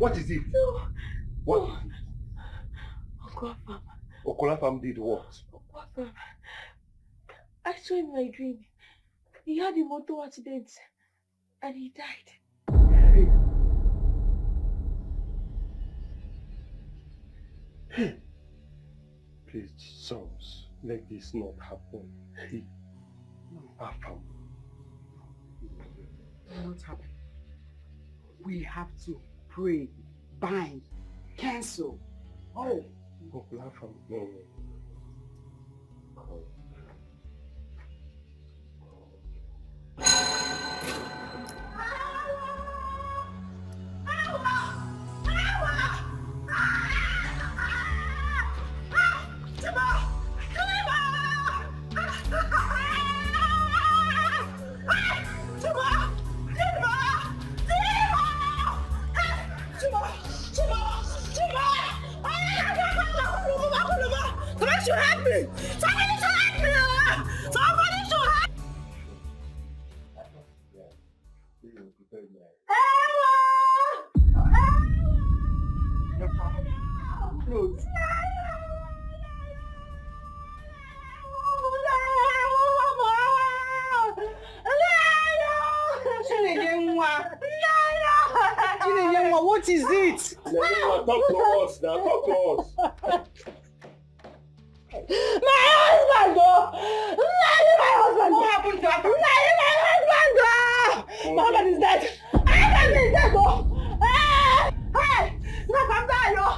What is it? No. What? No. Okwafam. Okwafam did what? Okwafam. I saw in my dream. He had a motor accident and he died. Hey. Hey. Please, sons, let this not happen. Hey. Afam. Not happen. We have to pray, bind, cancel. Oh. Okwafam. No. Somebody should help me! Somebody should help me! Somebody should help me! What is it? Talk to us now, talk to us. My husband, oh! My husband! What happened to him? My husband, oh! My husband is dead! My husband is dead, oh! Hey! Look, I'm dying, oh!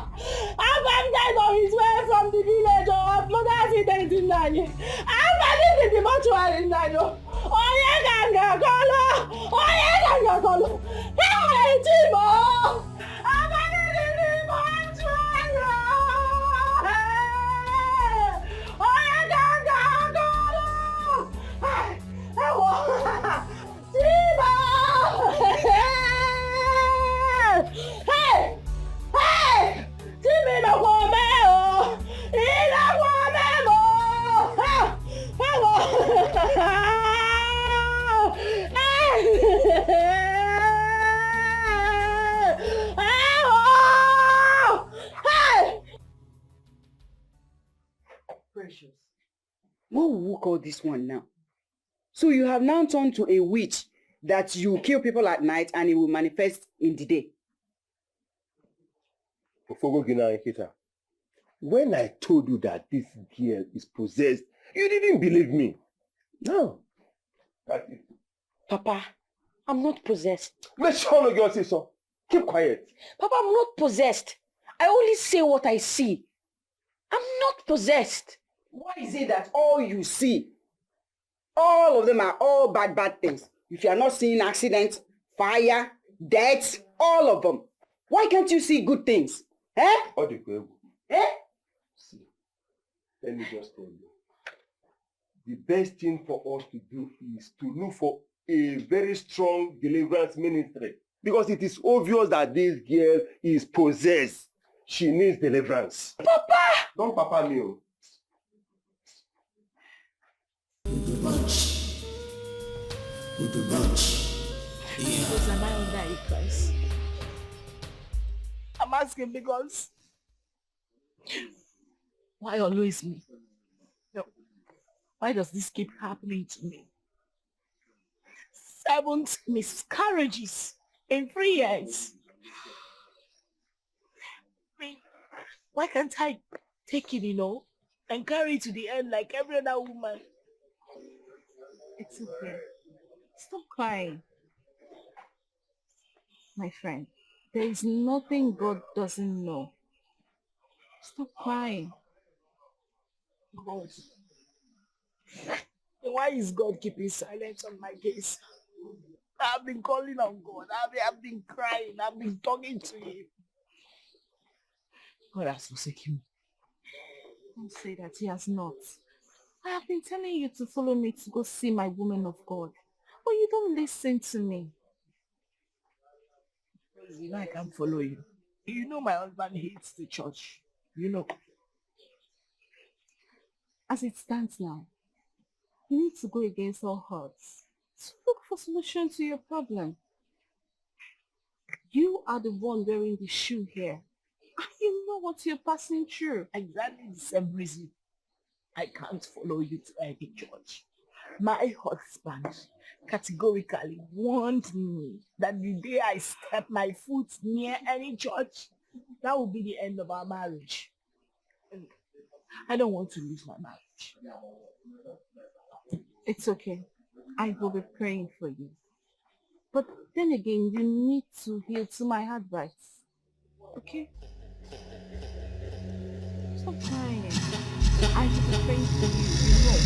I'm dead on his way from the village, oh! Mother accident in Nani. I'm dead in the mortuary in Nani, oh! Oh, yeah, ganga, colo! Oh, yeah, ganga, colo! Hey, Timo! I'm dead in the mortuary, oh! Hey! Oh, yeah, ganga, colo! Hey! Hey! Hey! Timmy, no come here! He no come here! Precious. What will we call this one now? So you have now turned to a witch that you kill people at night and it will manifest in the day. When I told you that this girl is possessed, you didn't believe me. No. Papa, I'm not possessed. Let's show no girl say so. Keep quiet. Papa, I'm not possessed. I only say what I see. I'm not possessed. Why is it that all you see, all of them are all bad things? If you are not seeing accidents, fire, deaths, all of them, why can't you see good things? Eh? Eh? See, let me just tell you. The best thing for us to do is to look for a very strong deliverance ministry. Because it is obvious that this girl is possessed. She needs deliverance. Papa! Don't papa me. Because am I under a curse? I'm asking because... Why always me? No. Why does this keep happening to me? 7 miscarriages in 3 years. I mean, why can't I take it, and carry it to the end like every other woman? It's okay. Stop crying. My friend, there is nothing God doesn't know. Stop crying. God. Why is God keeping silence on my case? I've been calling on God. I've been crying. I've been talking to him. God has forsaken me. Don't say that he has not. I have been telling you to follow me to go see my woman of God. But you don't listen to me. You know I can't follow you. You know my husband hates the church. You know. As it stands now, you need to go against all odds to look for solution to your problem. You are the one wearing the shoe here. You know what you're passing through. Exactly the same reason I can't follow you to any church. My husband categorically warned me that the day I step my foot near any church, that will be the end of our marriage. And I don't want to lose my marriage. It's okay. I will be praying for you. But then again, you need to heal to my advice. Okay? Stop crying. I will be praying for you, you know.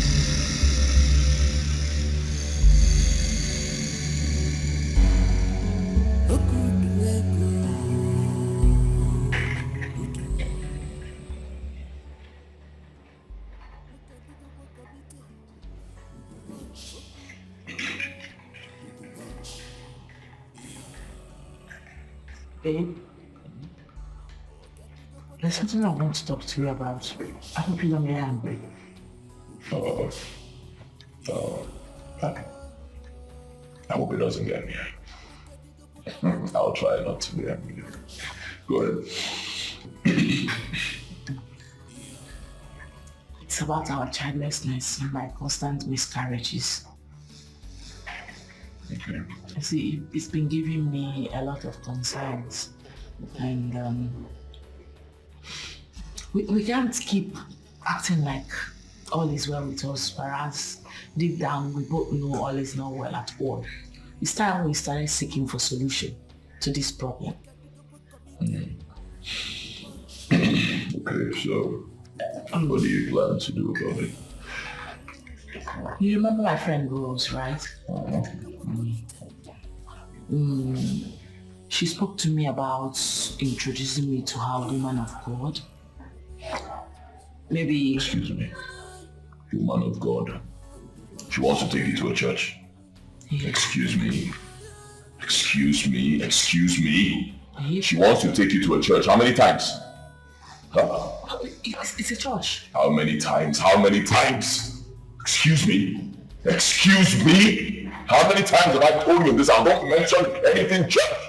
Babe, there's something I want to talk to you about. I hope you don't get angry. Okay. I hope it doesn't get me. I'll try not to be angry. Go ahead. It's about our childlessness and my constant miscarriages. Okay. You see, it's been giving me a lot of concerns. And we can't keep acting like all is well with us, whereas deep down we both know all is not well at all. It's time we started seeking for solution to this problem. Okay, so what do you plan to do about it? You remember my friend Rose, right? She spoke to me about introducing me to her woman of God. Maybe... Excuse me. Woman of God. She wants to take you to a church. Yeah. Excuse me. Excuse me. Excuse me. Yeah. She wants to take you to a church. How many times? Huh? It's a church. How many times? How many times? Excuse me? Excuse me? How many times have I told you this? I don't mention anything church.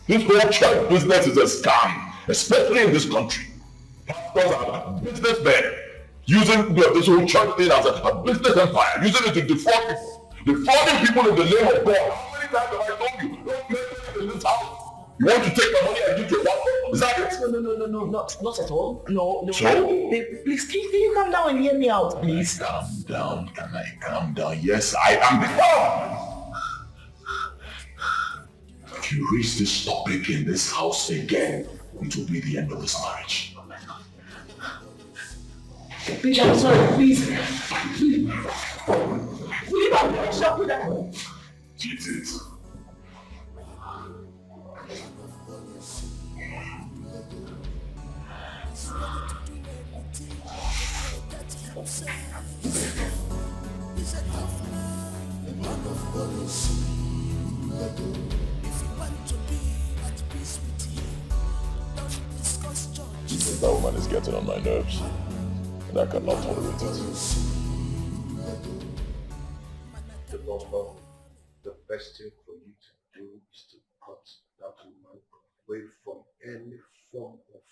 This whole church business is a scam, especially in this country. Pastors are businessmen using this whole church thing as a business empire, using it to defraud people, defrauding people in the name of God. How many times have I told you? Don't mention it in this house. You want to take my money and give to a pastor? Is that it? No, not at all. No. So? Babe, please, can you calm down and hear me out, please? Calm down. Can I calm down? Yes, I am calm. If you raise this topic in this house again, it will be the end of this marriage. Please, I'm sorry, please. Will you not stop with that? Get it. That woman is getting on my nerves, and I cannot tolerate it. The best thing for you to do is to cut that woman away from any form of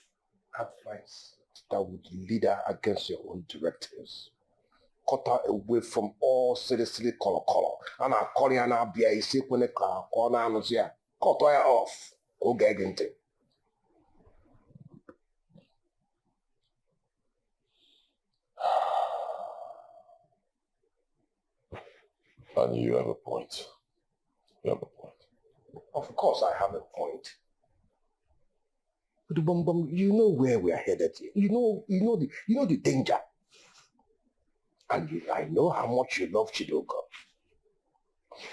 advice that would lead her against your own directives. Cut her away from all silly color. And I call you now be a sick when car corner and here. Cut her off. Go get into. And you have a point. You have a point. Of course I have a point. But you know where we are headed here. You know the danger. And I know how much you love Chidoka.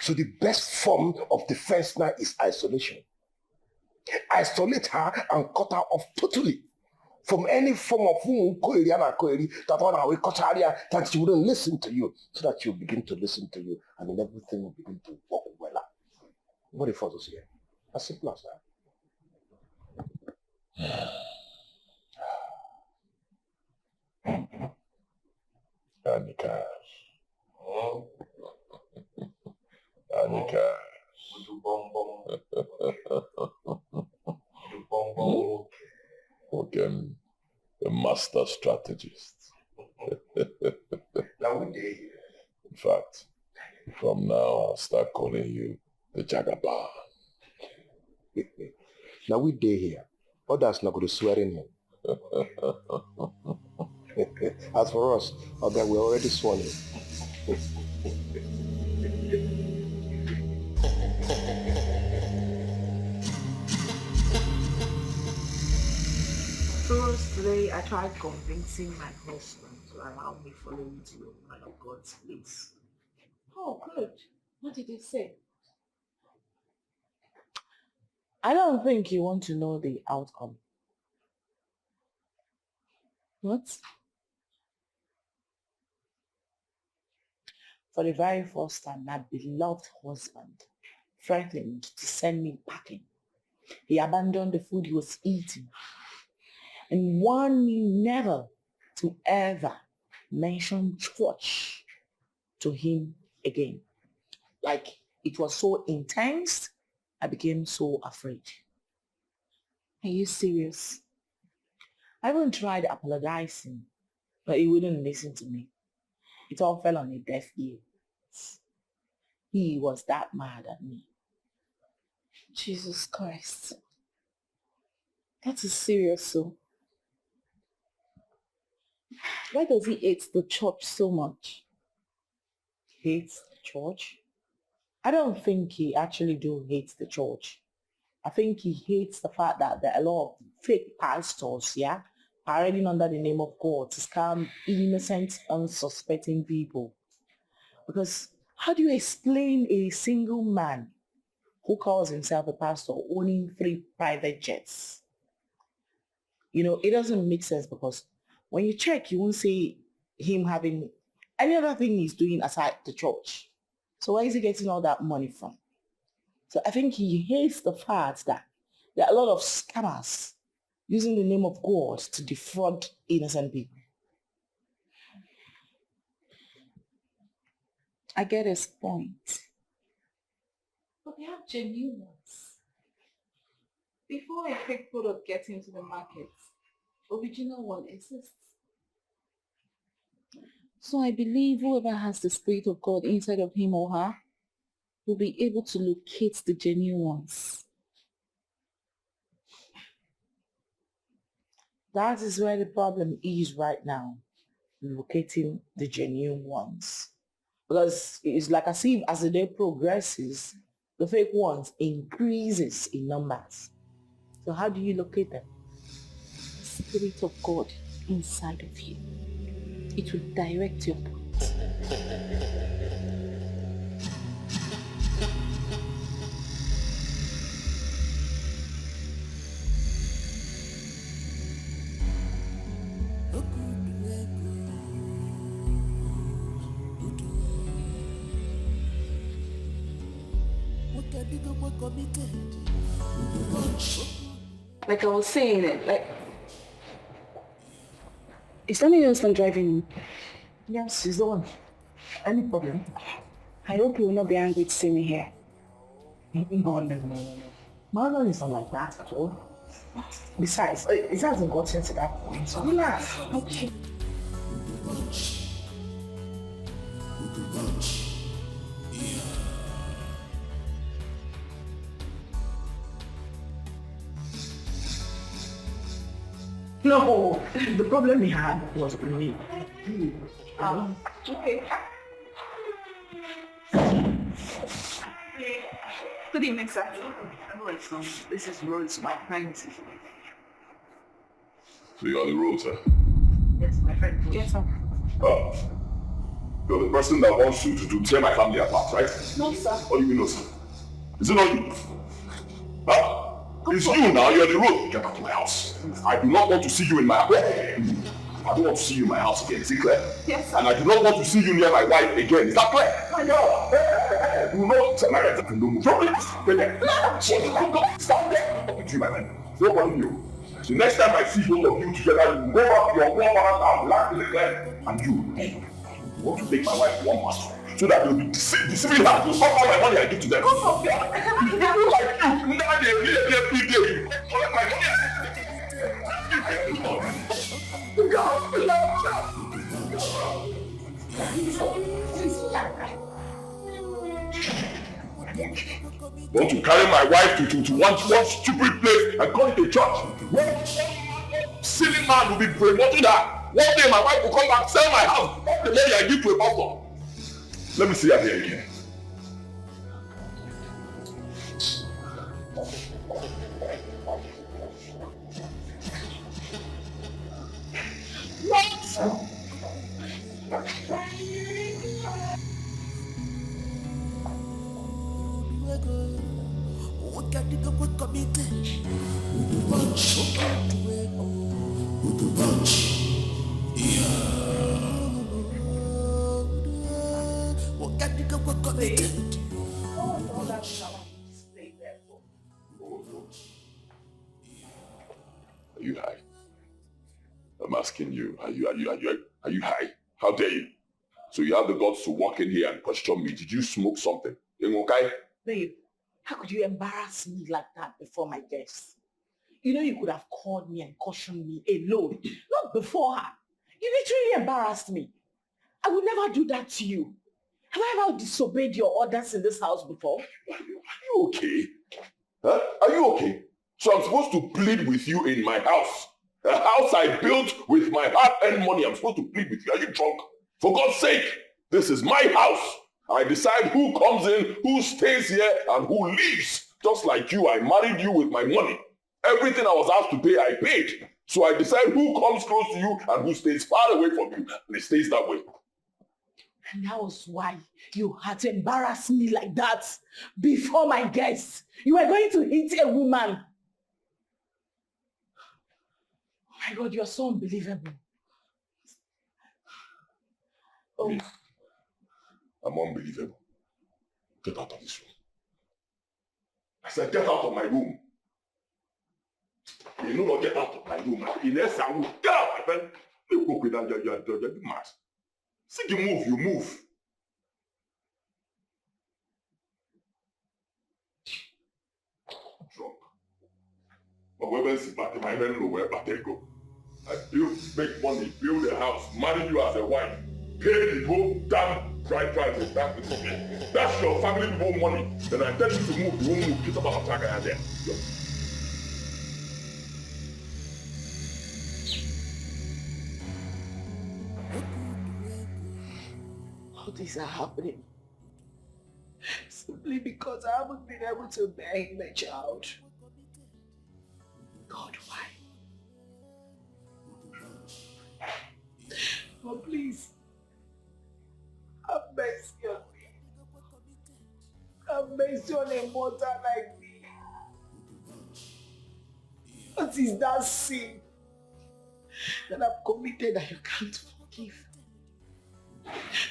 So the best form of defense now is isolation. Isolate her and cut her off totally from any form of that one we cut her that she wouldn't listen to you, so that she'll begin to listen to you, and then everything will begin to work well. What if us here? As simple as that. Dikeh. Dikeh. became a master strategist. Now we day here. In fact, from now I'll start calling you the Jagaban. Now we day here. Others not going to swear in him. As for us, okay, we're already sworn in. First, today I tried convincing my husband to allow me follow you to your man of God's place. Oh, good. What did he say? I don't think you want to know the outcome. What? For the very first time, my beloved husband threatened to send me packing. He abandoned the food he was eating and warned me never to ever mention church to him again. Like, it was so intense, I became so afraid. Are you serious? I even tried apologizing, but he wouldn't listen to me. It all fell on a deaf ear. He was that mad at me. Jesus Christ. That is serious, so. Why does he hate the church so much? Hates the church? I don't think he actually do hate the church. I think he hates the fact that there are a lot of fake pastors, parading under the name of God to scam innocent, unsuspecting people. Because how do you explain a single man who calls himself a pastor owning 3 private jets? It doesn't make sense, because when you check, you won't see him having any other thing he's doing aside the church. So where is he getting all that money from? So I think he hates the fact that there are a lot of scammers using the name of God to defraud innocent people. I get his point. But they have genuine ones. Before a fake product gets into the market, original one exists. So I believe whoever has the Spirit of God inside of him or her will be able to locate the genuine ones. That is where the problem is right now, locating the genuine ones. Because it's like as if as the day progresses, the fake ones increases in numbers. So how do you locate them? The Spirit of God inside of you. It will direct your path. Like I was saying, is that your husband driving? Yes, he's the one. Any problem? I hope you will not be angry to see me here. No. My husband is not like that at all. Besides, it hasn't gotten to that point, so relax. Okay. No, the problem he had was with me. Okay. Good evening, sir. This is Rose, my friend. So you are the Rose, huh? Yes, my friend. Yes, sir. Oh. You're the person that wants you to tear my family apart, right? No, sir. What do you mean, no, sir? Is it not you? Huh? It's you now, you're the Rose. Get out of my house. I do not want to see you in my house. I don't want to see you in my house again, is it clear? Yes, sir. And I do not want to see you near my wife again, is that clear? I know. Do not tell my wife that I don't move. Stay there. Stop there. Talking to you, my man. No problem, you. The next time I see both of you together, you go back to your grandmother's house, laugh in the clear, and you want to take my wife one master. So that they'll be deceiving her to suck all my money I give to them. Go from there. People like you, never they every day. You collect my money. monkey. Want to carry my wife to one stupid place and call it a church? One silly man will be promoting her. One day my wife will come back, sell my house, not the money I give to a pastor. Let me see her here again. What? Are you high? I'm asking you, are you high? How dare you? So you have the guts to walk in here and question me. Did you smoke something? Okay? Babe, how could you embarrass me like that before my guests? You know you could have called me and cautioned me alone, not before her. You literally embarrassed me. I would never do that to you. Have I ever disobeyed your orders in this house before? Are you okay? Huh? Are you okay? So I'm supposed to plead with you in my house? A house I built with my hard-earned money. I'm supposed to plead with you. Are you drunk? For God's sake, this is my house. I decide who comes in, who stays here, and who leaves. Just like you, I married you with my money. Everything I was asked to pay, I paid. So I decide who comes close to you and who stays far away from you. And it stays that way. And that was why you had to embarrass me like that before my guests. You were going to hit a woman. Oh my God, you're so unbelievable. Oh. I'm unbelievable. Get out of this room. I said, get out of my room. You know not get out of my room. Unless I will get out, my friend. You go with that, you're mad. See you move, you move. Drunk. But where is it? My men know where they go. I build, make money, build a house, marry you as a wife, pay the whole damn bride price. That's your family people money. Then I tell you to move, you won't move. Get up on the there. All these are happening simply because I haven't been able to bear my child. God, why? Oh, please, have mercy on me. Have mercy on a mother like me. What is that sin that I've committed that you can't forgive?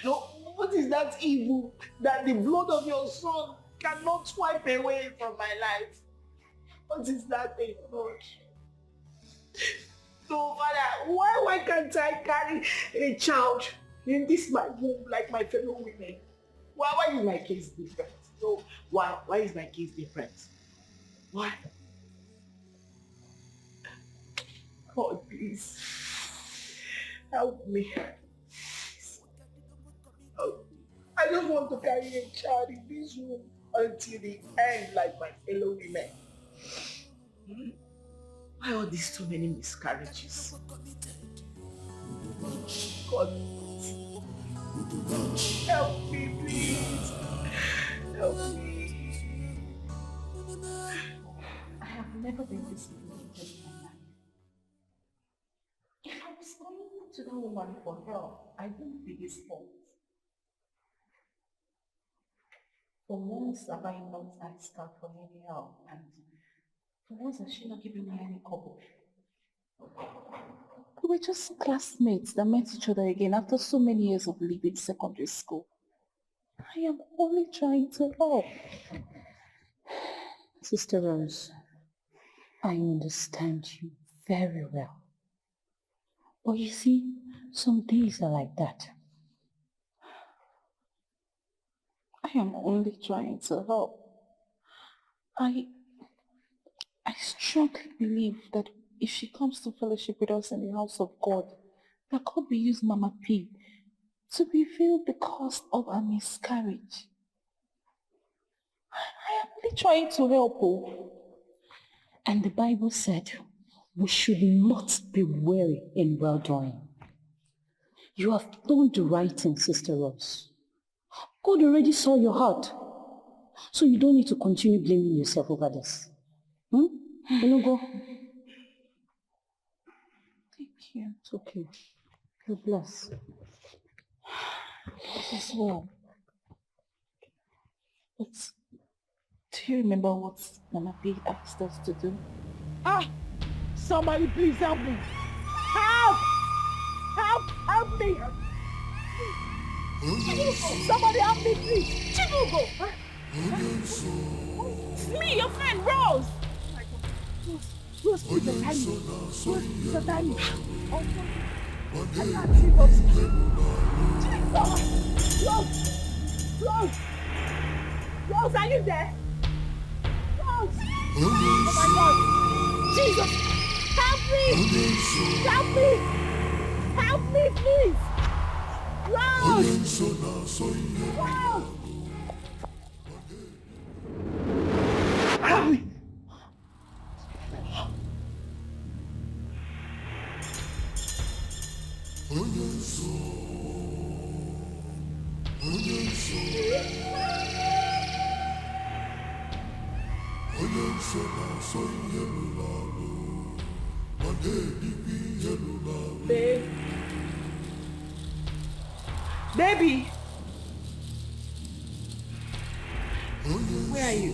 No, what is that evil that the blood of your son cannot wipe away from my life? What is that thing, Lord? No, Father, why can't I carry a child in this my womb like my fellow women? Why is my case different? No, why is my case different? Why? God, please, help me. I don't want to carry a child in this room until the end like my fellow women. Why are these so many miscarriages? God, help me, please. Help me. I have never been this humiliated in my life. If I was coming to that woman for help, I wouldn't be his fault. For once have I not asked her for any help, and for once has she not given me any couple. We were just classmates that met each other again after so many years of leaving secondary school. I am only trying to help. Sister Rose, I understand you very well. But you see, some days are like that. I am only trying to help. I strongly believe that if she comes to fellowship with us in the house of God, that God will use Mama P to reveal the cause of her miscarriage. only trying to help. Oh. And the Bible said we should not be weary in well-doing. You have done the right thing, Sister Rose. God already saw your heart. So you don't need to continue blaming yourself over this. You know, go. Thank you. It's okay. God bless. As well. But do you remember what Mama B asked us to do? Ah! Somebody please help me! Help! Help! Help me! Somebody help me, please! Chibugo! It's me, your friend, Rose! Rose, please don't tell me. Rose, please don't tell me. I can't see Rose. Rose! Rose, are you there? Rose! Oh my God! Jesus! Help me! Help me! Help me, please! Rose! Rose! Help me! Babe. Baby! Where are you? Babe?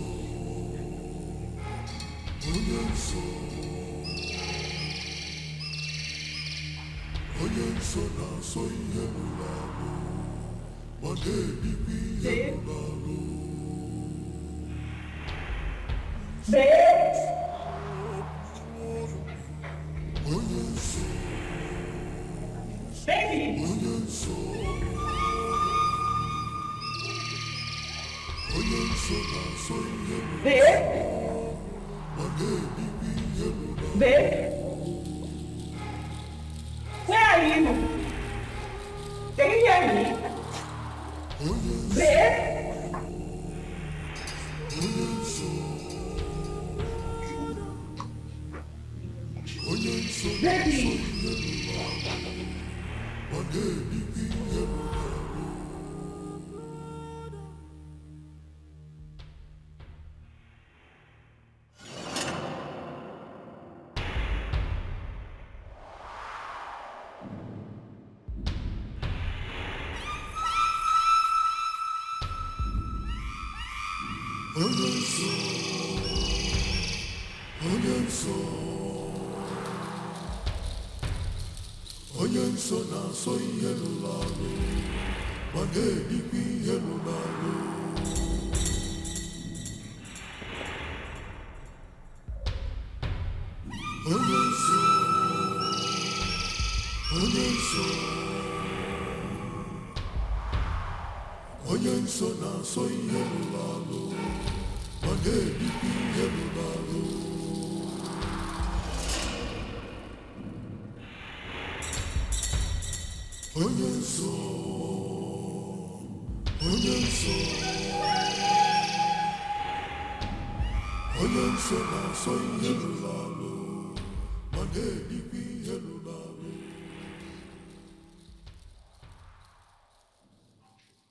Babe? Baby! Babe? Babe? Where are you? Can you hear me? Babe? Baby!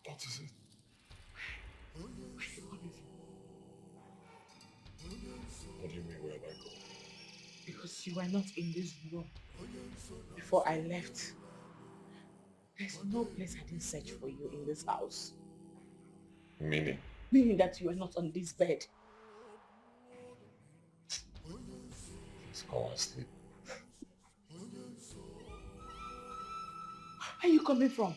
What is it? What do you mean, where did I go? Because you were not in this room before I left. There's no place I didn't search for you in this house. Meaning? Meaning that you were not on this bed. Please go and sleep. Where are you coming from?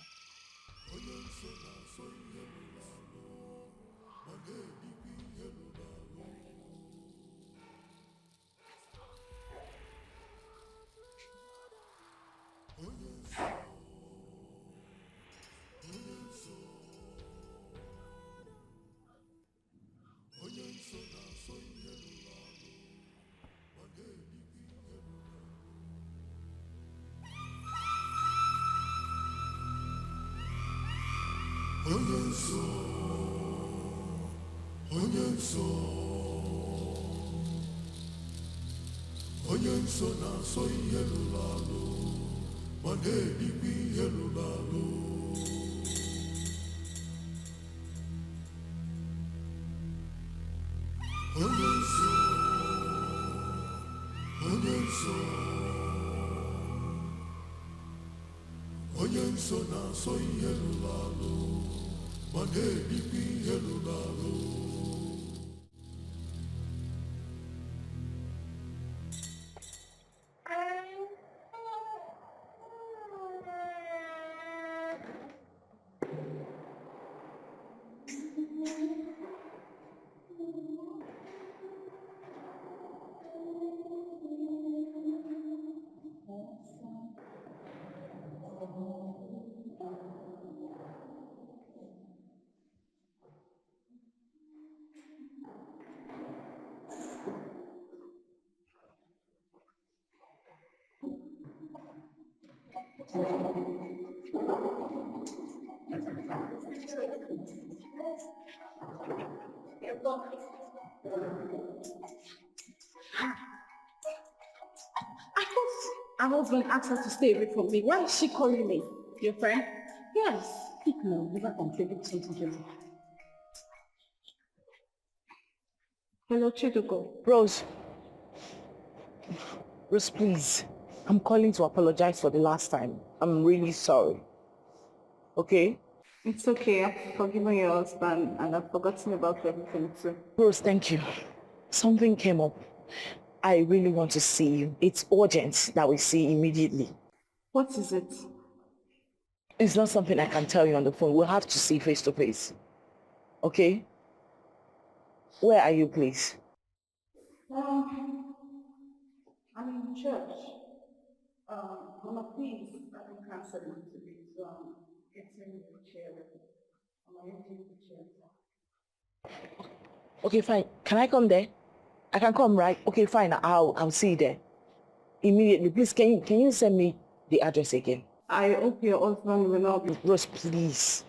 I thought her husband asked her to stay away from me. Why is she calling me? Your friend? Yes. Speak now, never contribute something to me. Hello, Chidugo. Rose. Rose, please. I'm calling to apologize for the last time. I'm really sorry. Okay? It's okay. I've forgiven your husband and I've forgotten about everything too. Rose, thank you. Something came up. I really want to see you. It's urgent that we see immediately. What is it? It's not something I can tell you on the phone. We'll have to see face to face. Okay? Where are you, please? I'm in church. On a piece, I've been cancelling today, so I'm getting the chair. I'm emptying the chair. Okay, fine. Can I come there? I can come, right? Okay, fine. I'll see you there. Immediately. Please, can you send me the address again? I hope your husband will not be... Rose, please.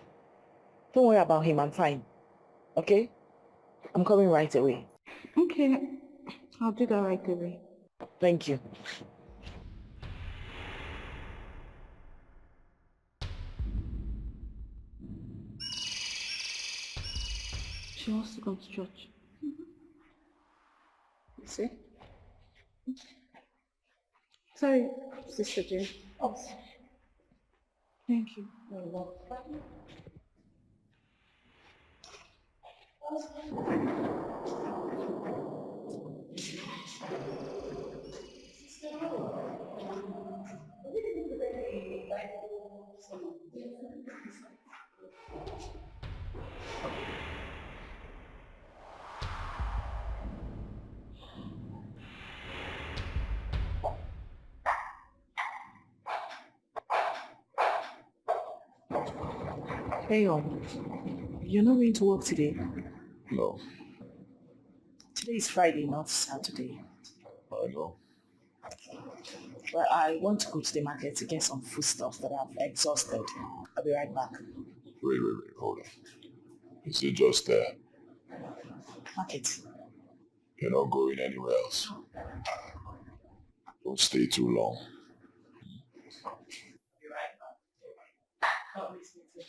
Don't worry about him. I'm fine. Okay? I'm coming right away. Okay. I'll do that right away. Thank you. She wants to go to church. You see? Sorry, Sister Jane. Oh. Thank you. You're welcome. Hey, you're not going to work today? No, Today is Friday, not Saturday. I know. Well, I want to go to the market to get some food stuff that I've exhausted. I'll be right back. Wait, hold on. Is it just there? Market. You're not going anywhere else. Don't stay too long. Be right back. Not listening to you.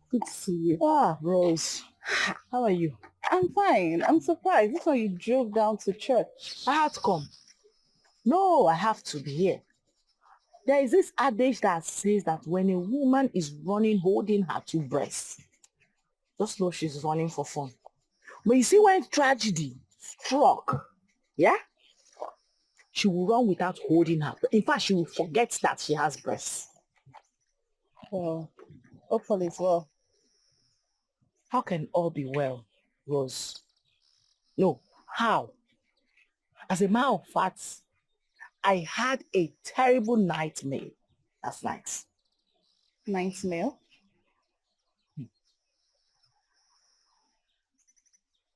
Good to see you. Ah, Rose. How are you? I'm fine. I'm surprised. This one you drove down to church. I had to come. No, I have to be here. There is this adage that says that when a woman is running holding her two breasts, just know she's running for fun. But you see, when tragedy struck, yeah, she will run without holding her. In fact, she will forget that she has breasts. Well, hopefully it's well. How can all be well, Rose? No, how? As a matter of fact, I had a terrible nightmare last night. Nightmare?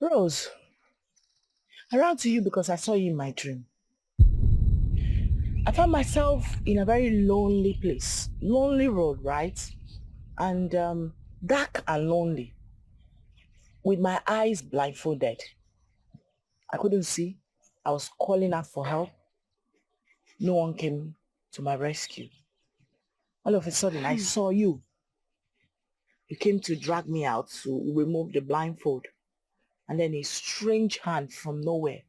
Rose, I ran to you because I saw you in my dream. I found myself in a very lonely place. Lonely road, right? And dark and lonely. With my eyes blindfolded. I couldn't see. I was calling out for help. No one came to my rescue. All of a sudden, I saw you. You came to drag me out to remove the blindfold. And then a strange hand from nowhere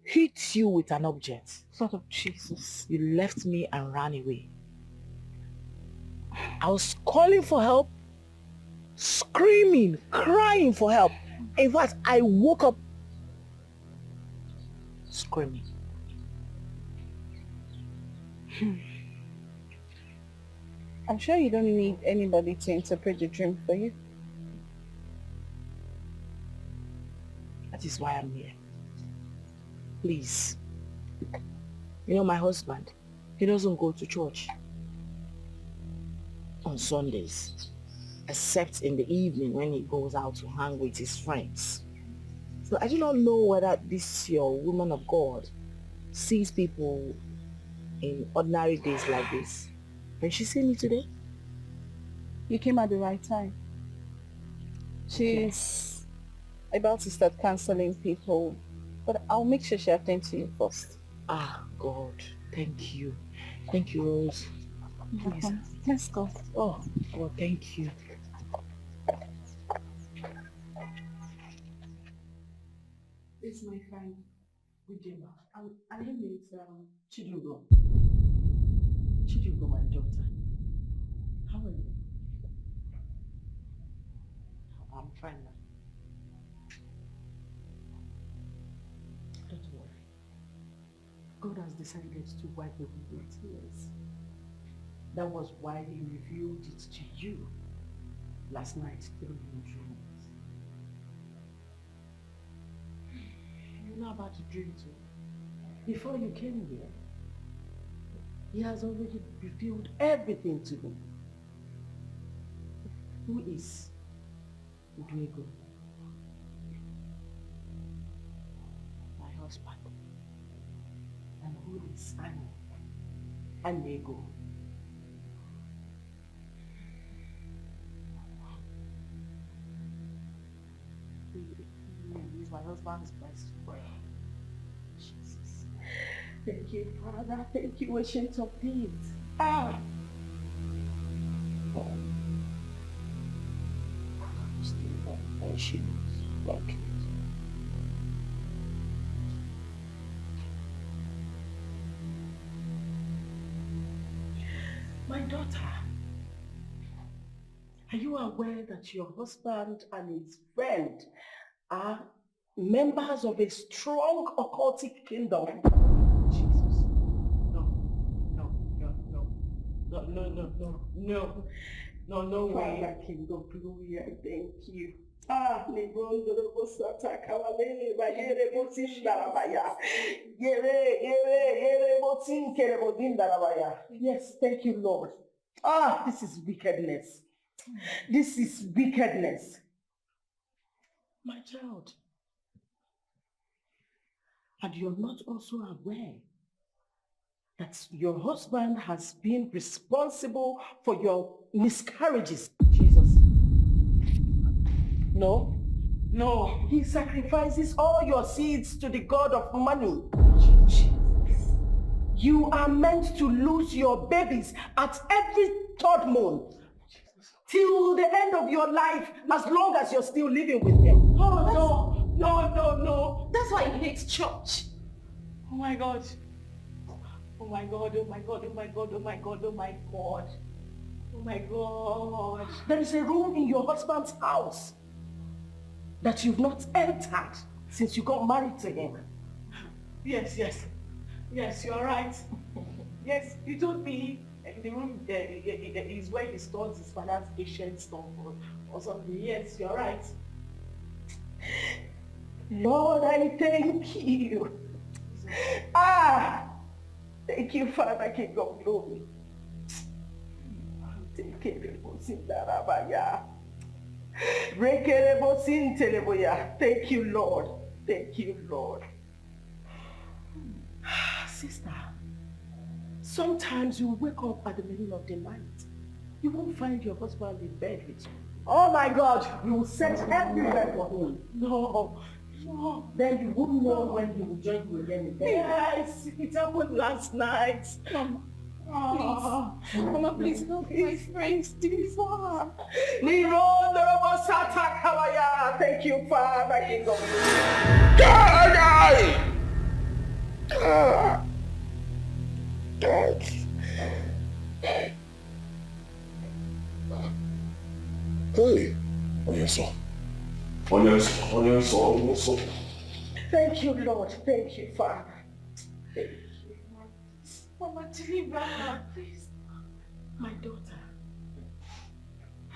hit you with an object. Sort of Jesus. You left me and ran away. I was calling for help, screaming, crying for help. In fact, I woke up screaming. I'm sure you don't need anybody to interpret the dream for you. That is why I'm here. Please. You know, my husband, he doesn't go to church on Sundays, except in the evening when he goes out to hang with his friends. So I do not know whether this your woman of God sees people in ordinary days like this. Can she see me today? You came at the right time. She's about to start cancelling people, but I'll make sure she attends to you first. Ah, God, thank you. Thank you, Rose. Please. Let's go. Oh, God, thank you. It's my friend, Ujema. And her name is Chidugo. Chidugo, my daughter. How are you? I'm fine now. Don't worry. God has decided to wipe away your tears. That was why he revealed it to you last night through your dreams. You know about the dream too. Before you came here, he has already revealed everything to me. Who is Diego? My husband. And who is Annie? And Diego. He is my husband's best friend. Jesus. Thank you, Father. Thank you, Ancient of Days. Ah! She knows. Okay. My daughter, are you aware that your husband and his friend are members of a strong occultic kingdom? Jesus. No way. Father, King of Glory, I thank you. Yes, thank you, Lord. This is wickedness. This is wickedness. My child, and you're not also aware that your husband has been responsible for your miscarriages. Jesus. No. He sacrifices all your seeds to the god of money. Jesus. You are meant to lose your babies at every third month. Till the end of your life, as long as you're still living with them. Oh, No. That's why he hates church. Oh my God. Oh my God, oh my God, oh my God, oh my God, oh my God. Oh my God. There is a room in your husband's house that you've not entered since you got married to him. Yes, you are right. Yes, you told me the room is where he stores his father's ancient stuff or something. Yes, you're right. Lord, I thank you. Thank you, Father, King of Glory. Thank you, Lord. Thank you, Lord. Sister, sometimes you wake up at the middle of the night. You won't find your husband in bed with you. Oh my God, you will search everywhere for him. No. Then you won't know when he will join you again in bed. Yes, it happened last night. Mama, please. Mama, please help my friends. Please. Thank you, Father. King of Hey, Onyenso. Thank you, Lord. Thank you, Father. Thank you. Mama, deliver her, please. My daughter,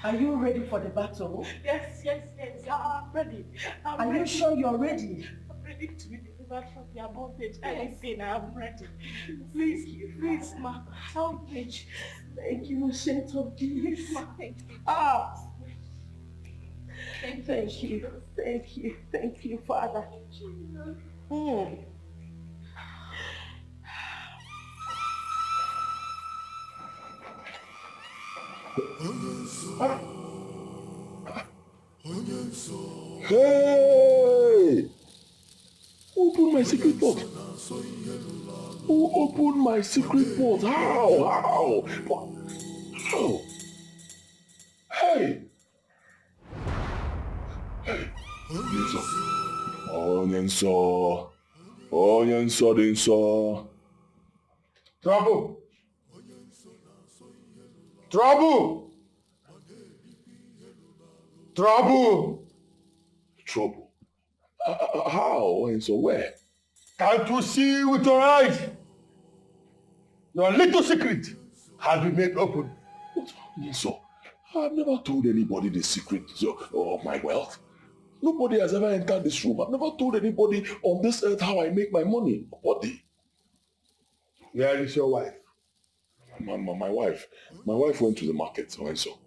are you ready for the battle? Yes, I'm ready. Are you sure you're ready? I'm ready to be delivered from their bondage. Anything, I'm ready. Please, ma, help me. Thank you, Saint of Peace. Thank you. Thank you, Father. Hey! Who opened my secret port? Who opened my secret port? How? Hey! Onyenso. Trouble. How? And so where? Can't you see with your eyes? Your little secret has been made open. What? So, I've never told anybody the secret of my wealth. Nobody has ever entered this room. I've never told anybody on this earth how I make my money. Nobody. Where is your wife? My wife. My wife went to the market, so and so.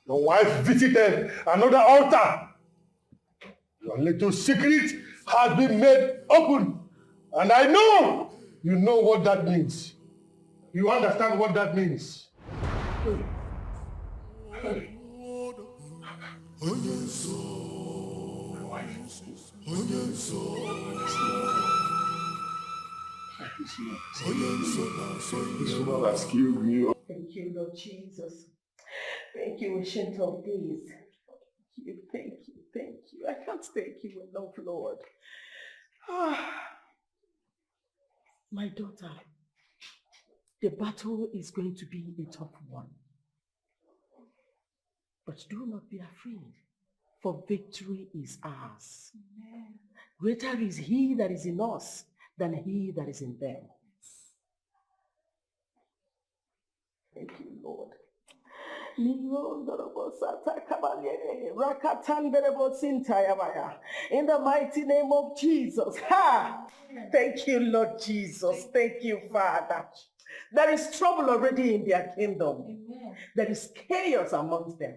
Your wife visited another altar. Your little secret has been made open. And I know you know what that means. You understand what that means. This woman has killed me. Thank you, Lord Jesus. Thank you, Ancient of Days. Thank you. I can't thank you enough, Lord. My daughter, the battle is going to be a tough one. But do not be afraid, for victory is ours. Amen. Greater is he that is in us than he that is in them. Thank you, Lord. In the mighty name of Jesus. Thank you, Lord Jesus. Thank you, Father. There is trouble already in their kingdom. Amen. There is chaos amongst them.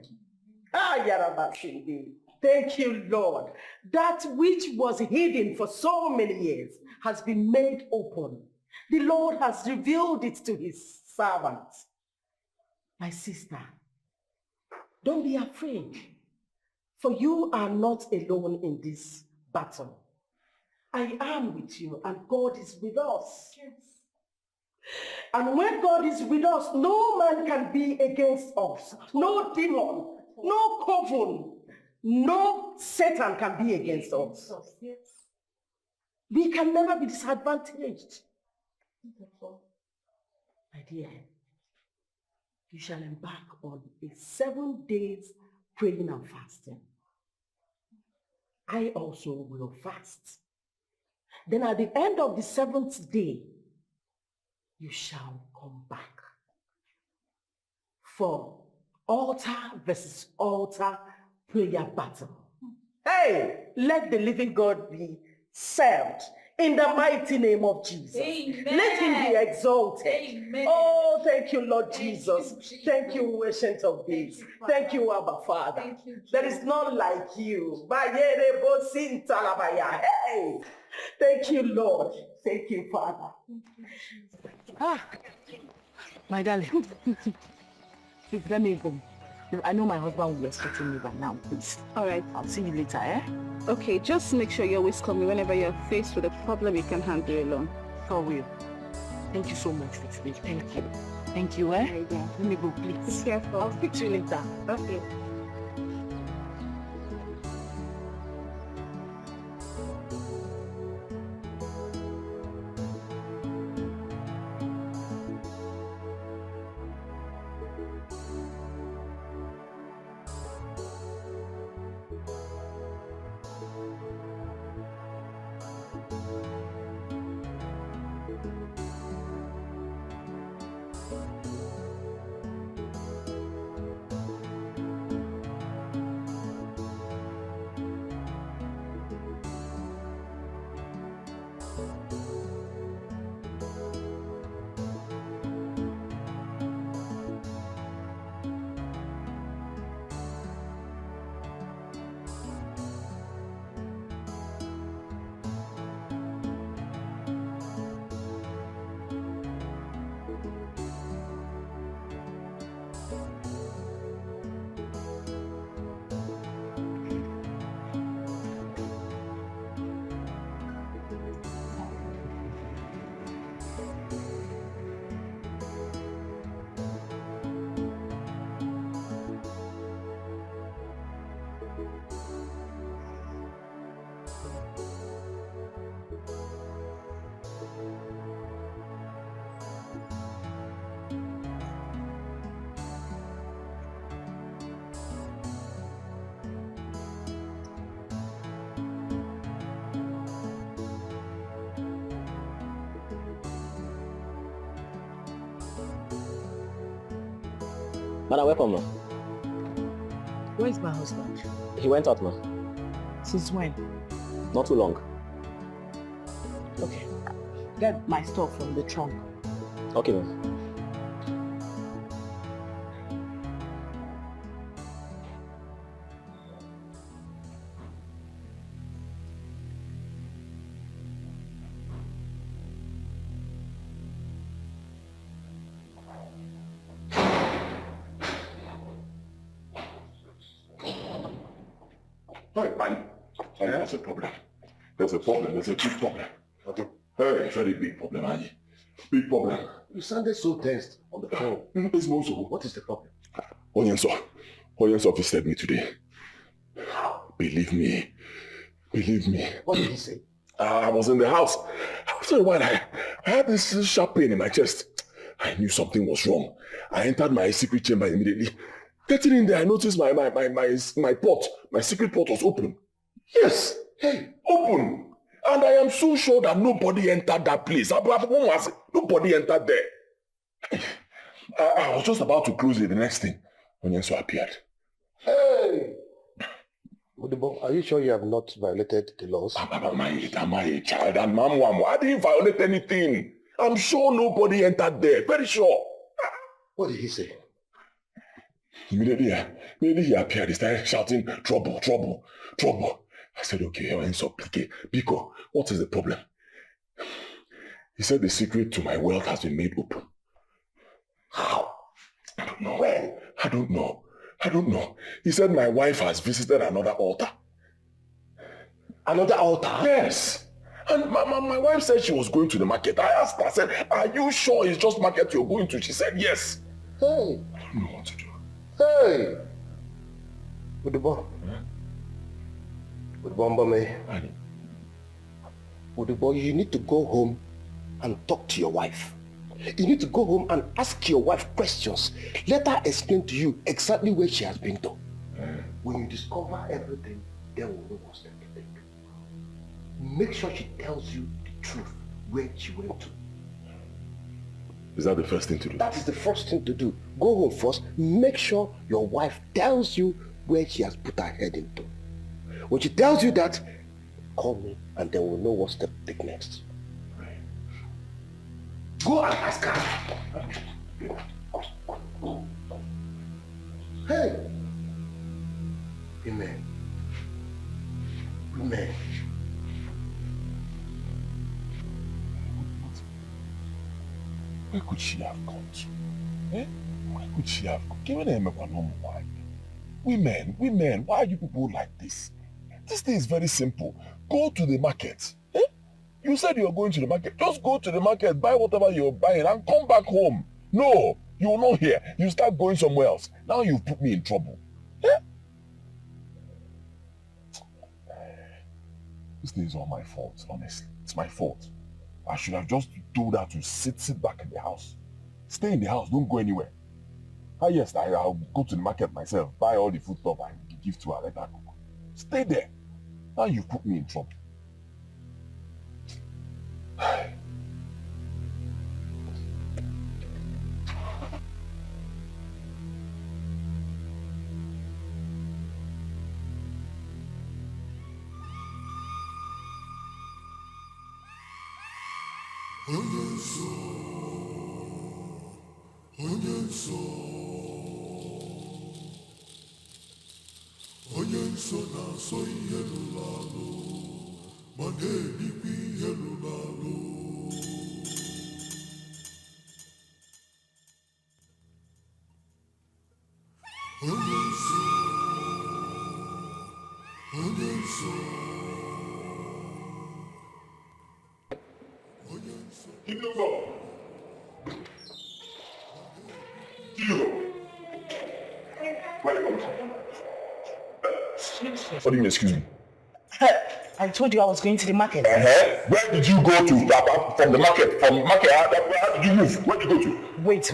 Thank you, Lord. That which was hidden for so many years has been made open. The Lord has revealed it to his servants. My sister, don't be afraid, for you are not alone in this battle. I am with you, and God is with us. Yes. And when God is with us, no man can be against us. No demon, no coven, No Satan can be against us. Yes. We can never be disadvantaged. My dear, you shall embark on a 7 days praying and fasting. I also will fast. Then at the end of the 7th day, you shall come back for altar versus altar prayer battle. Hey, let the living God be served in the mighty name of Jesus. Amen. Let him be exalted. Amen. Oh, thank you, Lord Thank Jesus. you, Jesus. Thank you, Ancient of Days. Thank you, Abba Father. Thank you, There is none like you. Hey, thank you, Lord. Thank you, Father. My darling, please let me go. I know my husband will be expecting me by now, please. All right. I'll see you later, eh? Okay, just make sure you always call me whenever you're faced with a problem you can handle alone. For real. Thank you so much for today. Thank you. Thank you, eh? Right, yeah. Let me go, please. Be careful. I'll speak to you later. Okay. Madam, welcome, ma. Where is my husband? He went out, ma. Since when? Not too long. Okay. Get my stuff from the trunk. Okay, ma'am. There's a problem. There's a problem. There's a big problem. Okay. Hey, very big problem, Annie. Big problem. You sounded so tense on the phone. It's Mozo. What is the problem? Onyenso visited me today. Believe me. Believe me. What did he say? I was in the house. After a while, I had this sharp pain in my chest. I knew something was wrong. I entered my secret chamber immediately. Getting in there, I noticed my port, my secret port was open. Yes, hey, open. And I am so sure that nobody entered that place. Nobody entered there. I was just about to close it, the next thing, Onyenso appeared. Hey! Odibo, are you sure you have not violated the laws? Am I a child? And I didn't violate anything. I'm sure nobody entered there. Very sure. What did he say? Immediately he appeared. He started shouting, trouble, trouble, trouble. I said, okay, Biko, what is the problem? He said the secret to my wealth has been made open. How? I don't know. When? I don't know. He said my wife has visited another altar. Another altar? Yes. And my wife said she was going to the market. I asked her, I said, are you sure it's just market you're going to? She said, yes. Hey. I don't know what to do. Hey. Odibo, With Bombame, with the boy, you need to go home and talk to your wife. You need to go home and ask your wife questions. Let her explain to you exactly where she has been to. When you discover everything, then we'll know what's next. Make sure she tells you the truth, where she went to. Is that the first thing to do? That is the first thing to do. Go home first, make sure your wife tells you where she has put her head into. When she tells you that, call me and then we'll know what step to take next. Go and ask her. Hey! Amen. Amen. Where could she have gone to? Eh? Where could she have gone? Women, why are you people like this? This thing is very simple. Go to the market. Eh? You said you're going to the market. Just go to the market, buy whatever you're buying and come back home. No, you will not hear. You start going somewhere else. Now you've put me in trouble. Eh? This thing is all my fault, honestly. It's my fault. I should have just told her to sit back in the house. Stay in the house, don't go anywhere. Ah yes, I'll go to the market myself, buy all the food stuff and give to her, let her cook. Stay there. Now you've put me in trouble. What do you mean, excuse me? I told you I was going to the market. Where did you go to? From the market? From the market, how did you move? Where did you go to? Wait.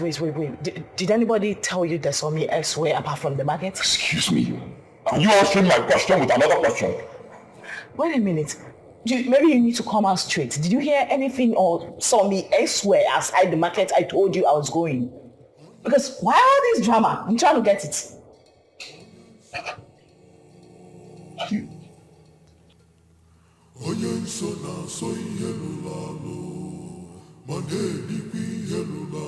Did anybody tell you they saw me elsewhere apart from the market? Excuse me. Are you answering my question with another question? Wait a minute. Maybe you need to come out straight. Did you hear anything or saw me elsewhere outside the market I told you I was going? Because why all this drama? I'm trying to get it. You... Well,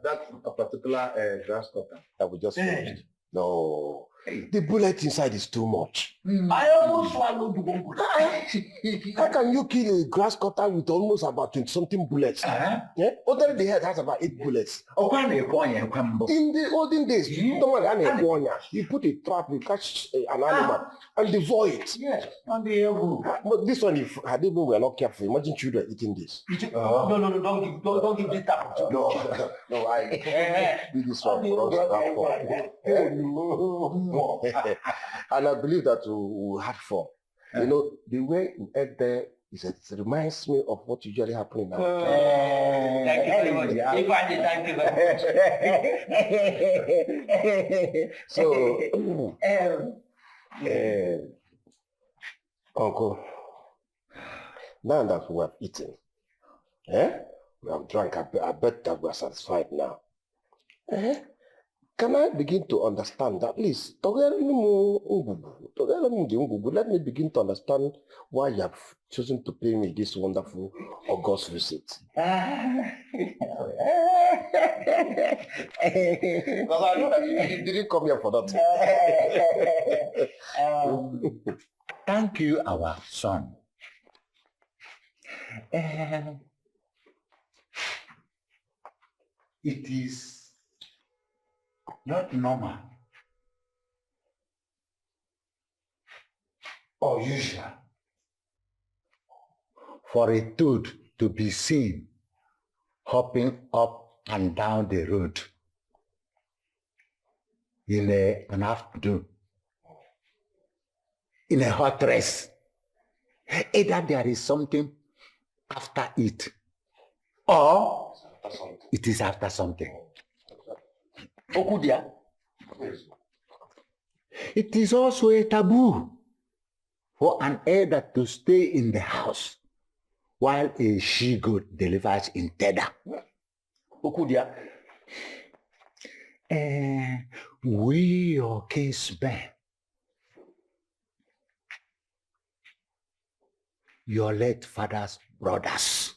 that's a particular grass cutter that we just finished. No, The bullet inside is too much. I almost swallowed one bullet. How can you kill a grass cutter with almost about 20-something bullets? Yeah? Other the head has about 8 bullets. In the olden days, you put a trap, you catch an animal and devour it. Yes, on the elbow. But this one, if Hadibo were not careful, imagine children eating this. No, don't give this tap. No, I do this one for us. And I believe that we had fun. You know, the way you ate there it reminds me of what usually happens now. Thank you very much. Thank you very much. So, Uncle, now that we have eaten, we have drunk, I bet that we are satisfied now. Can I begin to understand that? Please, let me begin to understand why you have chosen to pay me this wonderful August visit. Because I know that you didn't come here for that. Thank you, our son. It is not normal or usual for a toad to be seen hopping up and down the road in an afternoon in a hot dress. Either there is something after it or it is after something. Okudia. It is also a taboo for an elder to stay in the house while a she-goat delivers in tether. Okudia. We, your case man, your late father's brothers,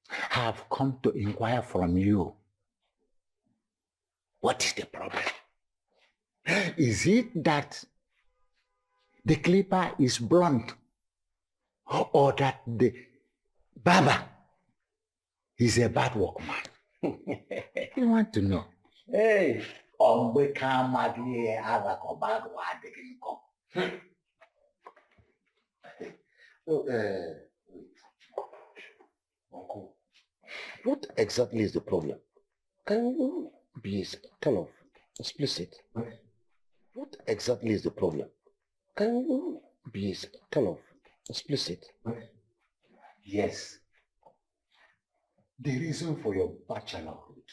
have come to inquire from you. What is the problem? Is it that the clipper is blunt or that the barber is a bad workman? You want to know? Hey, Uncle, what exactly is the problem? Can you be kind of explicit? What exactly is the problem? Can you be kind of explicit? Yes. The reason for your bachelorhood.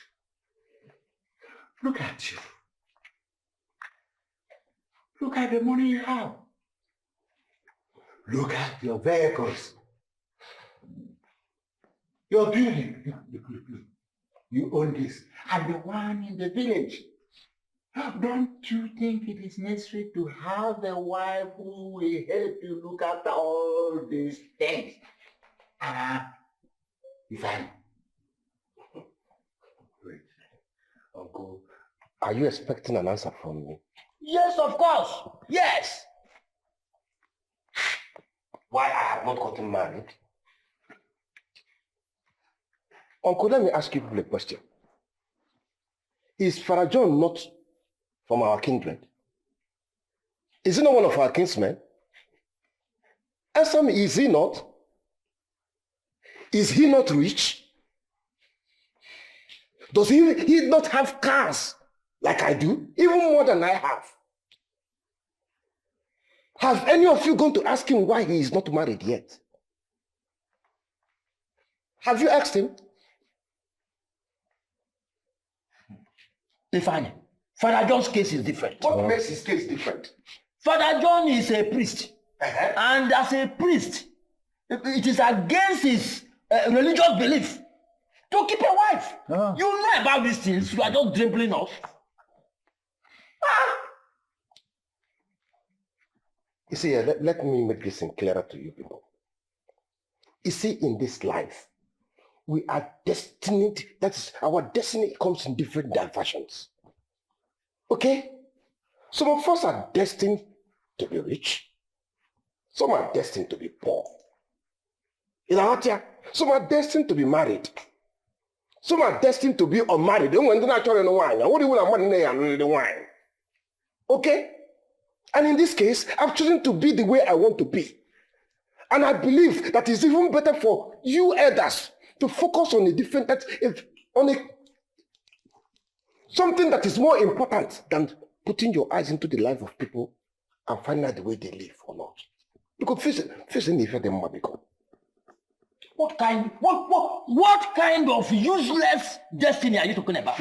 Look at you. Look at the money you have. Look at your vehicles. Your building. Look. You own this. And the one in the village. Don't you think it is necessary to have a wife who will help you look after all these things? Ivan. Wait. Uncle, are you expecting an answer from me? Yes, of course. Yes. Why I have not gotten married? Uncle, let me ask you a question. Is Father John not from our kindred? Is he not one of our kinsmen? Answer me, is he not? Is he not rich? Does he not have cars like I do? Even more than I have. Have any of you gone to ask him why he is not married yet? Have you asked him? Ifeanyi, Father John's case is different. What makes his case different? Father John is a priest. And as a priest, it is against his religious belief to keep a wife. You know about these things. You are just dribbling off. You see, let me make this thing clearer to you people. You see, in this life, we are destined, that is, our destiny comes in different dimensions. Okay? Some of us are destined to be rich. Some are destined to be poor. Some are destined to be married. Some are destined to be unmarried. What do you want wine? Okay? And in this case, I've chosen to be the way I want to be. And I believe that it's even better for you elders to focus on a different, something that is more important than putting your eyes into the life of people and finding out the way they live or not. Because facing the them because. What kind of useless destiny are you talking about?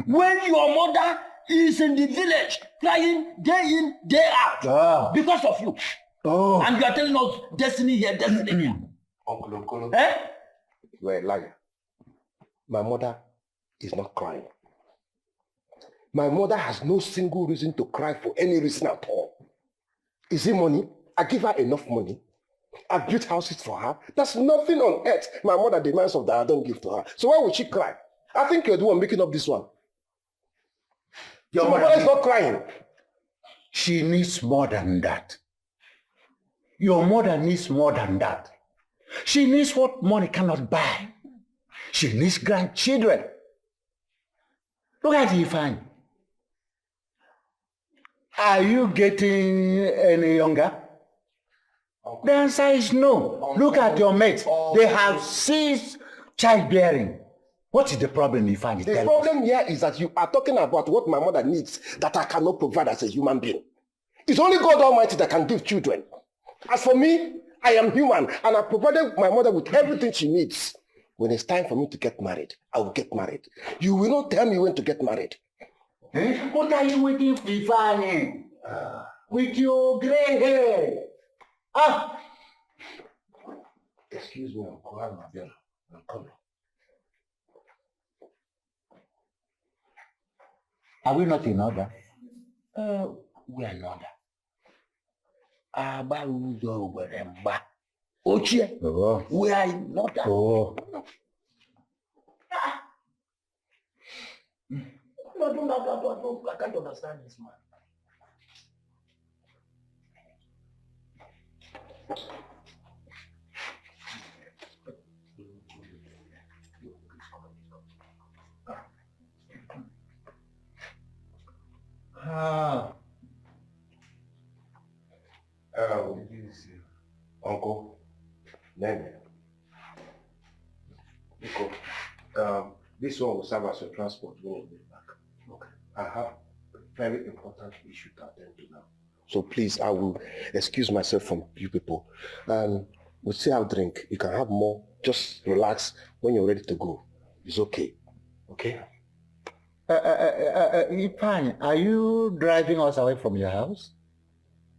When your mother is in the village crying day in, day out because of you. Oh. And you are telling us destiny here, destiny here. Uncle Okolo. Eh? You are a liar. My mother is not crying. My mother has no single reason to cry for any reason at all. Is it money? I give her enough money. I built houses for her. There's nothing on earth my mother demands of that I don't give to her. So why would she cry? I think you're the one making up this one. Your mother is not crying. She needs more than that. Your mother needs more than that. She needs what money cannot buy. She needs grandchildren. Look at Ifan. Are you getting any younger? The answer is no. Look at your mates. They have ceased childbearing. What is the problem, Ifan? The problem here is that you are talking about what my mother needs that I cannot provide as a human being. It's only God Almighty that can give children. As for me, I am human and I provided my mother with everything she needs. When it's time for me to get married, I will get married. You will not tell me when to get married. Eh? What are you waiting for, Ifan? With your gray hair. Ah! Excuse me, Uncle. I'm coming. Are we not in order? We are in order. We are in order. Oh. I can't understand this, man. Uncle, Nene. This one will serve as your transport when you get back. Okay. I have a very important issue to attend to now. So please, I will excuse myself from you people. And we'll still have drink. You can have more. Just relax when you're ready to go. It's okay. Okay? Ifan, are you driving us away from your house?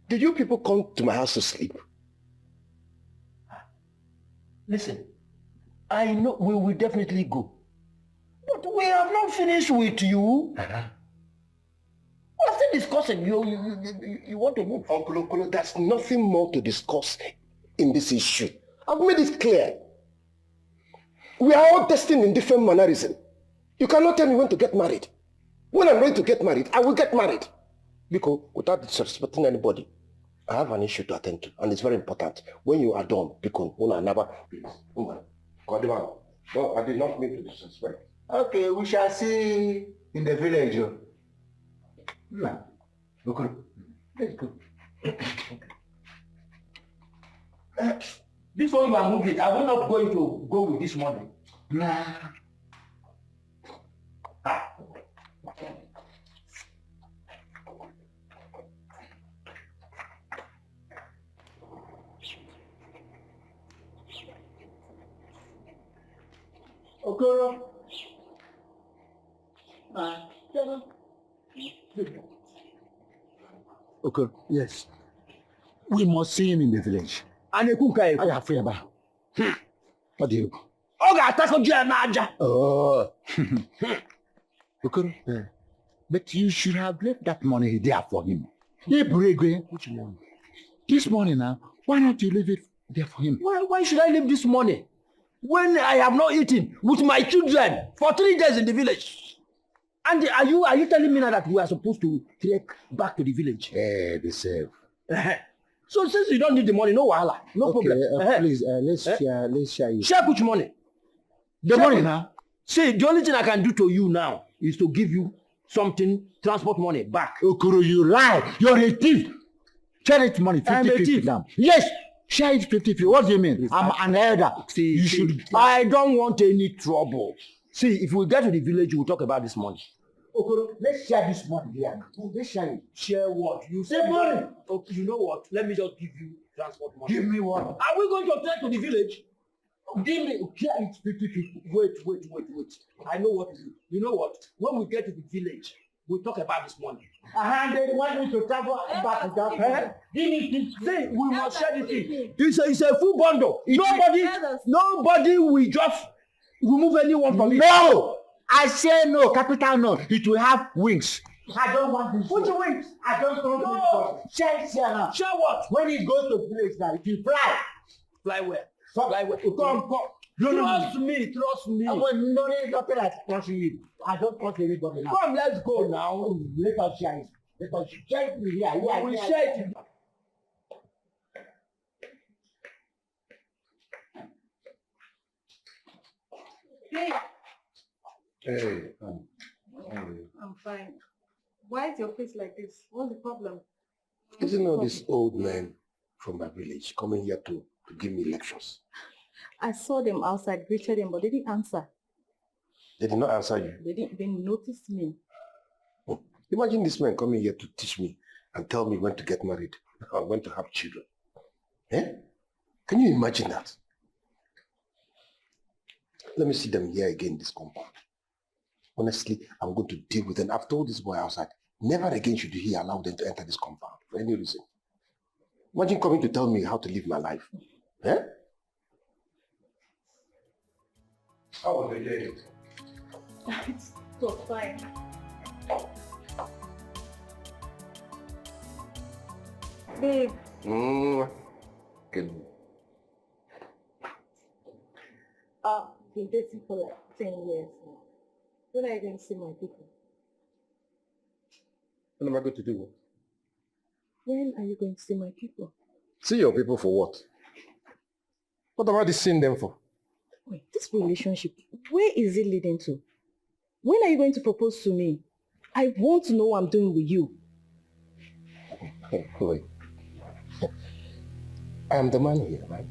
Did you people come to my house to sleep? Listen, I know we will definitely go. But we have not finished with you. We're still discussing. You want to move? Uncle Okolo, there's nothing more to discuss in this issue. I've made it clear. We are all destined in different mannerism. You cannot tell me when to get married. When I'm ready to get married, I will get married. Because without disrespecting anybody, I have an issue to attend to, and it's very important. When you are done, because I never, no, I did not mean to disrespect. Okay, we shall see in the village. No. Okay. Let's go. This one you are moving, are we not going to go with this money? Nah. Okoro. Okay, yes. We must see him in the village. And a cook. I have fear about. What do you? Oh. Okay. Yeah. But you should have left that money there for him. Which money? This money now. Why not you leave it there for him? Why should I leave this money? When I have not eaten with my children for 3 days in the village. And are you telling me now that we are supposed to trek back to the village? Eh, they save. So since you don't need the money, no wahala, no problem. Please, let's share it. Share which money? The money now? See, the only thing I can do to you now is to give you something, transport money back. Okoro, you lie. You're a thief. Share it money, 50-50 now. Yes, share it 50-50. What do you mean? I'm an elder. See, I don't want any trouble. See, if we get to the village, we'll talk about this money. Okoro, let's share this money here. Let's share it. Share what? You say money. Okay, you know what? Let me just give you transport money. Give me one. Are we going to trek to the village? Give me, share it 50-50. Wait. I know what to do. You know what? When we get to the village, we'll talk about this money. They want me to travel back to that. Give me this. See, we must share this thing. It's a full bundle. Nobody will just remove anyone from it. No! I say no, capital no. It will have wings. I don't want this. Put your wings. I don't want this. Share now. Share what? When it goes to village now, it will fly. Fly where? So, Fly where? Come. Trust me. No, there's nothing like trusting you. I don't trust anybody now. Come, let's go now. Let us share it. Let us share it here. We share it. Hey, I'm fine. Why is your face like this? What's the problem? Isn't know this old man from my village coming here to give me lectures? I saw them outside, greeted them, but they didn't answer. They did not answer you. They didn't even notice me. Oh, imagine this man coming here to teach me and tell me when to get married or when to have children. Eh? Can you imagine that? Let me see them here again in this compound. Honestly, I'm going to deal with them. I've told this boy outside, never again should he allow them to enter this compound for any reason. Imagine coming to tell me how to live my life. Eh? How was the day? It was fine. Babe. Good. I've been dating for like 10 years now. When are you going to see my people? What am I going to do? When are you going to see my people? See your people for what? What am I seeing them for? Wait, this relationship, where is it leading to? When are you going to propose to me? I want to know what I'm doing with you. Wait. I am the man here, right?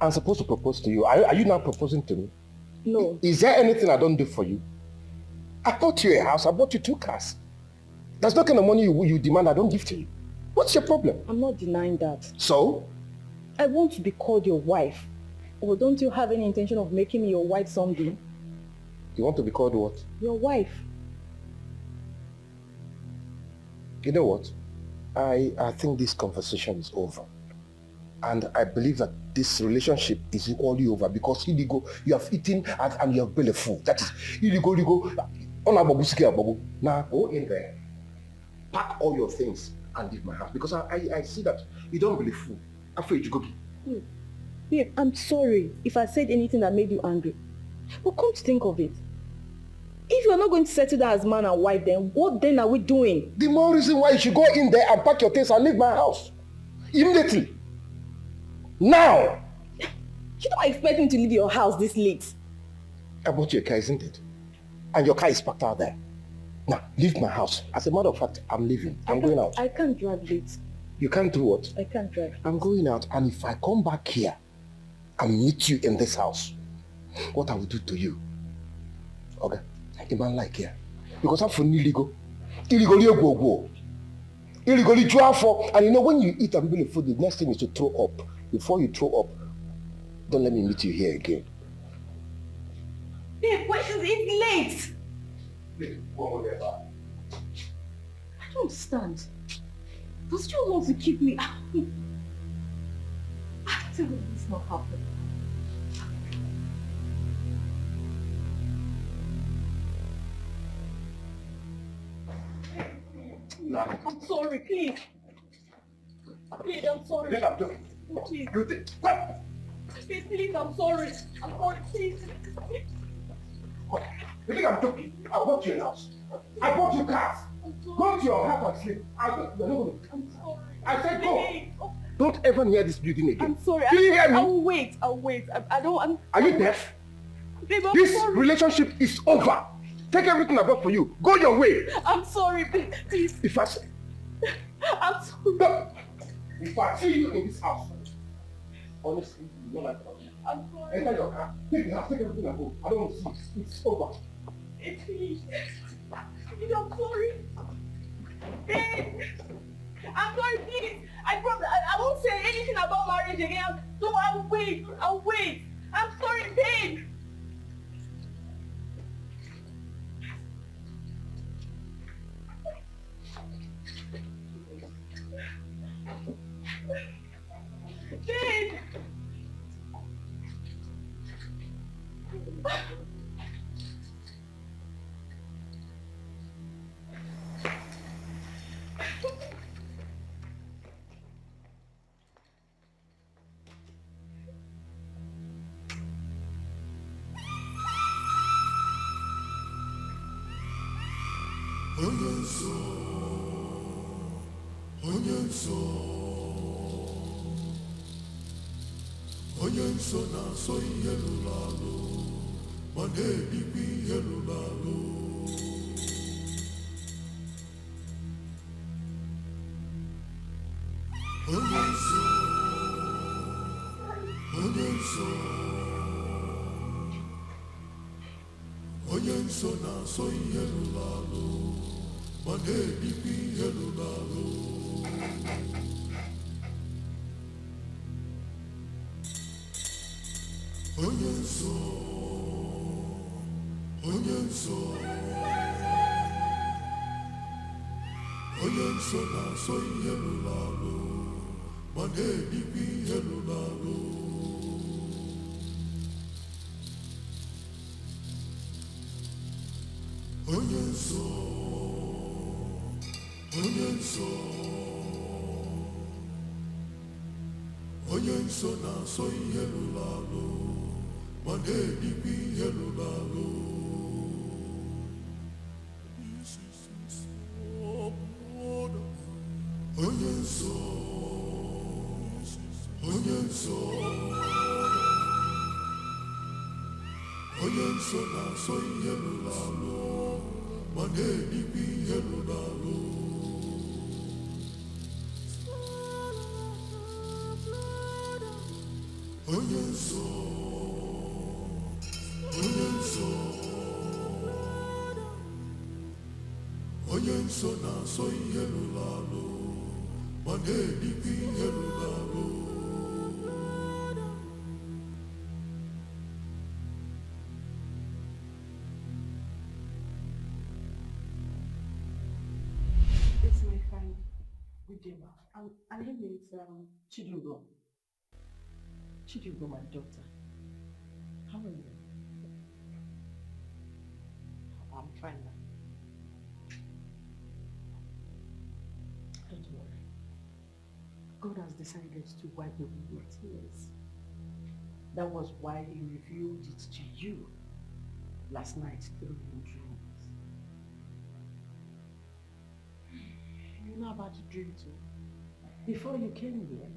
I'm supposed to propose to you. Are you now proposing to me? No. Is there anything I don't do for you? I bought you a house. I bought you 2 cars. That's not kind of money you demand I don't give to you. What's your problem? I'm not denying that. So? I want to be called your wife. Or don't you have any intention of making me your wife someday? You want to be called what? Your wife. You know what? I think this conversation is over. And I believe that this relationship is equally over because illegal, you have eaten and you have been a fool. That is illegal. Now go in there, pack all your things and leave my house because I see that you don't believe food. I'm afraid you go. Babe, I'm sorry if I said anything that made you angry. But come to think of it, if you're not going to settle down as man and wife, then what then are we doing? The more reason why you should go in there and pack your things and leave my house. Immediately. Now. You don't expect me to leave your house this late. I bought you a car, isn't it? And your car is parked out there. Now, leave my house. As a matter of fact, I'm leaving. I'm going out. I can't drive late. You can't do what? I can't drive. I'm going out, and if I come back here and meet you in this house, what I will do to you? Okay? A man like here. Because I'm from illegal. Illegally go. Illegally draw for. And you know, when you eat and really food, the next thing is to throw up. Before you throw up, don't let me meet you here again. Babe, it's late. Whatever. I don't understand. Does you want to keep me? I tell you this not happen. No. I'm sorry, please. Please, I'm sorry. Please. Please, I'm sorry. I'm sorry, please. You think I'm joking? I bought you a house. I bought you cars. Go to your house and sleep. You're not going to. I'm sorry. I said go. Oh, Don't ever near this building again. I'm sorry. Do you hear me? I'll wait. I don't. Are you deaf? Babe, I'm This sorry. relationship is over. Take everything I bought for you. Go your way. I'm sorry, babe. Please. If I I'm sorry. no. If I see you in this house, honestly, you don't like that. I'm sorry. Enter your car. Take the house. Take everything I bought. I don't want to see it. It's over. Please. Please, I'm sorry. Babe. I'm sorry, please. I promise. I won't say anything about marriage again. So I'll wait. I'm sorry, babe. Babe. Onye nso na-asọ ihe lụrụ alụ ma na-ebikwa ihe lụrụ alụ. Onye nso na-asọ ihe lụrụ alụ ma na-ebikwa ihe lụrụ alụ. Onye nso na-asọ ihe lụrụ alụ ma na-ebikwa ihe lụrụ alụ. Onye nso na-asọ ihe lụrụ alụ ma na-ebikwa ihe lụrụ alụ. Onye nso na-asọ ihe lụrụ alụ ma na-ebikwa ihe lụrụ alụ. Onye nso na-asọ ihe lụrụ alụ ma na-ebikwa ihe lụrụ alụ. It's my friend, Udema. And him is Chidugo. Chidugo, my daughter. How are you? I'm fine now. Don't worry. God has decided to wipe away your tears. That was why he revealed it to you last night through your dreams. You know about the dream too. Before you came here,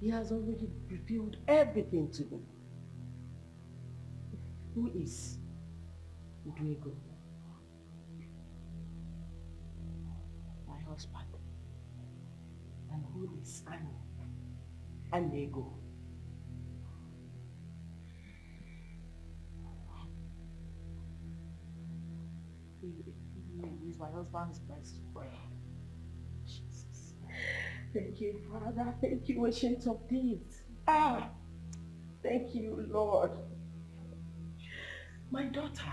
he has already revealed everything to me. Who is Udwego? My husband. And who is Anego? He is my husband's best friend. Jesus. Thank you, Father. Thank you, Ancient of Days. Thank you, Lord. My daughter,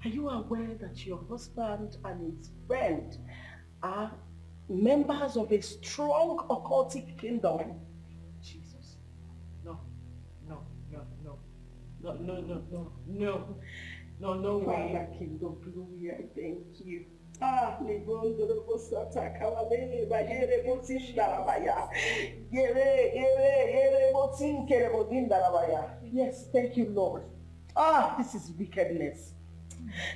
are you aware that your husband and his friend are members of a strong occultic kingdom? Jesus. No way. Father, King of Glory, I thank you. Yes, thank you, Lord. Ah, this is wickedness.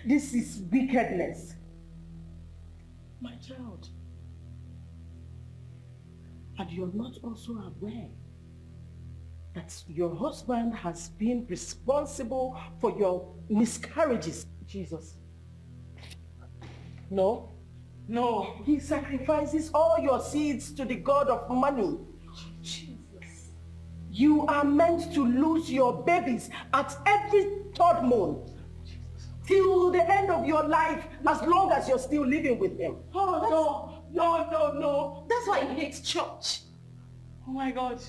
This is wickedness. My child. And you're not also aware that your husband has been responsible for your miscarriages. Jesus. No. No. He sacrifices all your seeds to the God of money. Jesus. You are meant to lose your babies at every third month. Till the end of your life, as long as you're still living with him. Oh, no. That's why he hates church. Oh my God.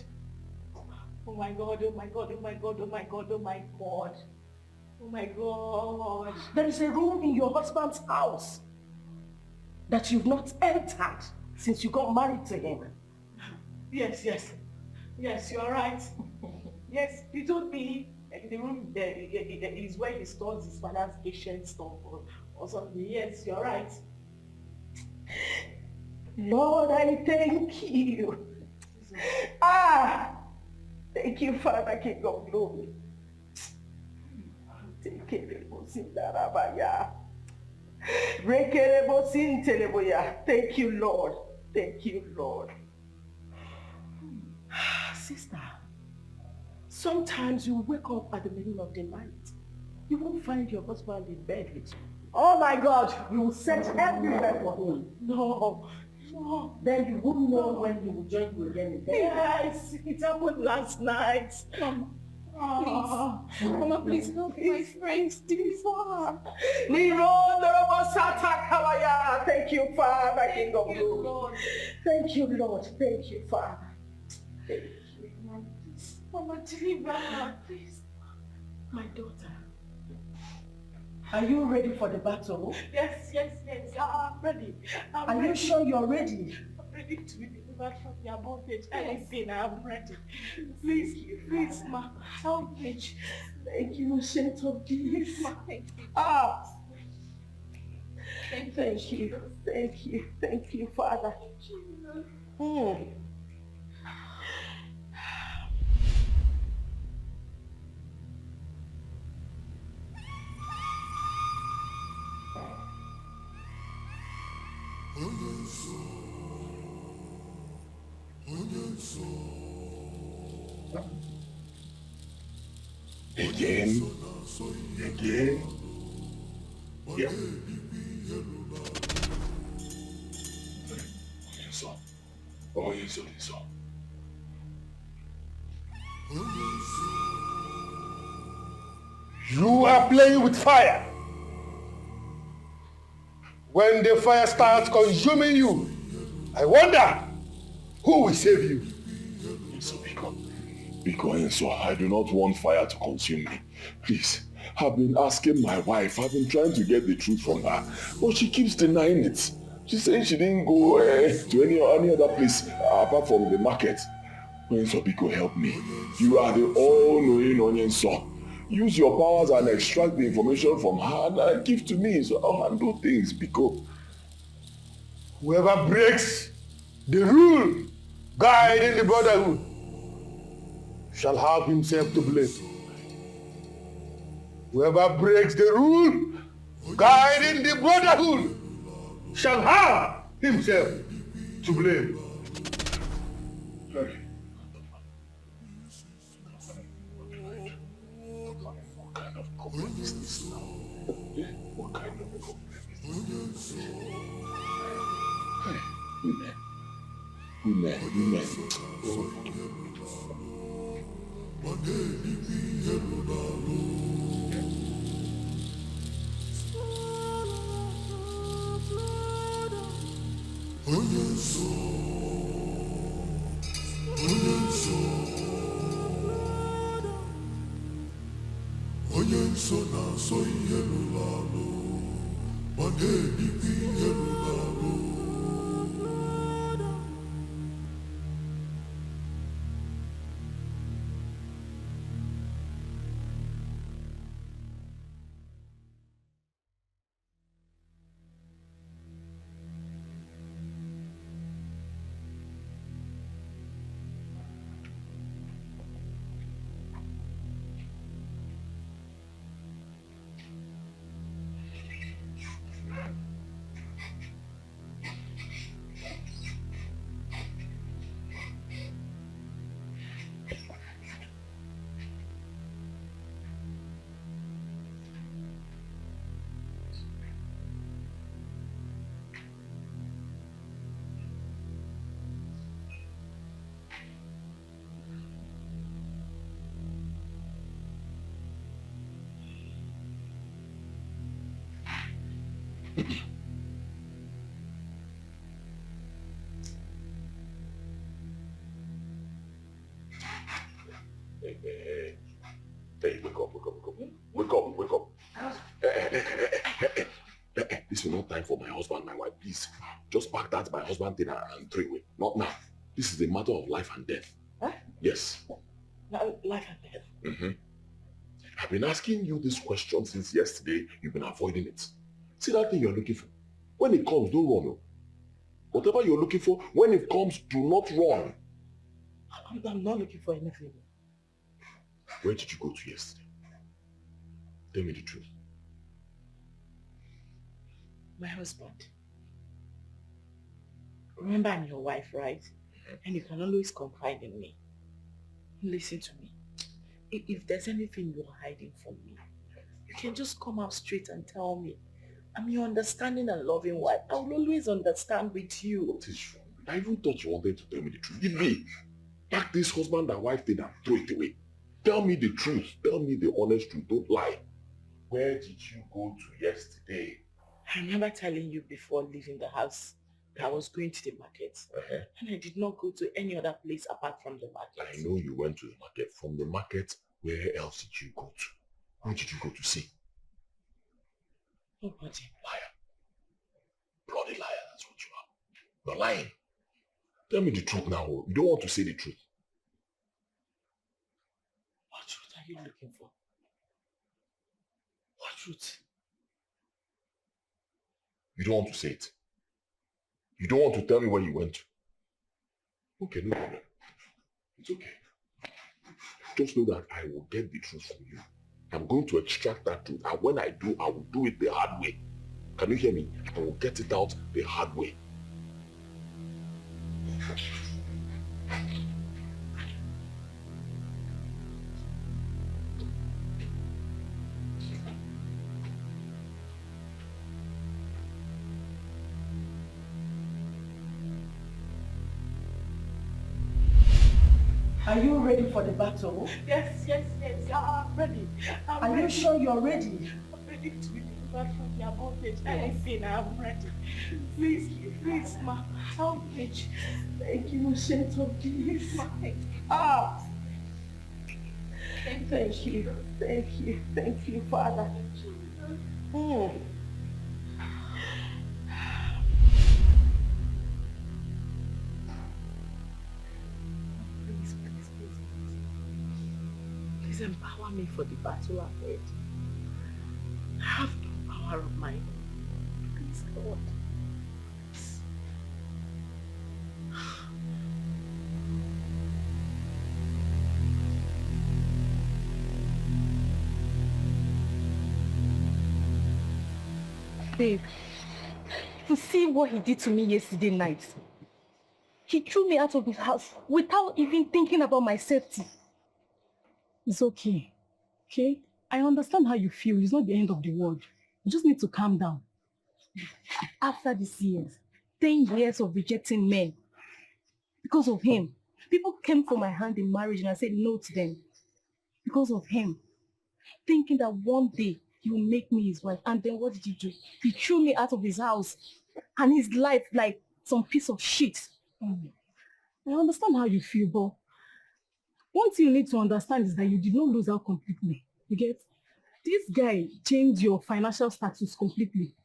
Oh my God, oh my God, oh my God, oh my God, oh my God. Oh my God. There is a room in your husband's house that you've not entered since you got married to him. Yes, you're right. Yes, you told me the room there is where he stores his father's ancient stuff or something. Yes, you're right. Lord, I thank you. Thank you, Father, King of Glory. Thank you, Lord. Thank you, Lord. Sister, sometimes you wake up at the middle of the night. You won't find your husband in bed with you. Oh my God, you will search everywhere for him. No. Then you won't know when he will join you again in bed. Yes, it happened last night. Mama, please help my friends. Thank you, Father, King of Glory. Thank you, Lord. Thank you, Father. Thank you. Mama, deliver her, please. My daughter, are you ready for the battle? Yes, I'm ready. Are you sure you're ready? I'm ready to be delivered from your bondage. Anything, I'm ready. Please, ma, help me. Thank you, Saint of Peace. Thank you. Thank you, Father. Again. Yeah. So. You are playing with fire. When the fire starts consuming you, I wonder who will save you. Because I do not want fire to consume me. Please, I've been asking my wife, I've been trying to get the truth from her, but she keeps denying it. She's saying she didn't go to any other place apart from the market. So Biko, help me. You are the all-knowing Onyenso. Use your powers and extract the information from her and give to me so I'll handle things, Biko. Whoever breaks the rule guiding the brotherhood shall have himself to blame. Whoever breaks the rule guiding the brotherhood shall have himself to blame. What kind of problem is this now? What kind of problem is this? Women. Hey, wake up. Wake up. This is not time for my husband, my wife. Please, just pack that my husband thing and throw it away. Not now. This is a matter of life and death. Huh? Yes. Life and death. Mm-hmm. I've been asking you this question since yesterday. You've been avoiding it. See that thing you're looking for? When it comes, don't run. Whatever you're looking for, when it comes, do not run. I'm not looking for anything. Where did you go to yesterday? Tell me the truth. My husband. Remember, I'm your wife, right? And you can always confide in me. Listen to me. If there's anything you're hiding from me, you can just come out straight and tell me. I'm your understanding and loving wife. I will always understand with you. What is wrong? I even thought you wanted to tell me the truth. Give me. Pack this husband and wife thing and throw it away. Tell me the truth. Tell me the honest truth. Don't lie. Where did you go to yesterday? I remember telling you before leaving the house that I was going to the market. And I did not go to any other place apart from the market. I know you went to the market. From the market, where else did you go to? Who did you go to see? Nobody. Liar. Bloody liar, that's what you are. You're lying. Tell me the truth now. You don't want to say the truth. What truth are you looking for? What truth? You don't want to say it. You don't want to tell me where you went to. Okay, no problem. It's okay. Just know that I will get the truth from you. I'm going to extract that truth. And when I do, I will do it the hard way. Can you hear me? I will get it out the hard way. Are you ready for the battle? Yes, I'm ready. Are you sure you're ready? I'm ready to be delivered from the bondage. Anything, I'm ready. Please, ma, help me. Thank you, Saint of Peace. Thank you, Father. Please empower me for the battle ahead. I have no power of my own. Please, God. Babe, to see what he did to me yesterday night. He threw me out of his house without even thinking about my safety. It's okay. Okay? I understand how you feel. It's not the end of the world. You just need to calm down. After these years, 10 years of rejecting men, because of him, people came for my hand in marriage and I said no to them. Because of him, thinking that one day he will make me his wife. And then what did he do? He threw me out of his house and his life like some piece of shit. I understand how you feel, but one thing you need to understand is that you did not lose out completely. You get? This guy changed your financial status completely.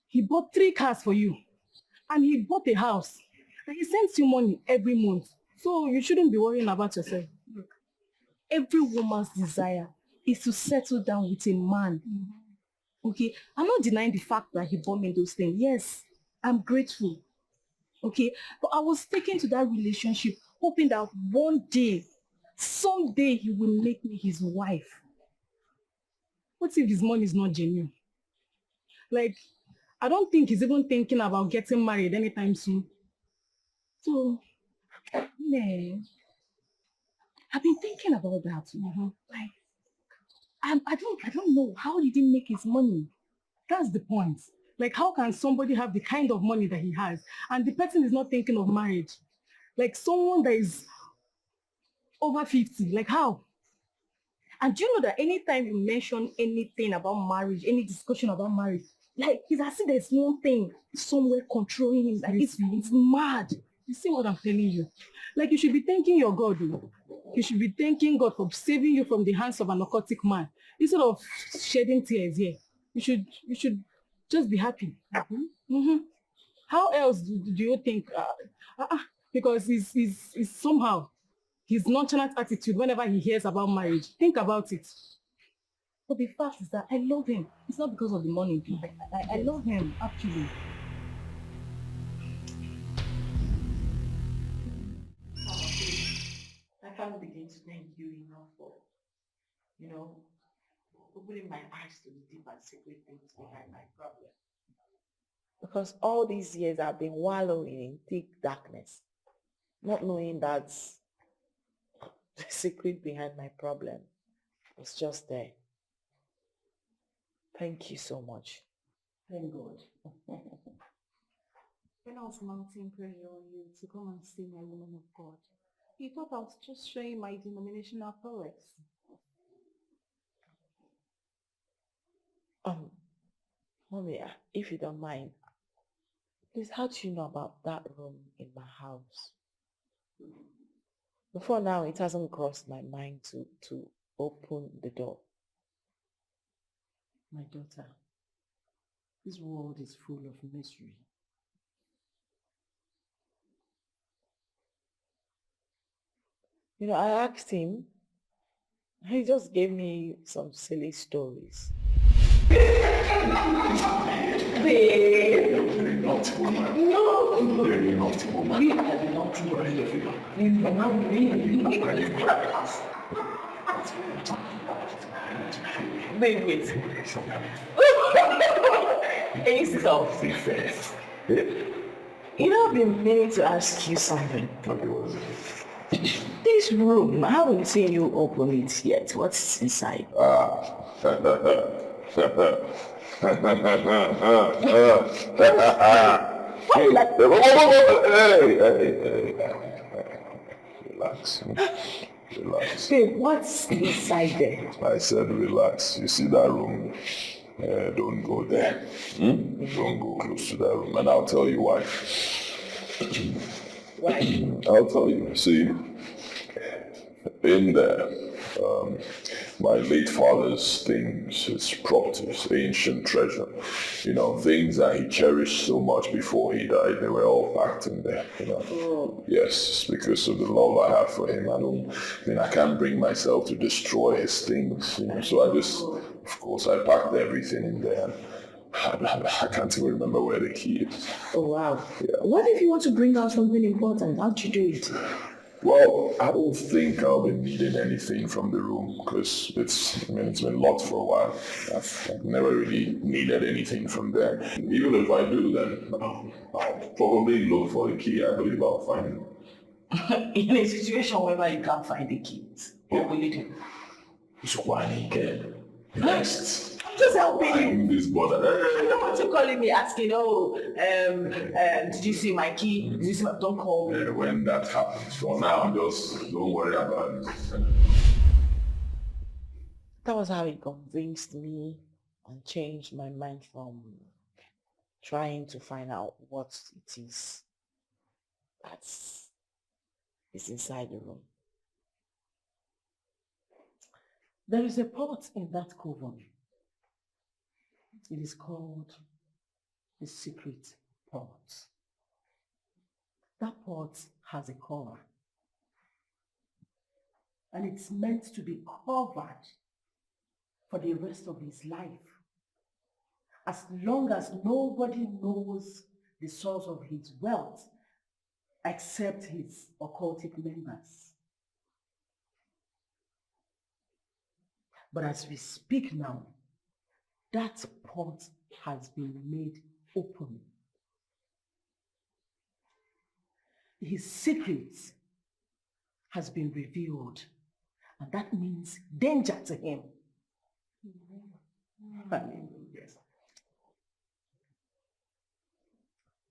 He bought 3 cars for you. And he bought a house. And he sends you money every month. So you shouldn't be worrying about yourself. Look, every woman's desire is to settle down with a man. Okay? I'm not denying the fact that he bought me those things. Yes, I'm grateful. Okay? But I was taken to that relationship hoping that one day, someday he will make me his wife. What if his money is not genuine? Like, I don't think he's even thinking about getting married anytime soon. So, Man, I've been thinking about that. Like, I don't know. How did he make his money? that's the point. Like, how can somebody have the kind of money that he has and the person is not thinking of marriage? Like, someone that is over 50, like how? And do you know that anytime you mention anything about marriage, any discussion about marriage, Like, it's as if there's one thing somewhere controlling him. Like, it's mad. You see what I'm telling you? Like, you should be thanking your God. Oh. You should be thanking God for saving you from the hands of an occultic man. Instead of shedding tears here. You should just be happy. How else do you think? Because he's somehow, his nonchalant attitude whenever he hears about marriage. Think about it. But the fact is that I love him. It's not because of the money. I love him, actually. I can't begin to thank you enough for, opening my eyes to the deep and secret things behind my problem. Because all these years I've been wallowing in thick darkness, not knowing that the secret behind my problem was just there. Thank you so much. Thank God. When I was mounting pressure on you to come and see my woman of God, you thought I was just showing my denominational prowess. Mommy, if you don't mind, please, how do you know about that room in my house? Before now, it hasn't crossed my mind to open the door. My daughter, this world is full of misery. I asked him, he just gave me some silly stories. Babe! Not woman. No! You're not woman. You are not woman. You are not me. Wait. Hey, stop. I've been meaning to ask you something. This room, I haven't seen you open it yet. What's inside? Relax. Babe, what's inside there? I said relax. You see that room? Don't go there. Don't go close to that room, and I'll tell you why. Why? I'll tell you. See, in there, my late father's things, his properties, ancient treasure, things that he cherished so much before he died, they were all packed in there, Yes, because of the love I have for him. I can't bring myself to destroy his things, So I just, of course, I packed everything in there. I can't even remember where the key is. Oh, wow. Yeah. What if you want to bring out something important? How'd you do it? Well, I don't think I'll be needing anything from the room because it's been locked for a while. I've never really needed anything from there. Even if I do, then I'll probably look for the key. I believe I'll find it. In a situation where you can't find the keys, what will you do? So why Dikeh? Next. I'm just helping you. I'm this bother. I don't want you calling me asking, did you see my key? Did you see my... Don't call me. When that happens. For now, just don't worry about it. That was how he convinced me and changed my mind from trying to find out what it is that's inside the room. There is a pot in that coven. It is called the secret pot. That pot has a cover. And it's meant to be covered for the rest of his life. As long as nobody knows the source of his wealth except his occultic members. But as we speak now, that pot has been made open. His secret has been revealed, and that means danger to him. Yes.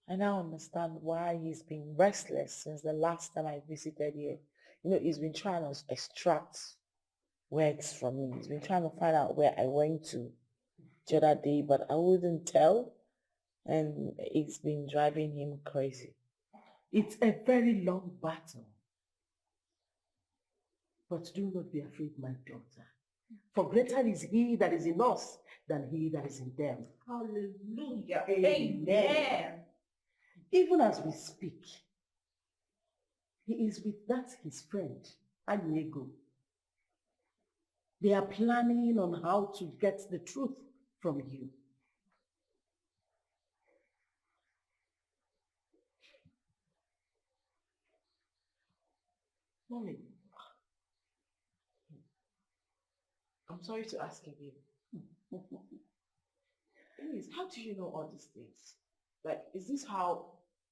I now understand why he's been restless since the last time I visited here. He's been trying to extract words from me. He's been trying to find out where I went to the other day, but I wouldn't tell. And it's been driving him crazy. It's a very long battle. But do not be afraid, my daughter. For greater is he that is in us than he that is in them. Hallelujah. Amen. Even as we speak, he is with that his friend, Ini Edo. They are planning on how to get the truth from you. Mommy, I'm sorry to ask again. Please, how do you know all these things? Like, is this how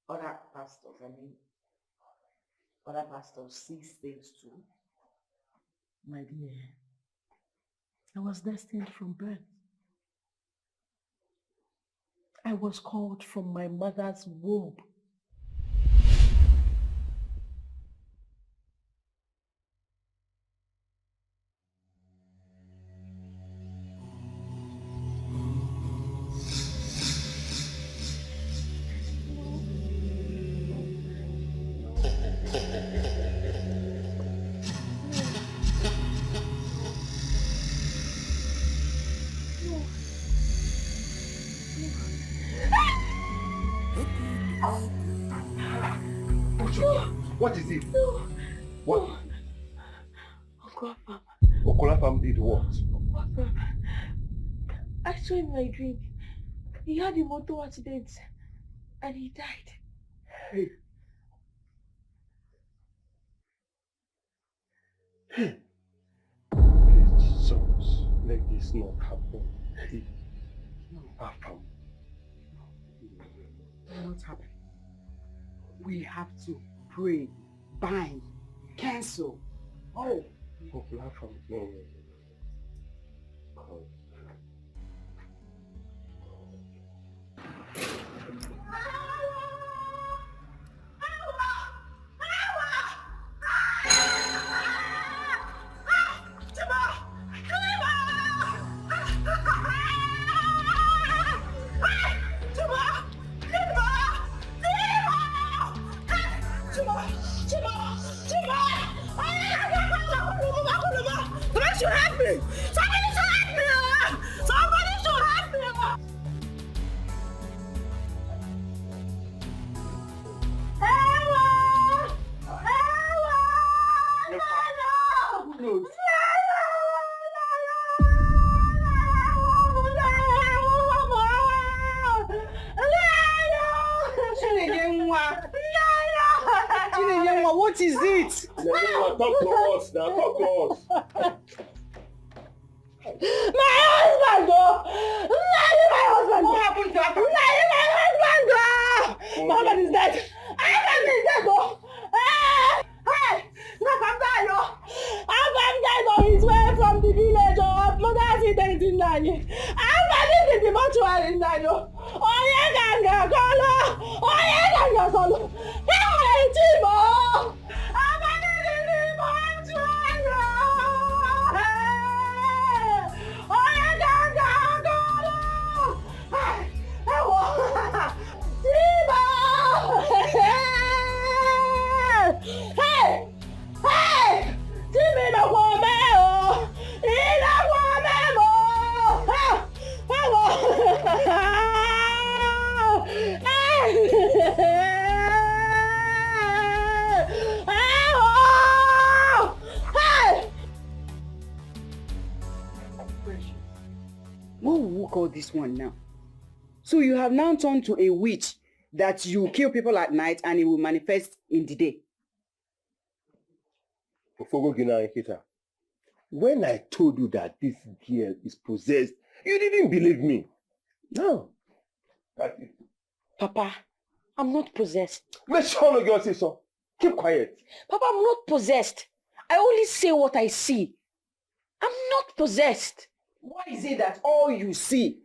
other pastors see things too? My dear, I was destined from birth. I was called from my mother's womb. What is it? No. What? Uncle Afam. Uncle Afam did what? Uncle Afam. I saw in my dream. He had a motor accident and he died. Hey. Hey. Please, Jesus, let this not happen. Hey. Afam. Not happen. We have to pray, bind, cancel. Oh. Uncle Afam, no. God. Somebody should help me! Somebody should help me! Somebody should help me! What is it? Talk to us now, talk to us. My husband, oh! My husband! What happened to Afam? My husband, oh! My husband is dead! Afam is dead, oh! Hey! Afam died, oh! Afam died on his way from the village, oh! Mother accident in Nani. Afam is in the mortuary in Nani, oh! Oh, yeah, ganga, kolo! Oh, yeah, ganga, kolo! Hey, Timo! Afam is in the mortuary, oh! Oh, yeah, ganga, kolo! Hey, Timo! Hey! Hey! Timi no kwame o! Ina kwame mo! Ha! Hawo! Hey! Hey! What will we call this one now? So you have now turned to a witch that you kill people at night and it will manifest in the day. When I told you that this girl is possessed, you didn't believe me. No. That's it. Papa, I'm not possessed. Let's show no girl say so. Keep quiet. Papa, I'm not possessed. I only say what I see. I'm not possessed. Why is it that all you see,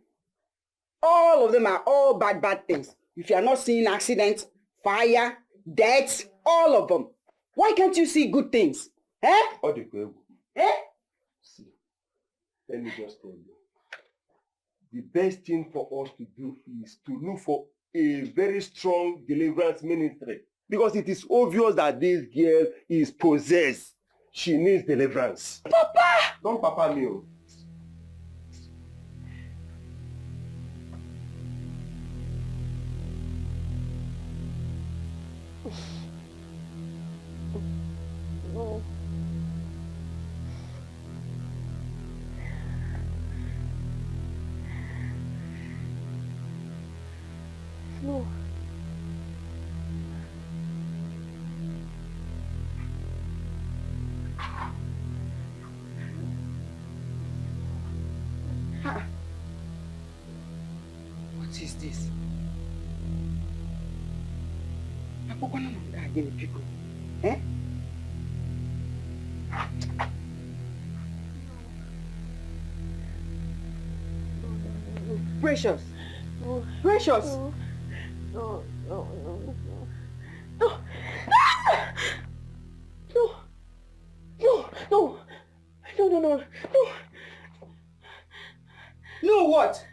all of them are all bad things? If you are not seeing accidents, fire, death, all of them. Why can't you see good things? Eh? Eh? Eh? See, let me just tell you. the best thing for us to do is to look for a very strong deliverance ministry. Because it is obvious that this girl is possessed. She needs deliverance. Papa! Don't papa me. Oh. No. No. What is this? People. Eh? Precious. No. Precious. No. No. No. No. No. No. No. No. No. No. No. No what?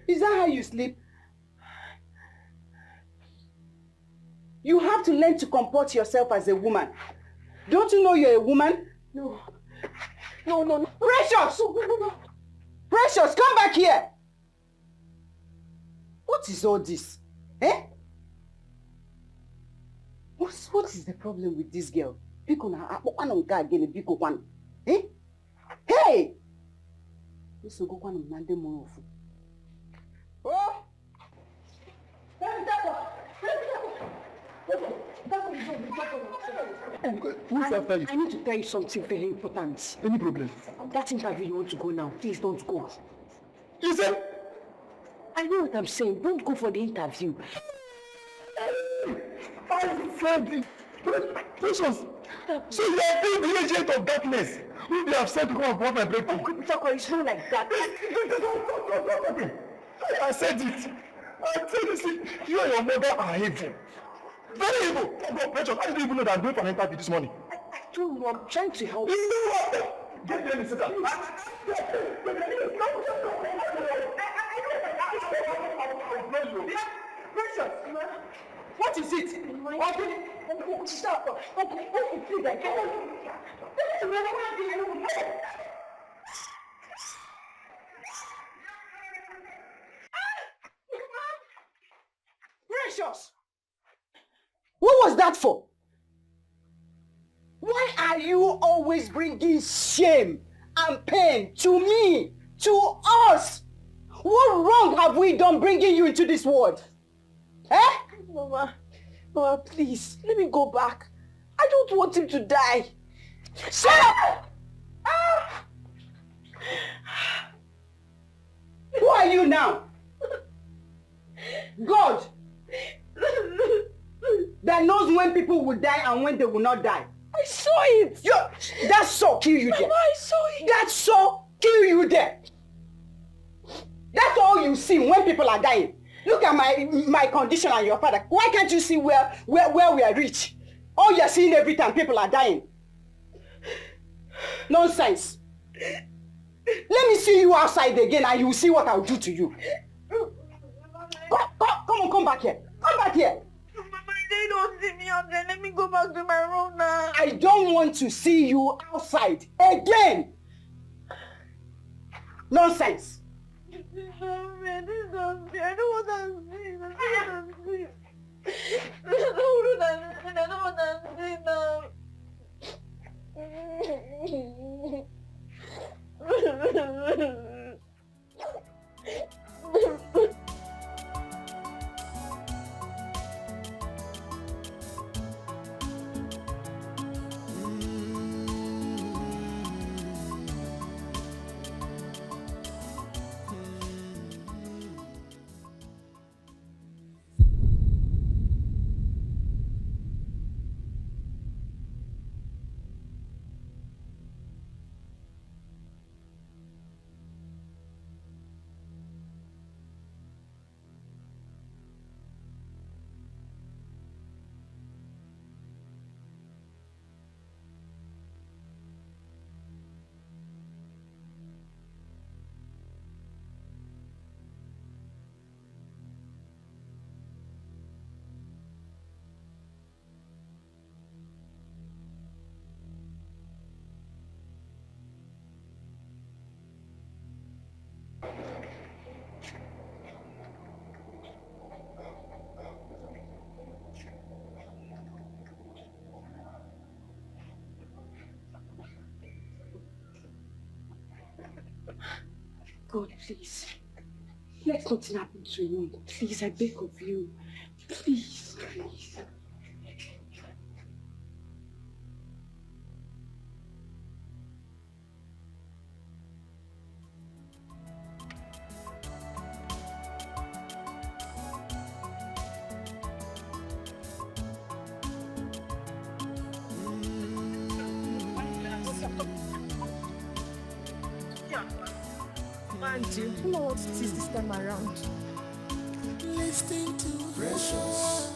Is that how you sleep? You have to learn to comport yourself as a woman. Don't you know you're a woman? No. No, no, no. Precious! No, no, no. Precious, come back here! What is all this? Eh? What is the problem with this girl? Eh? Hey! Oh! I need to tell you something very important. Any problem? That interview you want to go now, please don't go. Listen! I know what I'm saying. Don't go for the interview. My friend, Precious, so you are being the agent of darkness who they have sent to come and block my breakthrough. It's not like that. I said it. I said it. You and your mother are evil. Very evil. Oh God, Precious, I didn't even know that I'm going for an interview this morning. I don't know. I'm trying to help. You know what? Get there and sit down. Precious! What is it? Uncle, stop! Uncle, please, I can't. Precious! What was that for? Why are you always bringing shame and pain to me, to us? What wrong have we done bringing you into this world? Eh? Mama, please, let me go back. I don't want him to die. Shut up! Ah! Who are you now? God that knows when people will die and when they will not die. I saw it. That saw kill you there. Mama, I saw it. That saw kill you there. That's all you see when people are dying. Look at my condition and your father. Why can't you see where we are rich? All you're seeing every time people are dying. Nonsense. Let me see you outside again and you'll see what I'll do to you. Come back here. Come back here. Mama, they don't see me out there. Let me go back to my room now. I don't want to see you outside again. Nonsense. I don't want to see. I don't want to see now. God, please. Let nothing happen to him. Please, I beg of you. Please, please. Auntie, you know what it is this time around. Listen to precious,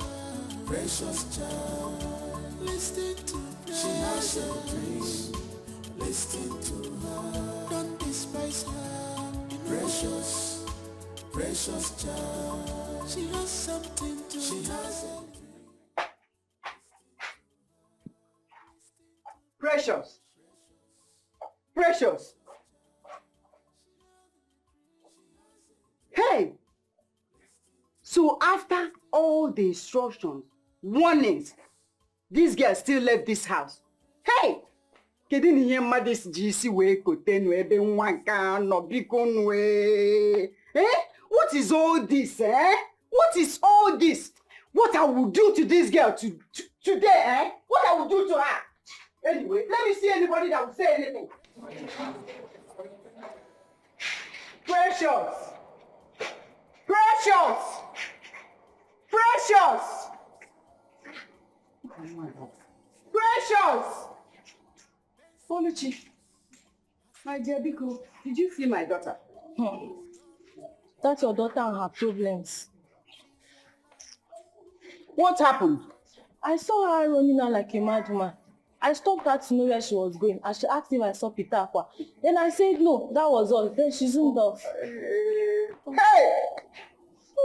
precious child. Listen to precious. She has a dream. Listen to her. Don't despise her. Precious, precious child. She has something to. She has a dream. Precious. Precious. Hey! So after all the instructions, warnings, this girl still left this house. Hey! Kedu ni ihe mmadụ isi ji isi wee kote nu ebe nwa nke anọ biko nu What is all this, eh? What is all this? What I will do to this girl today, eh? What I will do to her? Anyway, let me see anybody that will say anything. Precious! Precious! Precious! Precious! Oluchi, my dear Biko, did you see my daughter? That's your daughter and her problems. What happened? I saw her running out like a madman. I stopped her to know where she was going and she asked if I saw Peter Aqua. Then I said no, that was all. Then she zoomed off. Hey!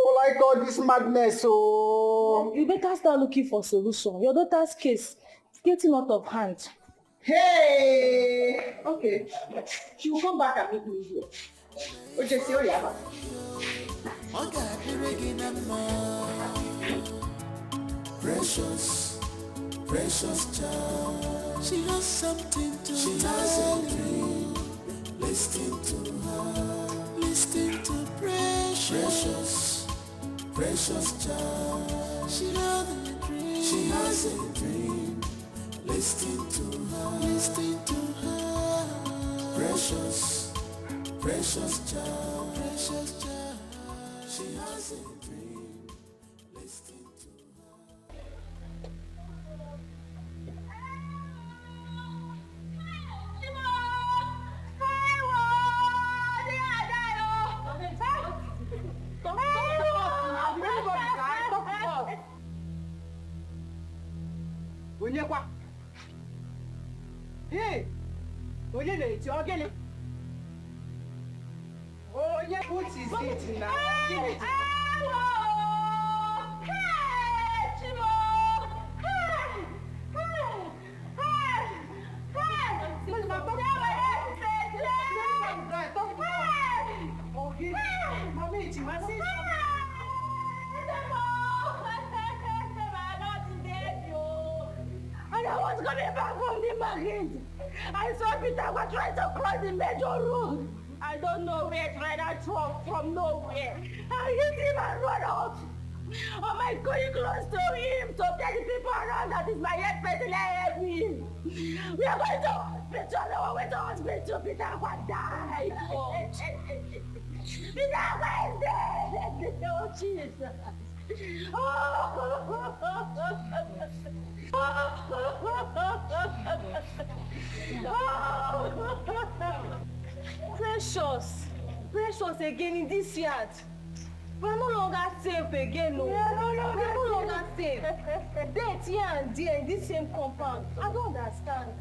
Oh my God, this madness, oh! You better start looking for solution. Your daughter's case is getting out of hand. Hey! Okay. She will come back and meet me here. Okay, see you. Precious, precious child. She has something to. She has a dream. Listen to her. Listen to precious, precious child. She has a dream. She has a dream. Listen to her. Listen to her. Precious, precious child. Precious child. She has a dream. Listen to her. Onyekwa. Hey! Onye na-eti ogene. Onye, what is it now? And I was coming back from the market. I saw Peter was trying to cross the major road. I don't know where it ran out from nowhere. I hit him and run out. Am I going close to him to tell the people around that is my head person help me? We are going to hospital. No, we went to hospital. Peter will die. Peter will dead. Oh, Jesus. Precious again in this yard. We're no longer safe again, no. We're no longer safe. Death here and there in this same compound. I don't understand.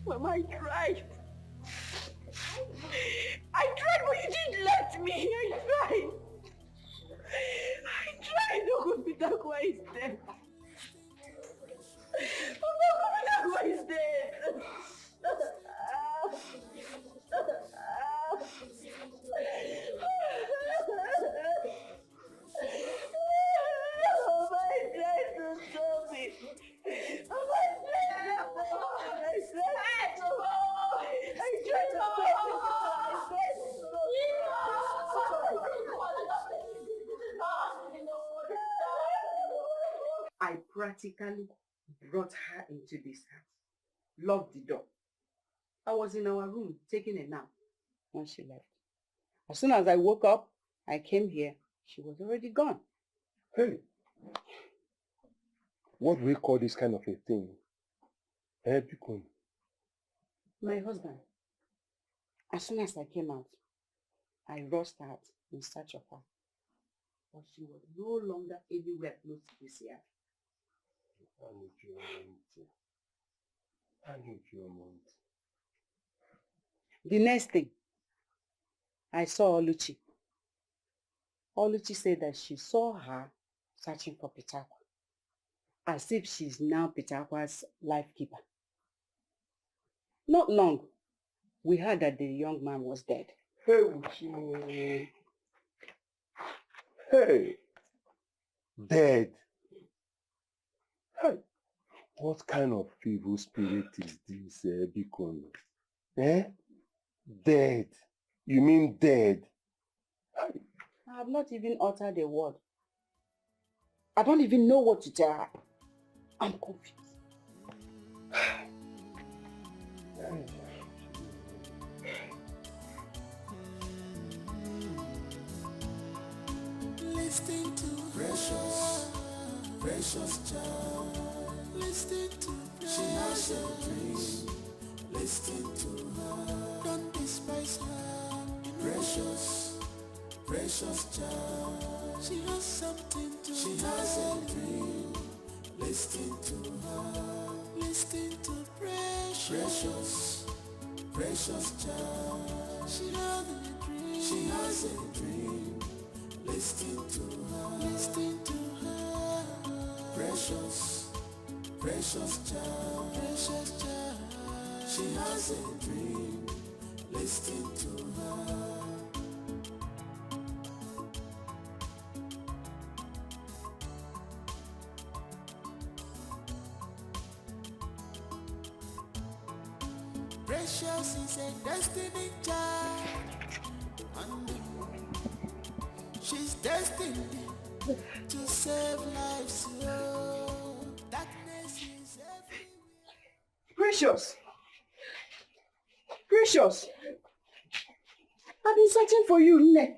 Mama, I tried. I tried, but you didn't let me. I tried. No, Peter Aqua is dead. No, Peter Aqua is dead. practically brought her into this house, locked the door. I was in our room taking a nap when she left. As soon as I woke up, I came here. She was already gone. Hey, what do we call this kind of a thing? Bikon. My husband, as soon as I came out, I rushed out in search of her. But she was no longer anywhere close to this yard. The next thing, I saw Oluchi. Oluchi said that she saw her searching for Pitakwa, as if she's now Pitakwa's life keeper. Not long, we heard that the young man was dead. Hey, Uchi. Hey, dead. Hey, what kind of evil spirit is this, Bikon? Dead. You mean dead? Hey. I have not even uttered a word. I don't even know what to tell her. I'm confused. Listening to precious child. Listening to she has a dream. Listen to her. Don't despise her. Precious child. She has something to she has a dream. Listen to her. Listen to precious child. She has a dream. She has a dream. Listen to her. Listen to her. Precious child. She has a dream. Listen to her. Precious is a destiny child, and she's destined to save lives. Oh, darkness is everywhere. Precious! I've been searching for you, Nne.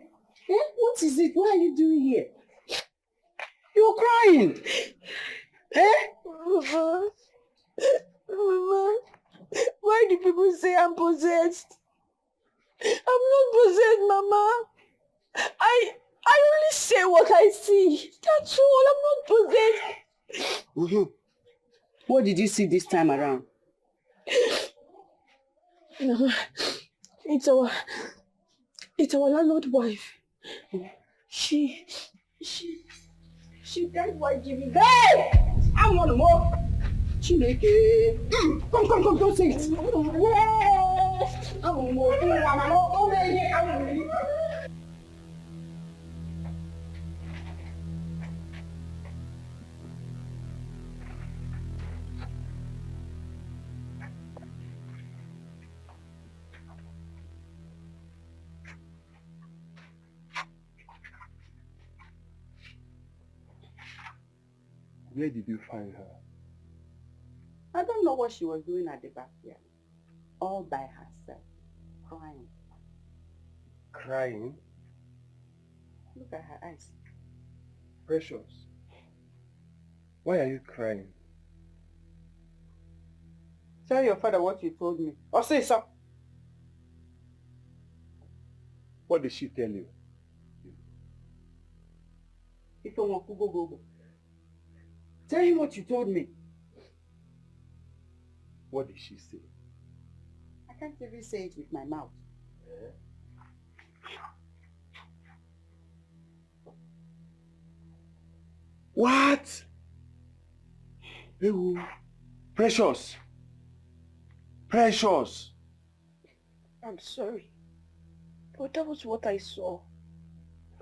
What is it? What are you doing here? You're crying. Mama, why do people say I'm possessed? I'm not possessed, Mama. I only say what I see. That's all. I'm not possessed. What did you see this time around? Mama, it's our landlord wife. She died while giving birth. Hey! I want more. Chineke. Come, don't say it. I want more. Where did you find her? I don't know what she was doing at the backyard. All by herself, crying. Crying? Look at her eyes. Precious, why are you crying? Tell your father what you told me. Or say so. What did she tell you? Go. Tell him what you told me. What did she say? I can't even say it with my mouth. What? Precious. I'm sorry, but that was what I saw.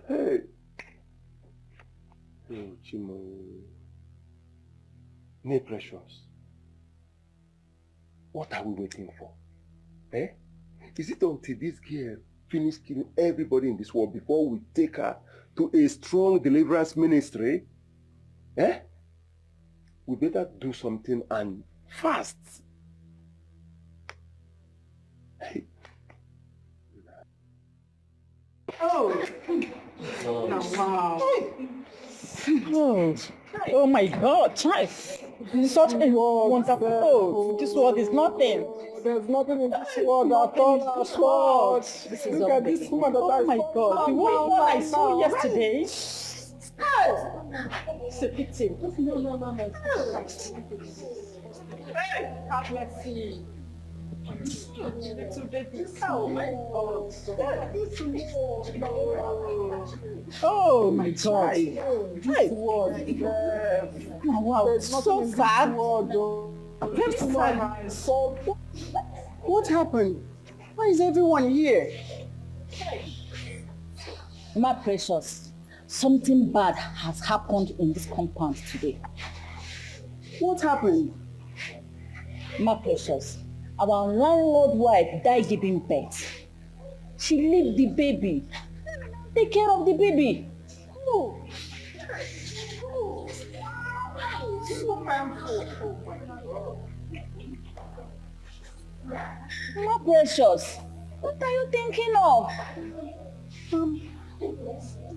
Hey. Oh, Chimo. Nay, Precious. What are we waiting for? Is it until this girl finishes killing everybody in this world before we take her to a strong deliverance ministry? we better do something and fast. Hey. Oh. Wow. Oh my God, child. Such a wonderful. Oh, this world is nothing. There's nothing in this world at all. This is Look at this woman that oh my God, the one I saw yesterday. It's a victim. No. Hey, have mercy. Little baby. Oh my God. Oh my God. This world. Oh, wow, so sad. Very sad. What happened? Why is everyone here? My precious, something bad has happened in this compound today. What happened? My precious, our landlord wife died giving birth. She leave the baby. Take care of the baby. Oh. So painful. My precious, what are you thinking of?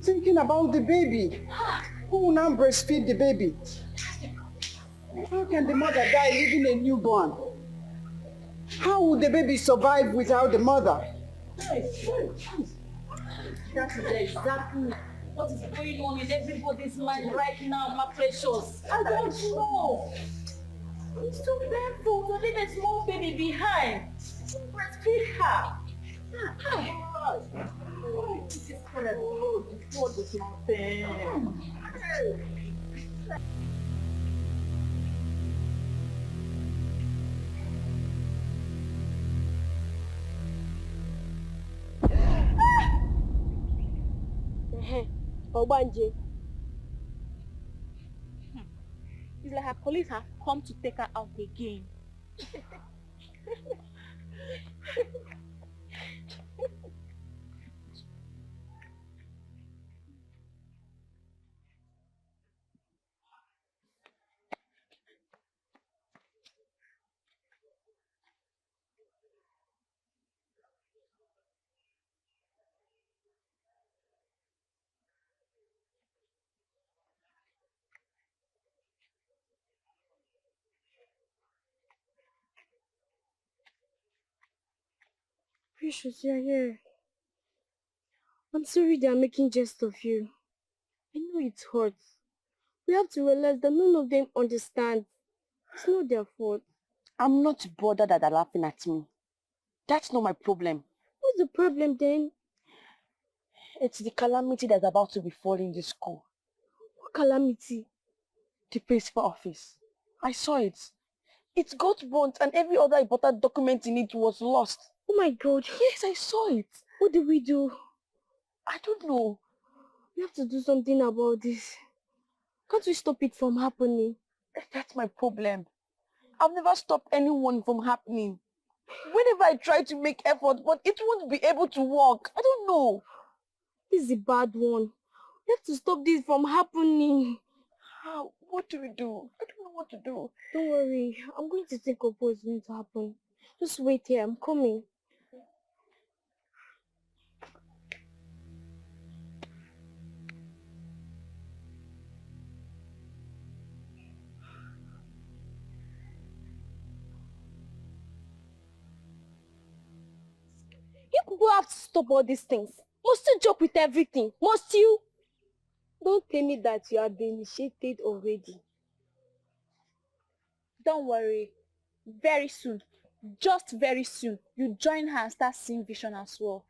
Thinking about the baby. Who will now breastfeed the baby? How can the mother die leaving a newborn? How will the baby survive without the mother? That is exactly what is going on in everybody's mind right now, my precious. I don't know. It's too painful to leave a small baby behind. Breastfeed her. This is terrible. This world is nothing. Obanje. It's like her police have come to take her out again. Precious, you're here. I'm sorry they are making jest of you. I know it hurts. We have to realize that none of them understand. It's not their fault. I'm not bothered that they're laughing at me. That's not my problem. What's the problem then? It's the calamity that's about to befall in this school. What calamity? The principal office. I saw it. It got burnt and every other important document in it was lost. Oh my God. Yes, I saw it. What do we do? I don't know. We have to do something about this. Can't we stop it from happening? That's my problem. I've never stopped anyone from happening. Whenever I try to make effort, but it won't be able to work. I don't know. This is a bad one. We have to stop this from happening. How? What do we do? I don't know what to do. Don't worry. I'm going to think of what's going to happen. Just wait here. I'm coming. You people have to stop all these things. Must you joke with everything? Must you? Don't tell me that you have been initiated already. Don't worry. Very soon, just very soon, you join her and start seeing vision as well.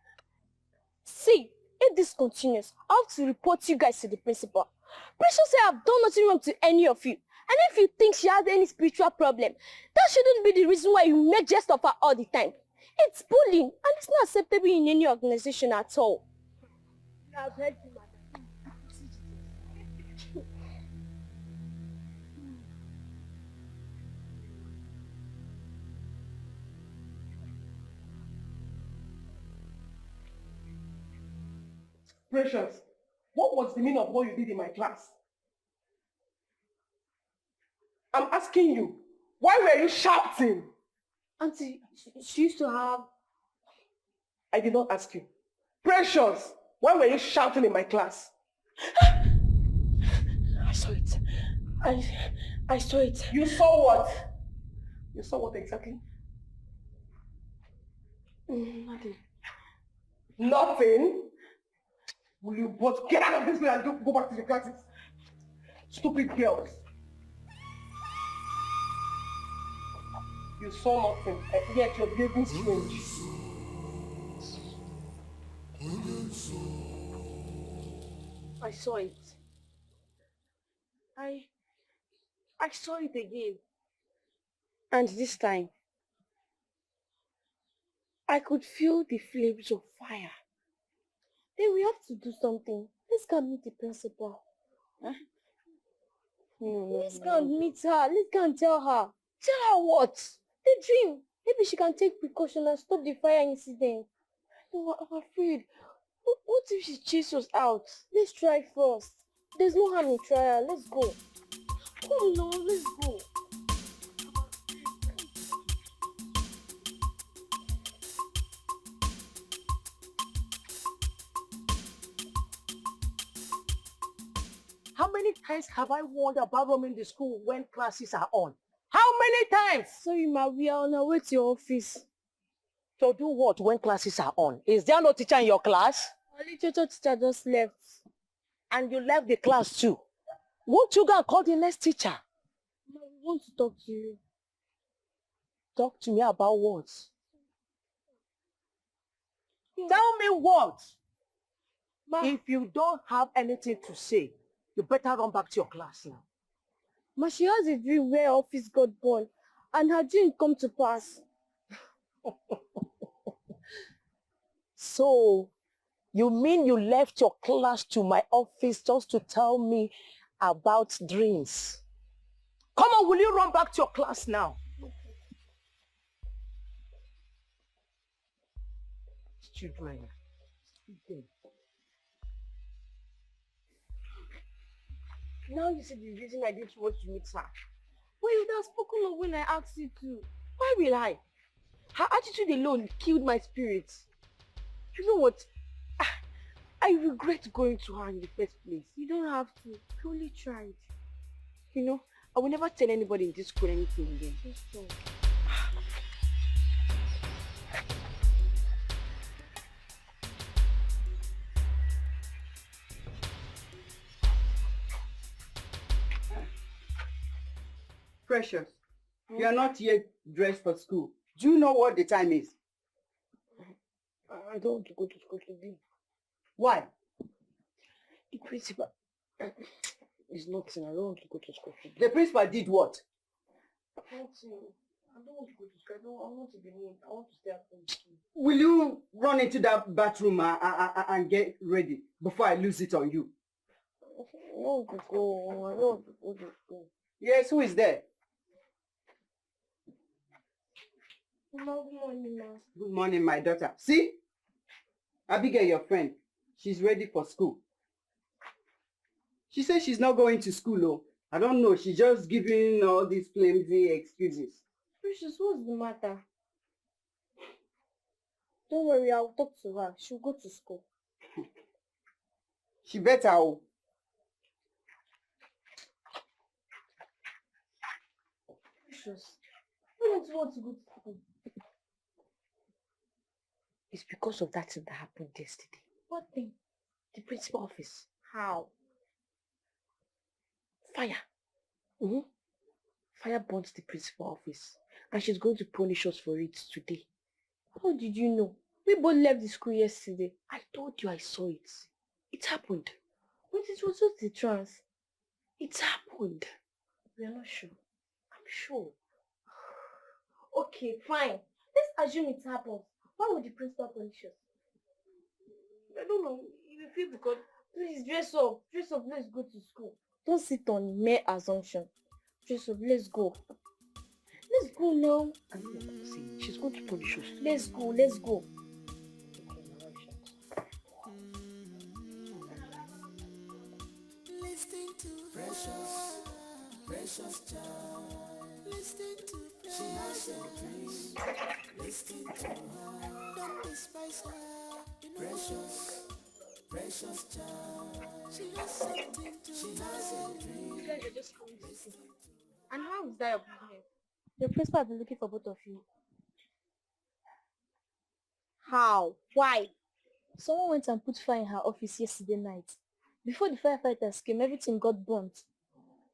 See, if this continues, I have to report you guys to the principal. Precious say I've done nothing wrong to any of you. And if you think she has any spiritual problem, that shouldn't be the reason why you make jest of her all the time. It's bullying, and it's not acceptable in any organization at all. I've heard you, madam. Precious, what was the meaning of what you did in my class? I'm asking you, why were you shouting? Auntie, she used to have... I did not ask you. Precious, why were you shouting in my class? I saw it. I saw it. You saw what? You saw what exactly? Nothing. Nothing? Will you both get out of this place and go back to your classes? Stupid girls. You saw nothing, and yet you're behaving strange. I saw it. I saw it again. And this time, I could feel the flames of fire. Then we have to do something. Let's go and meet the principal. Huh? Let's go and meet her. Let's go and tell her. Tell her what? The dream. Maybe she can take precaution and stop the fire incident. No, I'm afraid. What if she chases us out? Let's try first. There's no harm in trial. Let's go. Come on now, let's go. How many times have I warned about roaming the school when classes are on? How many times? Sorry, ma, we are on our way to your office. To do what when classes are on? Is there no teacher in your class? Our literature teacher just left. And you left the class too. Won't you go and call the next teacher? Ma, we want to talk to you. Talk to me about what? Yeah. Tell me what? Ma, If you don't have anything to say, you better run back to your class now. Ma, she has a dream where her office got burned and her dream come to pass. So, you mean you left your class to my office just to tell me about dreams? Come on, will you run back to your class now? Children. Now you see the reason I didn't want to meet her. Well, you would have spoken of when I asked you to. Why will I? Her attitude alone killed my spirit. You know what? I regret going to her in the first place. You don't have to. You only tried. You know, I will never tell anybody in this school anything again. Just don't. Precious, you are not yet dressed for school. Do you know what the time is? I don't want to go to school today. Why? The principal is not saying I don't want to go to school today. The principal did what? I don't want to go to school. I want to be neat. I want to stay at home. Will you run into that bathroom and get ready before I lose it on you? I don't want to go. I don't want to go to school. Yes, who is there? Good morning, ma. Good morning, my daughter. See? Abigail, your friend. She's ready for school. She says she's not going to school, oh. I don't know. She's just giving all these flimsy excuses. Precious, what's the matter? Don't worry, I'll talk to her. She'll go to school. She better, oh. Precious, I don't want to go to school. It's because of that thing that happened yesterday. What thing? The principal office. How? Fire. Fire burnt the principal office. And she's going to punish us for it today. How did you know? We both left the school yesterday. I told you I saw it. It happened. But it was just a trance. It happened. We are not sure. I'm sure. Okay, fine. Let's assume it happened. Why would the principal punish us? I don't know. You feel because... Please, dress up. Dress up, let's go to school. Don't sit on mere assumption. Dress up, let's go. Let's go now. I don't know what to say. She's going to punish us. Let's go, let's go. Listening to precious child. Listen to her. Don't despise her. You know precious, precious child. She has something to she has a dream. You guys are just coming to see. And how is that your business? The principal has been looking for both of you. How? Why? Someone went and put fire in her office yesterday night. Before the firefighters came, everything got burnt.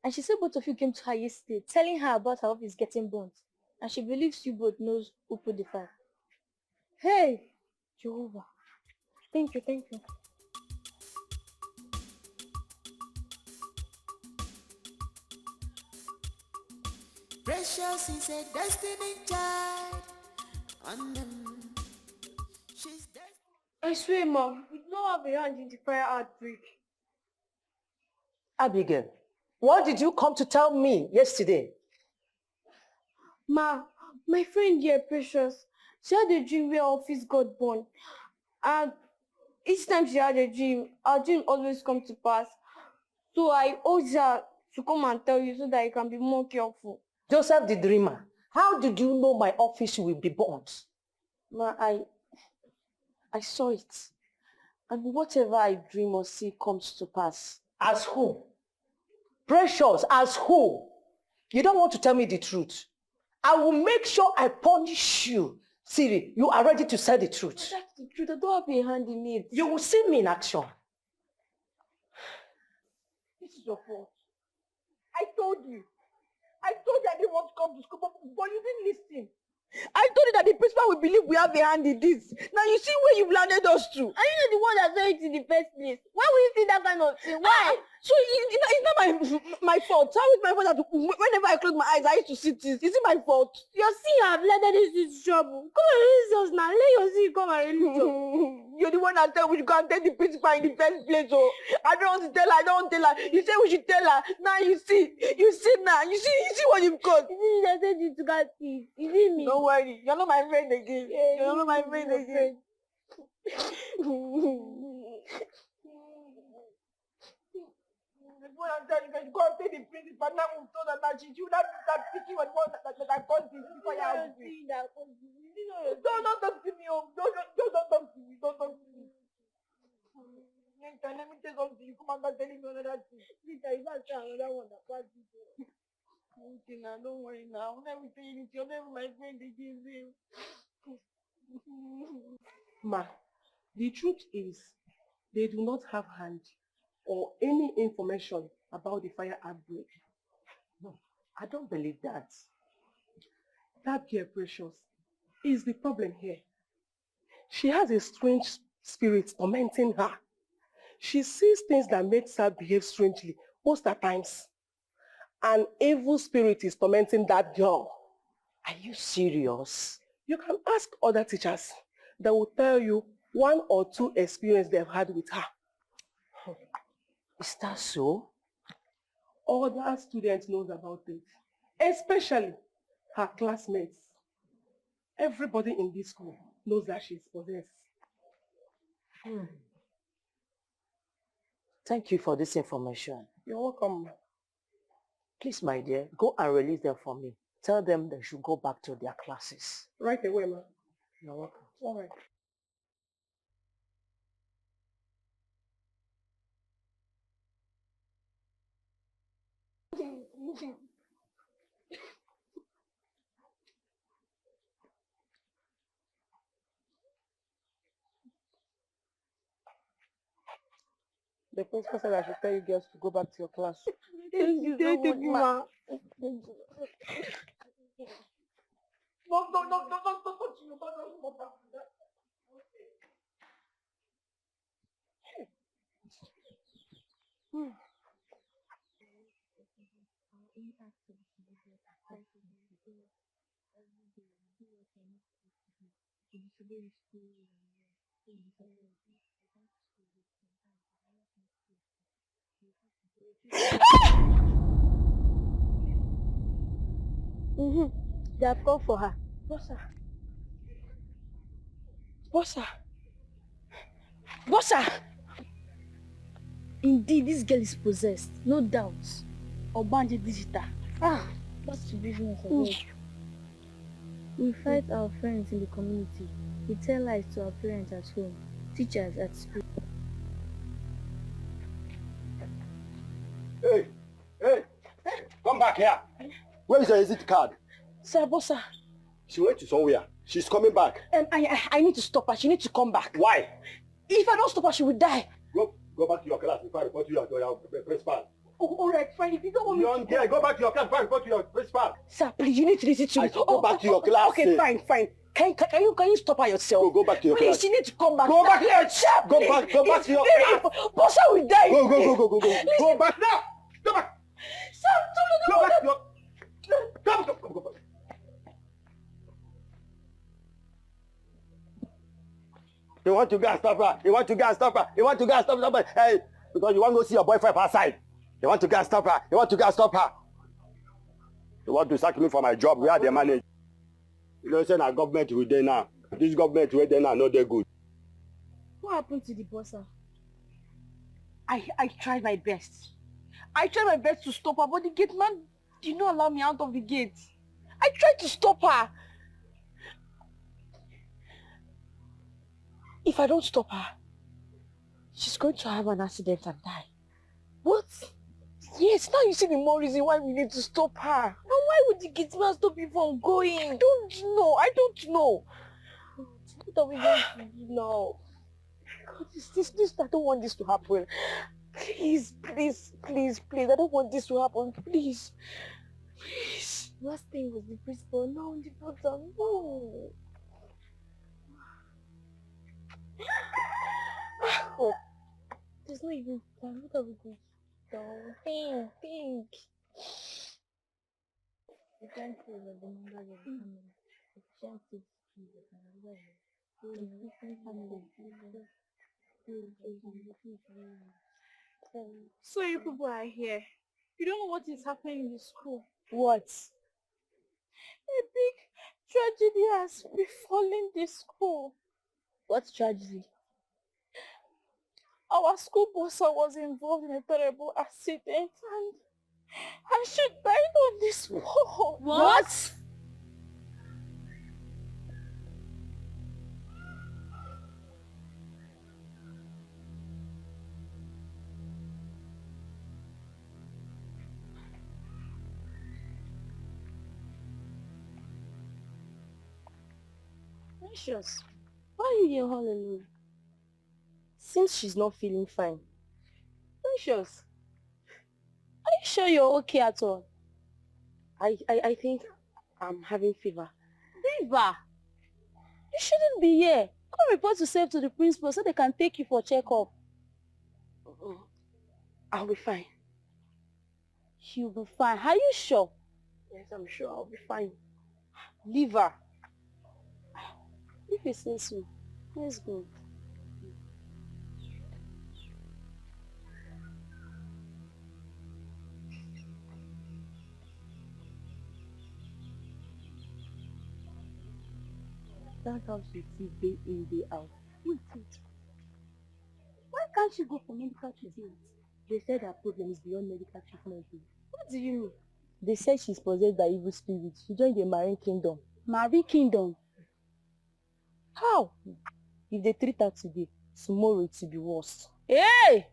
And she said both of you came to her yesterday, telling her about her office getting burnt. And she believes you both knows who put the fire. Hey! Jehovah. Thank you, thank you. Precious is a destiny child. And she's destined. I swear, Mom, we don't have a hand in the fire outbreak. Abigail, what did you come to tell me yesterday? Ma, my friend here, Precious, she had a dream where our office got burned. And each time she had a dream, our dream always come to pass. So I urged her to come and tell you so that you can be more careful. Joseph the dreamer, how did you know my office will be burnt? Ma, I saw it. And whatever I dream or see comes to pass. As who? Precious, as who? You don't want to tell me the truth. I will make sure I punish you. Siri, you are ready to say the truth. But that's the truth. I don't have a hand in it. You will see me in action. This is your fault. I told you I didn't want to come to school, but you didn't listen. I told you that the principal will believe we have a hand in this. Now you see where you've landed us to. Are you not the one that said it in the first place? Why would you think that kind of thing? Why? So it's not my fault. How is my fault that whenever I close my eyes, I used to see this? Is it my fault? Your sin have led us into trouble. Come and release us now. Let your sin come and release us. You're the one that said we should go and tell the principal in the first place. Oh, I don't want to tell her. I don't want to tell her. You said we should tell her. Now you see now. You see what you've got. Is it that said you to get it? Is it me? Don't worry. You're not my friend again. Yeah, you're not my friend again. What I'm telling you, go and pay the principal. Now we've told her that she should not start picking what that caused this before you have to. Don't talk to me. Don't talk to me. Don't talk to me. Next time, let me tell something. You come and start telling me another thing. Peter, you can't tell another one that passed this way. Okay, now, don't worry now. When I will tell you, you're never my friend again. Ma, the truth is, they do not have hand or any information about the fire outbreak. No, I don't believe that. That girl, Precious, is the problem here. She has a strange spirit tormenting her. She sees things that makes her behave strangely most of the times. An evil spirit is tormenting that girl. Are you serious? You can ask other teachers that will tell you one or two experiences they've had with her. Is that so? Other students knows about it, especially her classmates. Everybody in this school knows that she's possessed. Thank you for this information. You're welcome. Please, my dear, go and release them for me. Tell them they should go back to their classes. Right away, ma. You're welcome. All right. The principal said I should tell you girls to go back to your class. Thank you so much, ma. No, touch you. They have come for her. Bossa! Indeed, this girl is possessed, no doubt. Obanje digital. What's the business of it? We fight our friends in the community. We tell lies to our parents at home, teachers at school. Hey, come back here. Where is your exit card? Sir, boss, sir. She went to somewhere. She's coming back. I need to stop her. She needs to come back. Why? If I don't stop her, she will die. Go back to your class before I report to your principal. Oh, all right, fine. If you don't want me to go back to your class before I report to your principal. Sir, please, you need to listen to me. Go back to your class. Okay, fine. Can you stop her yourself? Go back to your class. Please, she needs to come back. Go back here. Sharp, Go back to your class. Bossa will die. Go. Go back now. Go back. Sir, go back to your... Go back. You want to go and stop her. Hey, because you want to go see your boyfriend outside. You want to go and stop her. You want to sack me for my job. We are the manager. You know, saying our government will there now. This government will there now, not that good. What happened to the bossa? I tried my best. I tried my best to stop her, but the gate man did not allow me out of the gate. I tried to stop her. If I don't stop her, she's going to have an accident and die. What? Yes, now you see the more reason why we need to stop her. And why would the gate man stop you from going? I don't know. What are we going to do now? God, this, I don't want this to happen. Please, I don't want this to happen. Please. Last thing was the principal, now the brother. No. Oh, there's no even plan. What are we going to do? Think. The time for the number of family. The chances So you people are here. You don't know what is happening in the school. What? A big tragedy has befallen the school. What tragedy? Our school bossa was involved in a terrible accident and she died on the spot. What? Precious, why are you here all alone? Seems she's not feeling fine. Precious, are you sure you're okay at all? I think I'm having fever. Fever? You shouldn't be here. Come report yourself to the principal so they can take you for checkup. I'll be fine. You'll be fine. Are you sure? Yes, I'm sure I'll be fine. Leave her. If you say so, let's go. That house you see day in, day out. Wait. Why can't she go for medical treatment? They said her problem is beyond medical treatment. What do you mean? They said she's possessed by evil spirits. She joined the Marine Kingdom. Marine Kingdom? How? If they treat her today, tomorrow it will be worse. Hey!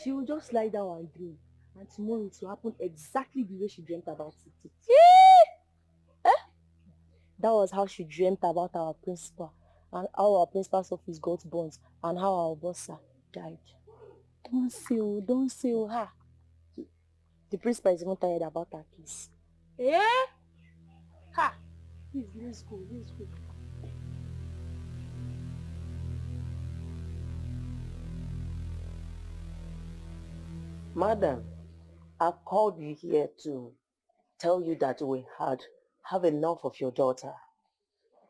She will just lie down and dream. And tomorrow it will happen exactly the way she dreamt about it. That was how she dreamt about our principal, and how our principal's office got burnt, and how our bossa died. Don't say her. The principal is even tired about her case. Ha! Please, let's go. Madam, I called you here to tell you that we have enough of your daughter.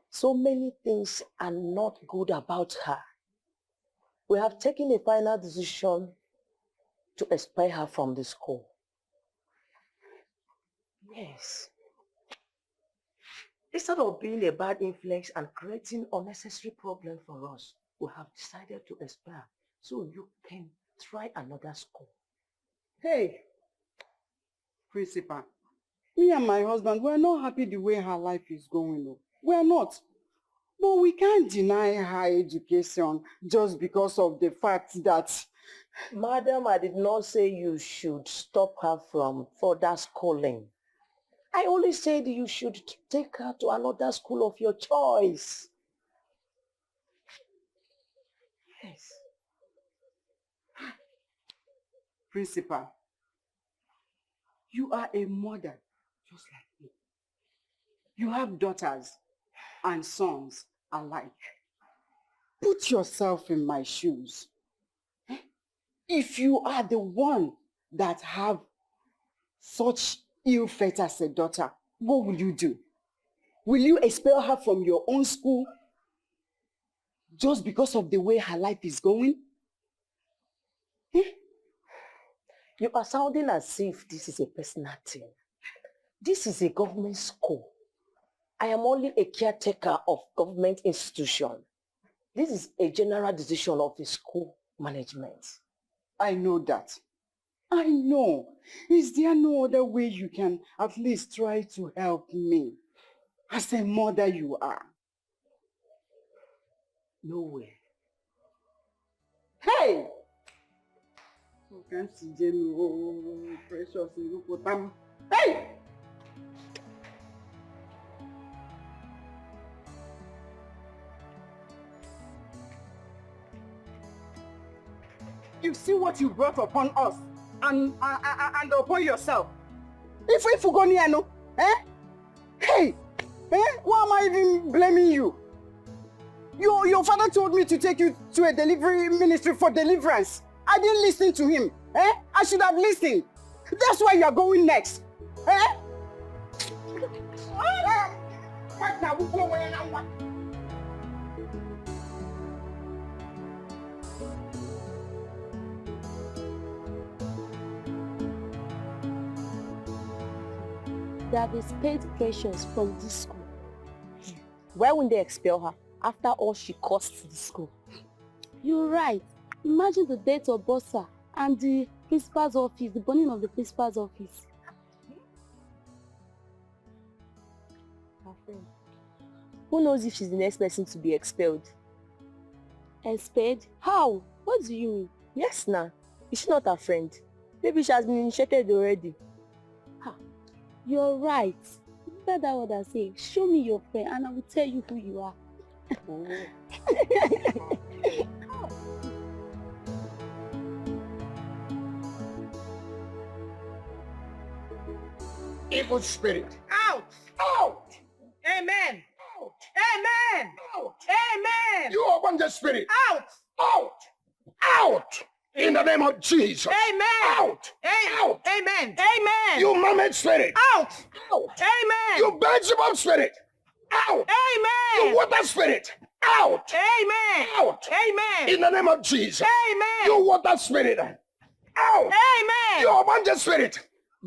So many things are not good about her. We have taken a final decision to expel her from the school. Yes. Instead of being a bad influence and creating unnecessary problems for us, we have decided to expel her so you can try another school. Hey, principal, Me and my husband, we're not happy the way her life is going. No. We're not. But we can't deny her education just because of the fact that... Madam, I did not say you should stop her from further schooling. I only said you should take her to another school of your choice. Yes. Principal, you are a mother just like me. You have daughters and sons alike. Put yourself in my shoes. If you are the one that have such ill fate as a daughter, what will you do? Will you expel her from your own school just because of the way her life is going? You are sounding as if this is a personal thing. This is a government school. I am only a caretaker of government institution. This is a general decision of the school management. I know that. I know. Is there no other way you can at least try to help me? As a mother you are. No way. Hey! You can't see Jenny, precious. Hey! You see what you brought upon us and upon yourself. If you go near no, eh? Hey, eh? Why am I even blaming you? Your father told me to take you to a delivery ministry for deliverance. I didn't listen to him. Eh? I should have listened. That's why you are going next. Eh? What now? We go where now? They have expelled Precious from this school. Why wouldn't they expel her after all she cost the school? You're right. Imagine the death of Bossa and the principal's office, the burning of the principal's office. Her friend. Who knows if she's the next person to be expelled? Expelled? How? What do you mean? Yes, nah. Is she not her friend? Maybe she has been initiated already. You're right. Remember that what I say. Show me your friend and I will tell you who you are. Evil spirit. Out! Out! Amen! Out! Amen! Out! Amen! You open the spirit. Out! Out! Out! In the name of Jesus. Amen! Out! Out! Amen! Amen! You mermaid spirit. Out! Out! Amen! You Beelzebub spirit. Out! Amen! You water spirit. Out! Amen! Out! Amen! In the name of Jesus. Amen! You water spirit. Out! Amen! You abundant spirit.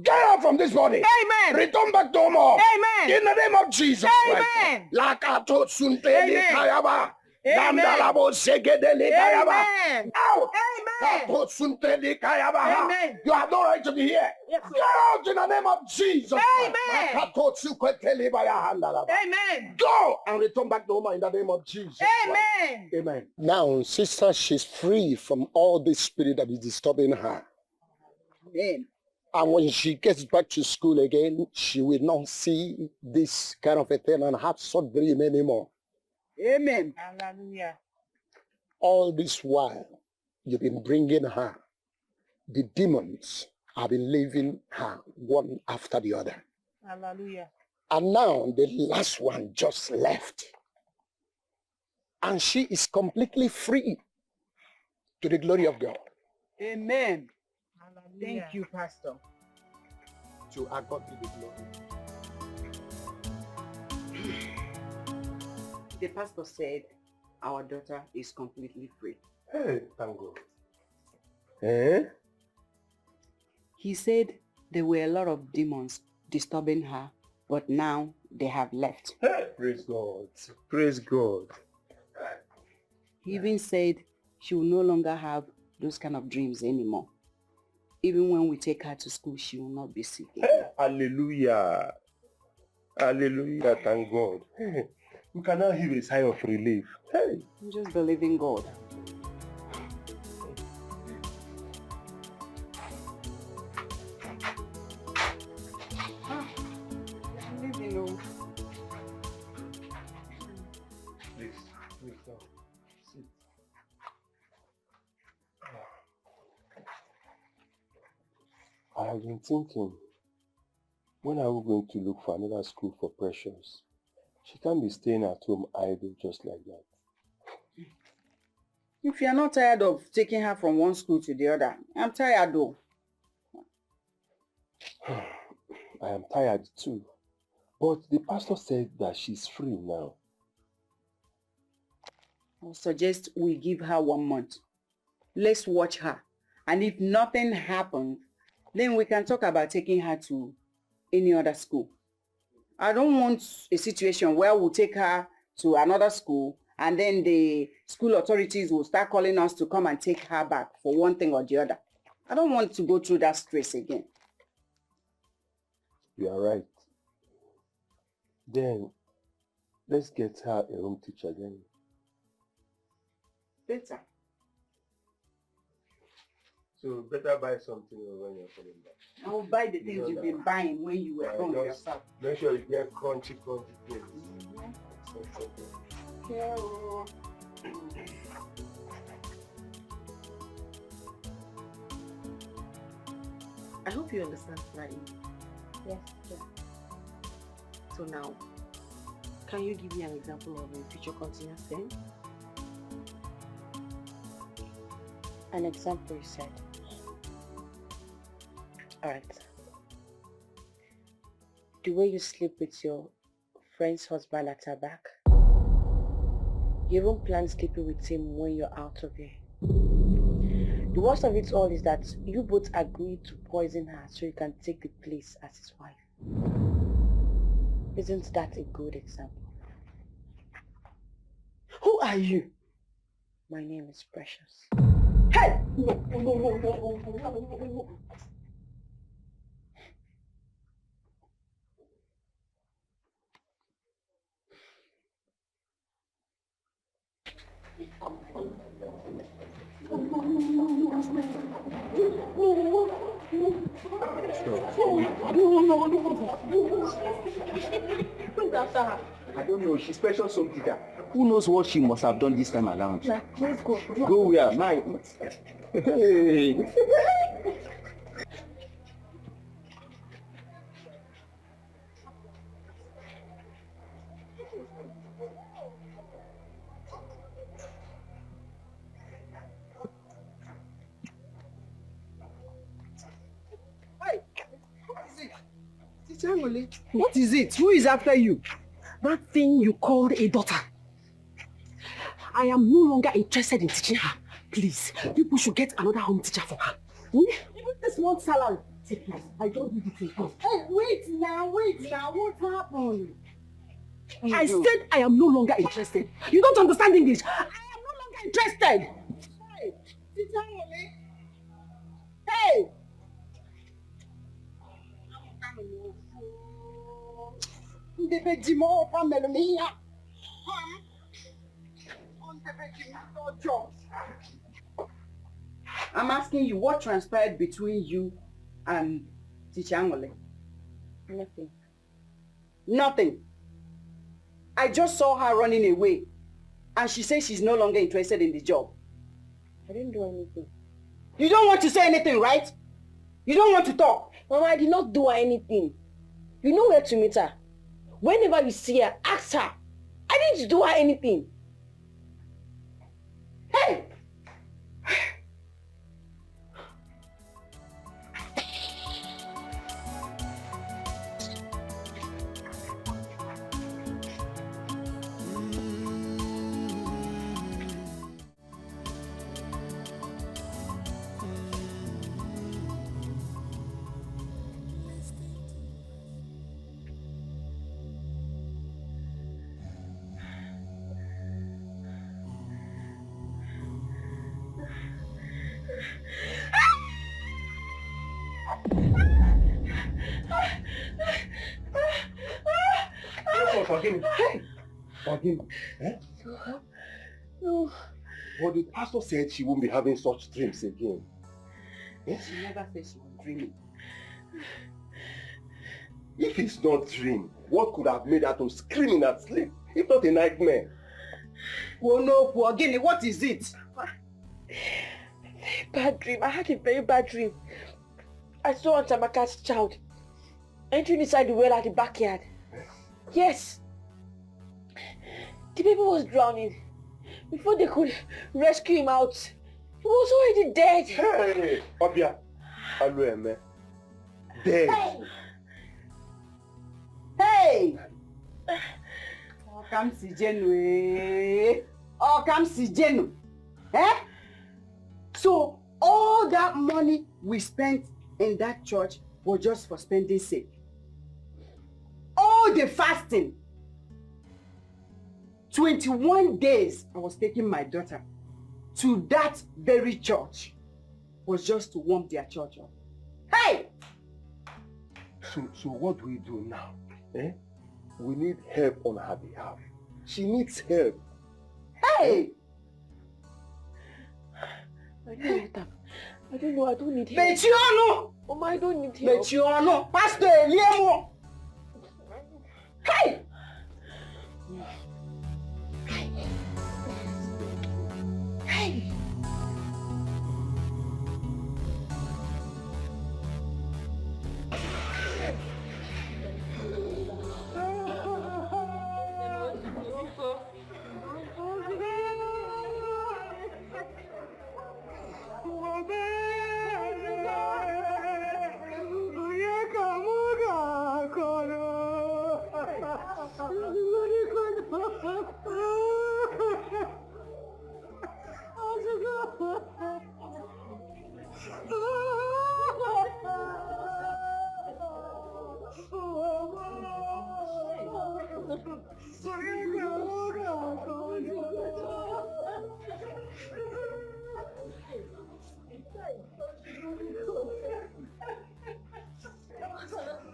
Get out from this body. Amen! Return back no more. Amen! In the name of Jesus Amen! Christ. Lakato sunteli kayaba. Amen! Landalabo segedeli kayaba. Amen! Out! Amen! Kato sunteli kayaba. Amen! You have no right to be here. Yes, Get out in the name of Jesus. Amen! Lakato sukweteli baya handalaba. Amen! Go and return back no more in the name of Jesus. Amen! Amen. Now, sister, she's free from all this spirit that is disturbing her. Amen. And when she gets back to school again, she will not see this kind of a thing and have such dream anymore. Amen. Hallelujah. All this while, you've been bringing her. The demons have been leaving her one after the other. Hallelujah. And now the last one just left. And she is completely free to the glory of God. Amen. Thank you, Pastor. To our God be the glory. The pastor said our daughter is completely free. Hey, thank God. Eh? He said there were a lot of demons disturbing her, but now they have left. Hey, praise God. Praise God. He even said she will no longer have those kind of dreams anymore. even when we take her to school, she will not be sick again. Hallelujah. Hallelujah, thank God. We can now hear a sigh of relief. Hey. Just believe in God. Please, now. Sit. I have been thinking, when are we going to look for another school for Precious? She can't be staying at home idle just like that. If you're not tired of taking her from one school to the other, I'm tired though. I am tired too. But the pastor said that she's free now. I suggest we give her 1 month. Let's watch her. And if nothing happens, then we can talk about taking her to any other school. I don't want a situation where we'll take her to another school and then the school authorities will start calling us to come and take her back for one thing or the other. I don't want to go through that stress again. You are right. Then, let's get her a home teacher then. Better. So, better buy something when you're coming back. I will buy the things you've been buying when you were home yourself. Make sure you get crunchy things. Carol. I hope you understand, right? Yes, yeah. So now, can you give me an example of a future continuous tense? An example, you said. Alright. The way you sleep with your friend's husband at her back. You even plan sleeping with him when you're out of here. The worst of it all is that you both agreed to poison her so you can take the place as his wife. Isn't that a good example? Who are you? My name is Precious. Hey! I don't know, she's special some teacher. Who knows what she must have done this time around? Let's go. Go where? My... Hey! What is it? Who is after you? That thing you called a daughter. I am no longer interested in teaching her. Please, people should get another home teacher for her. Even this month's salary. Take it. I don't do this again. Hey, wait now. What happened? I said I am no longer interested. You don't understand English. I am no longer interested. Hey, Teacher Mole. Hey! I'm asking you, what transpired between you and Teacher Angole? Nothing. Nothing. I just saw her running away and she says she's no longer interested in the job. I didn't do anything. You don't want to say anything, right? You don't want to talk. Mama, I did not do her anything. You know where to meet her. Whenever you see her, ask her. I didn't do her anything. Hey! Forgive me. Forgive me. Eh? No. But the pastor said she won't be having such dreams again. Eh? She never said she was dreaming. If it's not dream, what could have made her to scream in her sleep? If not a nightmare. Oh no, Ogini, what is it? Bad dream. I had a very bad dream. I saw Antamaka's child entering inside the well at the backyard. Yes. The baby was drowning. Before they could rescue him out, he was already dead. Hey, Obia. Hello, dead. Hey! Oh, come see Jenu. Oh, come see Jenu. Eh? So, all that money we spent in that church was just for spending sake. All the fasting. 21 days I was taking my daughter to that very church was just to warm their church up. Hey! So what do we do now? Eh? We need help on her behalf. She needs help. Hey! I don't know. I don't need help. Mechiano! Mama, I don't need help. Mechiano! Pastor Eliemo! Hey! Hey!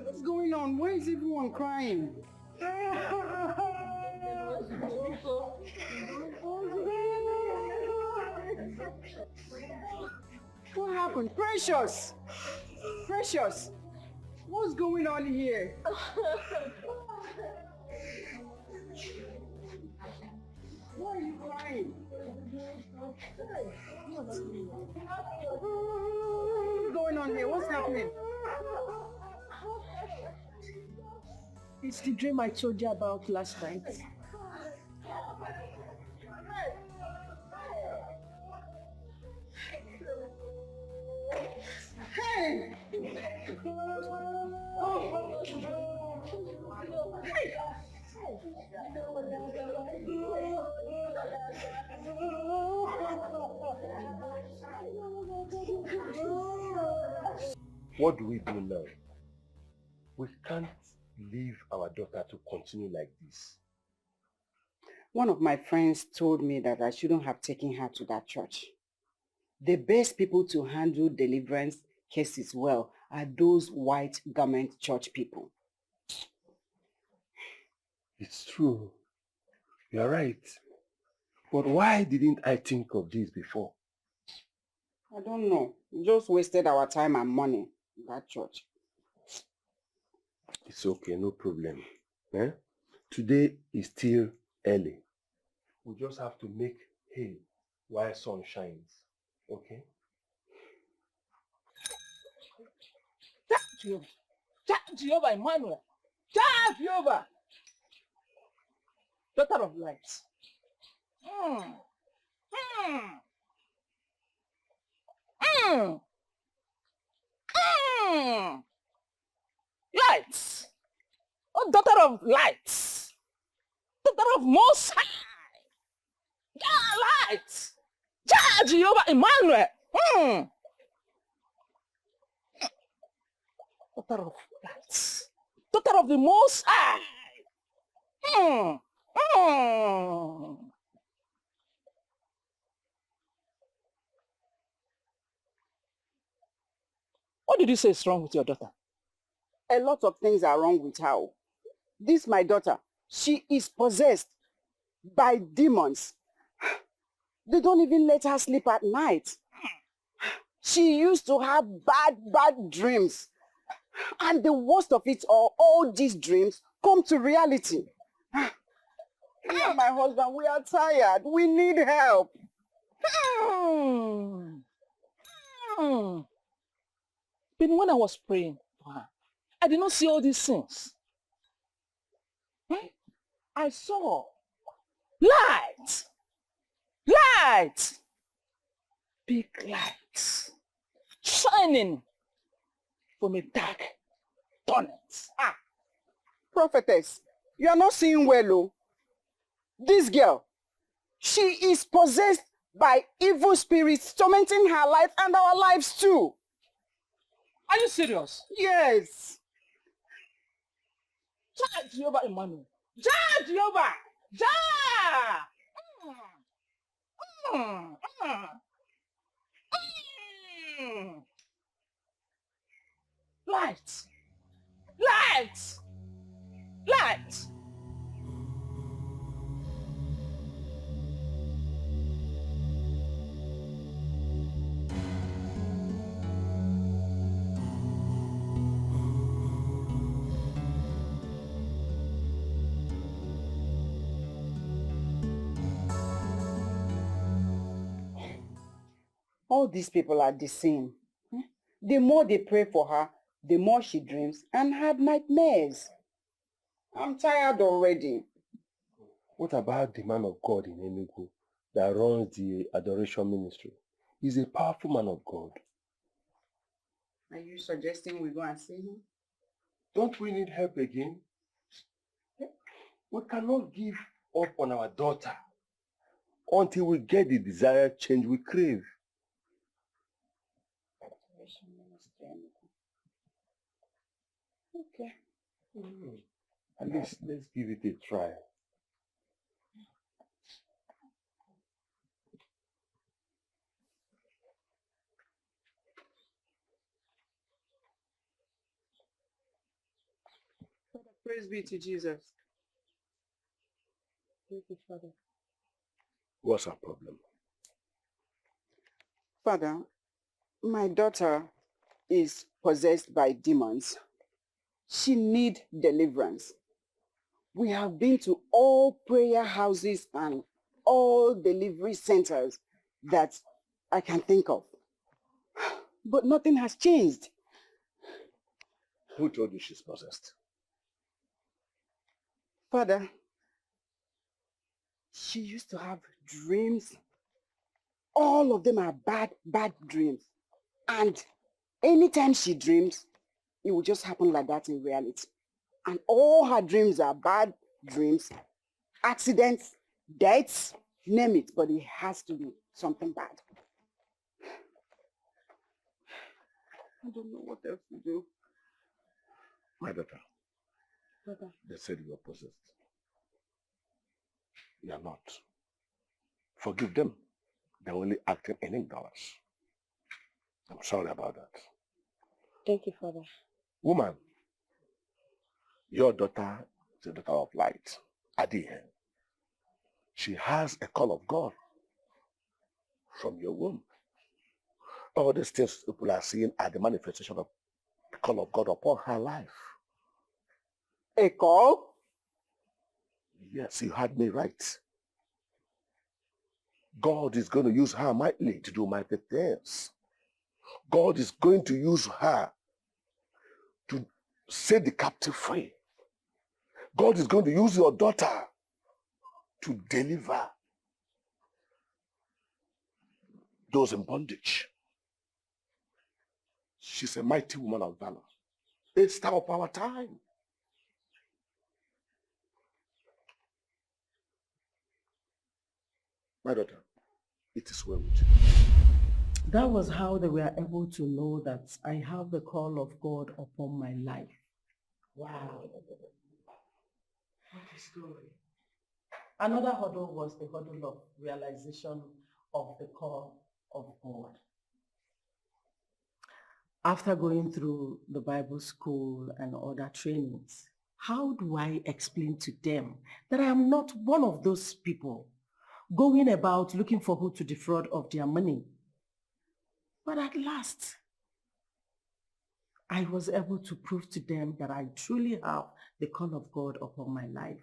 What's going on? Why is everyone crying? What happened? Precious! Precious! What's going on here? Why are you crying? What's going on here? What's happening? It's the dream I told you about last night. Hey! What do we do now? We can't leave our daughter to continue like this. One of my friends told me that I shouldn't have taken her to that church. The best people to handle deliverance cases well are those white garment church people. It's true. You're right. But why didn't I think of this before? I don't know. We just wasted our time and money in that church. It's okay, no problem. Eh? Today is still early. We just have to make hay while sun shines. Okay? Jehovah Emmanuel. Jehovah. Daughter of light. Lights. Oh, daughter of lights. Daughter of Most High. Yeah, lights. Jehovah Emmanuel. Daughter of lights. Daughter of the Most High. What did you say is wrong with your daughter? A lot of things are wrong with her. This my daughter. She is possessed by demons. They don't even let her sleep at night. She used to have bad dreams. And the worst of it all these dreams come to reality. Me and my husband, we are tired. We need help. But when I was praying for her, I did not see all these things. I saw light. Light. Big lights shining from a dark tunnel. Prophetess, you are not seeing well, oh. This girl, she is possessed by evil spirits tormenting her life and our lives too. Are you serious? Yes. Jah Jehovah Emmanuel. Jah Jehovah. Jah. Light. Light. Light. All these people are the same. The more they pray for her, the more she dreams and have nightmares. I'm tired already. What about the man of God in Enugu that runs the adoration ministry? He's a powerful man of God. Are you suggesting we go and see him? Don't we need help again? We cannot give up on our daughter until we get the desired change we crave. Okay. At least let's give it a try. Praise be to Jesus. Thank you, Father. What's our problem? Father, my daughter is possessed by demons. She needs deliverance. We have been to all prayer houses and all delivery centers that I can think of. But nothing has changed. Who told you she's possessed? Father, she used to have dreams. All of them are bad dreams. And anytime she dreams, it will just happen like that in reality. And all her dreams are bad dreams, accidents, deaths, name it, but it has to be something bad. I don't know what else to do. My daughter, Father. they said you were possessed. You are not. Forgive them. They're only acting in ignorance. I'm sorry about that. Thank you, Father. Woman, your daughter is a daughter of light, Dikeh. She has a call of God from your womb. All these things people are seeing are the manifestation of the call of God upon her life. A call? Yes, you had me right. God is going to use her mightily to do mighty things. God is going to use her to set the captive free. God is going to use your daughter to deliver those in bondage. She's a mighty woman of valor. A star of our time. My daughter, it is well with you. That was how they were able to know that I have the call of God upon my life. Wow. What a story. Another hurdle was the hurdle of realization of the call of God. After going through the Bible school and other trainings, How do I explain to them that I am not one of those people going about looking for who to defraud of their money? But at last, I was able to prove to them that I truly have the call of God upon my life.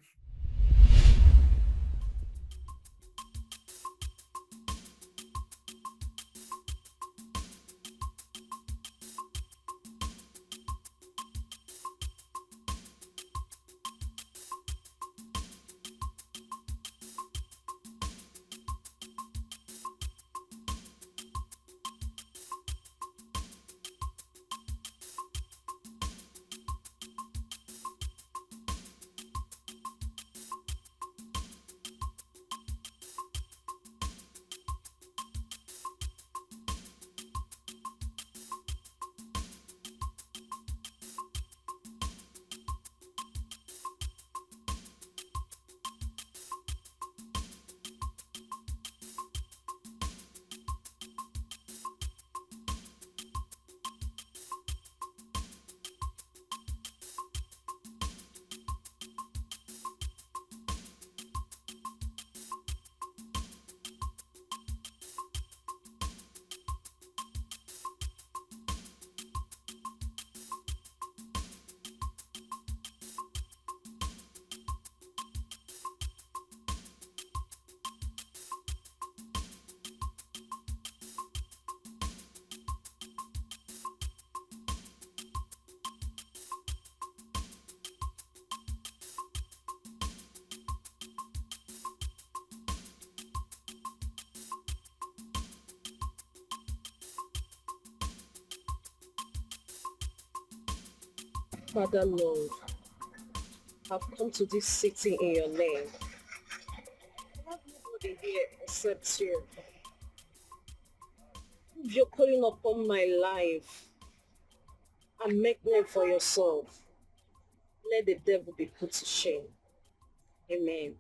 Father Lord, I've come to this city in your name. I have nobody here except you. If you're calling upon my life and make name for yourself, let the devil be put to shame. Amen.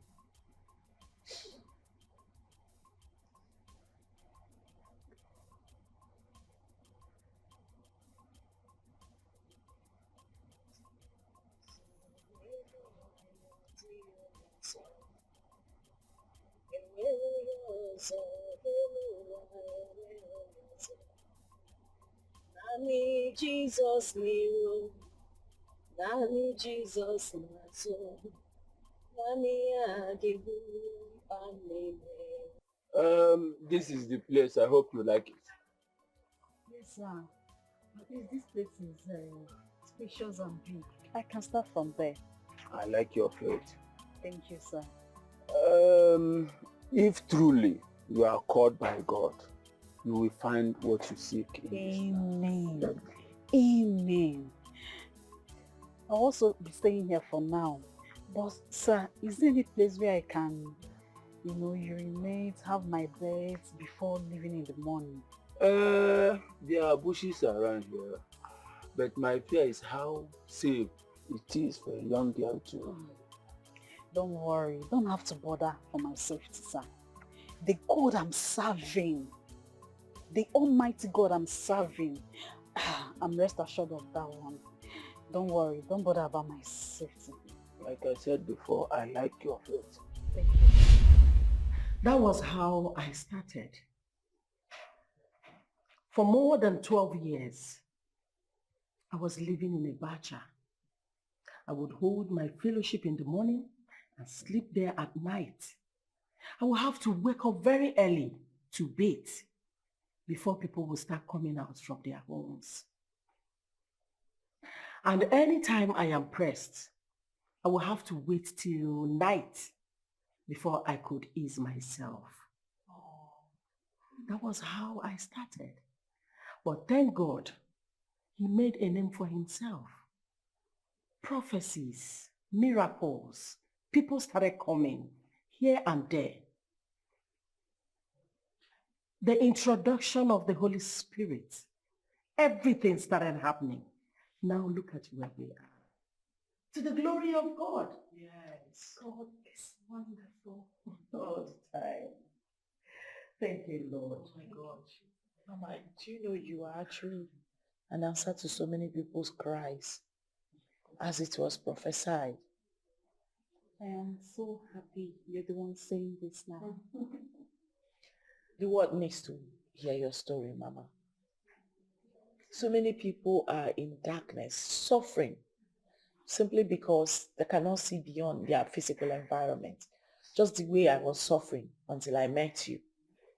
Nani Jesus niro, Nani Jesus naso, Nani adibu anime. This is the place. I hope you like it. Yes, sir. At least this place is spacious and big. I can start from there. I like your faith. Thank you, sir. If truly you are called by God, you will find what you seek in this life. Amen. Amen. I'll also be staying here for now. But, sir, is there any place where I can, urinate, have my bath before leaving in the morning? There are bushes around here, but my fear is how safe it is for a young girl to... Don't worry, don't have to bother for my safety, sir. The God I'm serving, the Almighty God I'm serving, I'm rest assured of that one. Don't worry, don't bother about my safety. Like I said before, I like your faith. Thank you. That was how I started. For more than 12 years, I was living in a bacha. I would hold my fellowship in the morning and sleep there at night. I would have to wake up very early to bathe before people would start coming out from their homes. And anytime I am pressed, I will have to wait till night before I could ease myself. That was how I started. But thank God, he made a name for himself. Prophecies, miracles, people started coming here and there. The introduction of the Holy Spirit, everything started happening. Now look at where we are. To the glory of God. Yes. God is wonderful all the time. Thank you, Lord. Oh my God. Mama, do you know you are actually an answer to so many people's cries? as it was prophesied. I am so happy you're the one saying this now. The world needs to hear your story, Mama. So many people are in darkness, suffering, simply because they cannot see beyond their physical environment. Just the way I was suffering until I met you.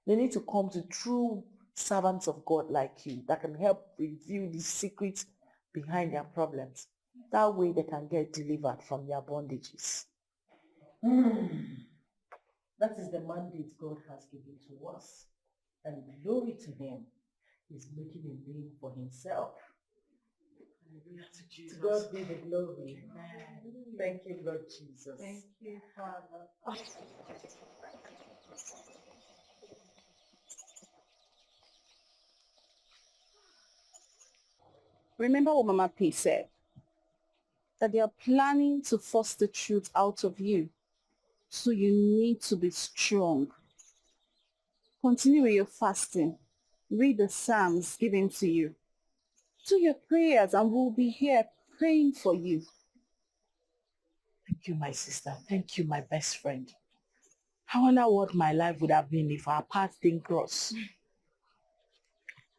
They need to come to true servants of God like you that can help reveal the secrets behind their problems. That way they can get delivered from their bondages. That is the mandate God has given to us. And glory to him. He's making a name for himself. Hallelujah to Jesus. To God be the glory. Amen. Thank you, Lord Jesus. Thank you, Father. Remember what Mama P said? That they are planning to force the truth out of you. So you need to be strong. Continue with your fasting. Read the Psalms given to you. Do your prayers and we'll be here praying for you. Thank you, my sister. Thank you, my best friend. I wonder what my life would have been if our paths didn't cross.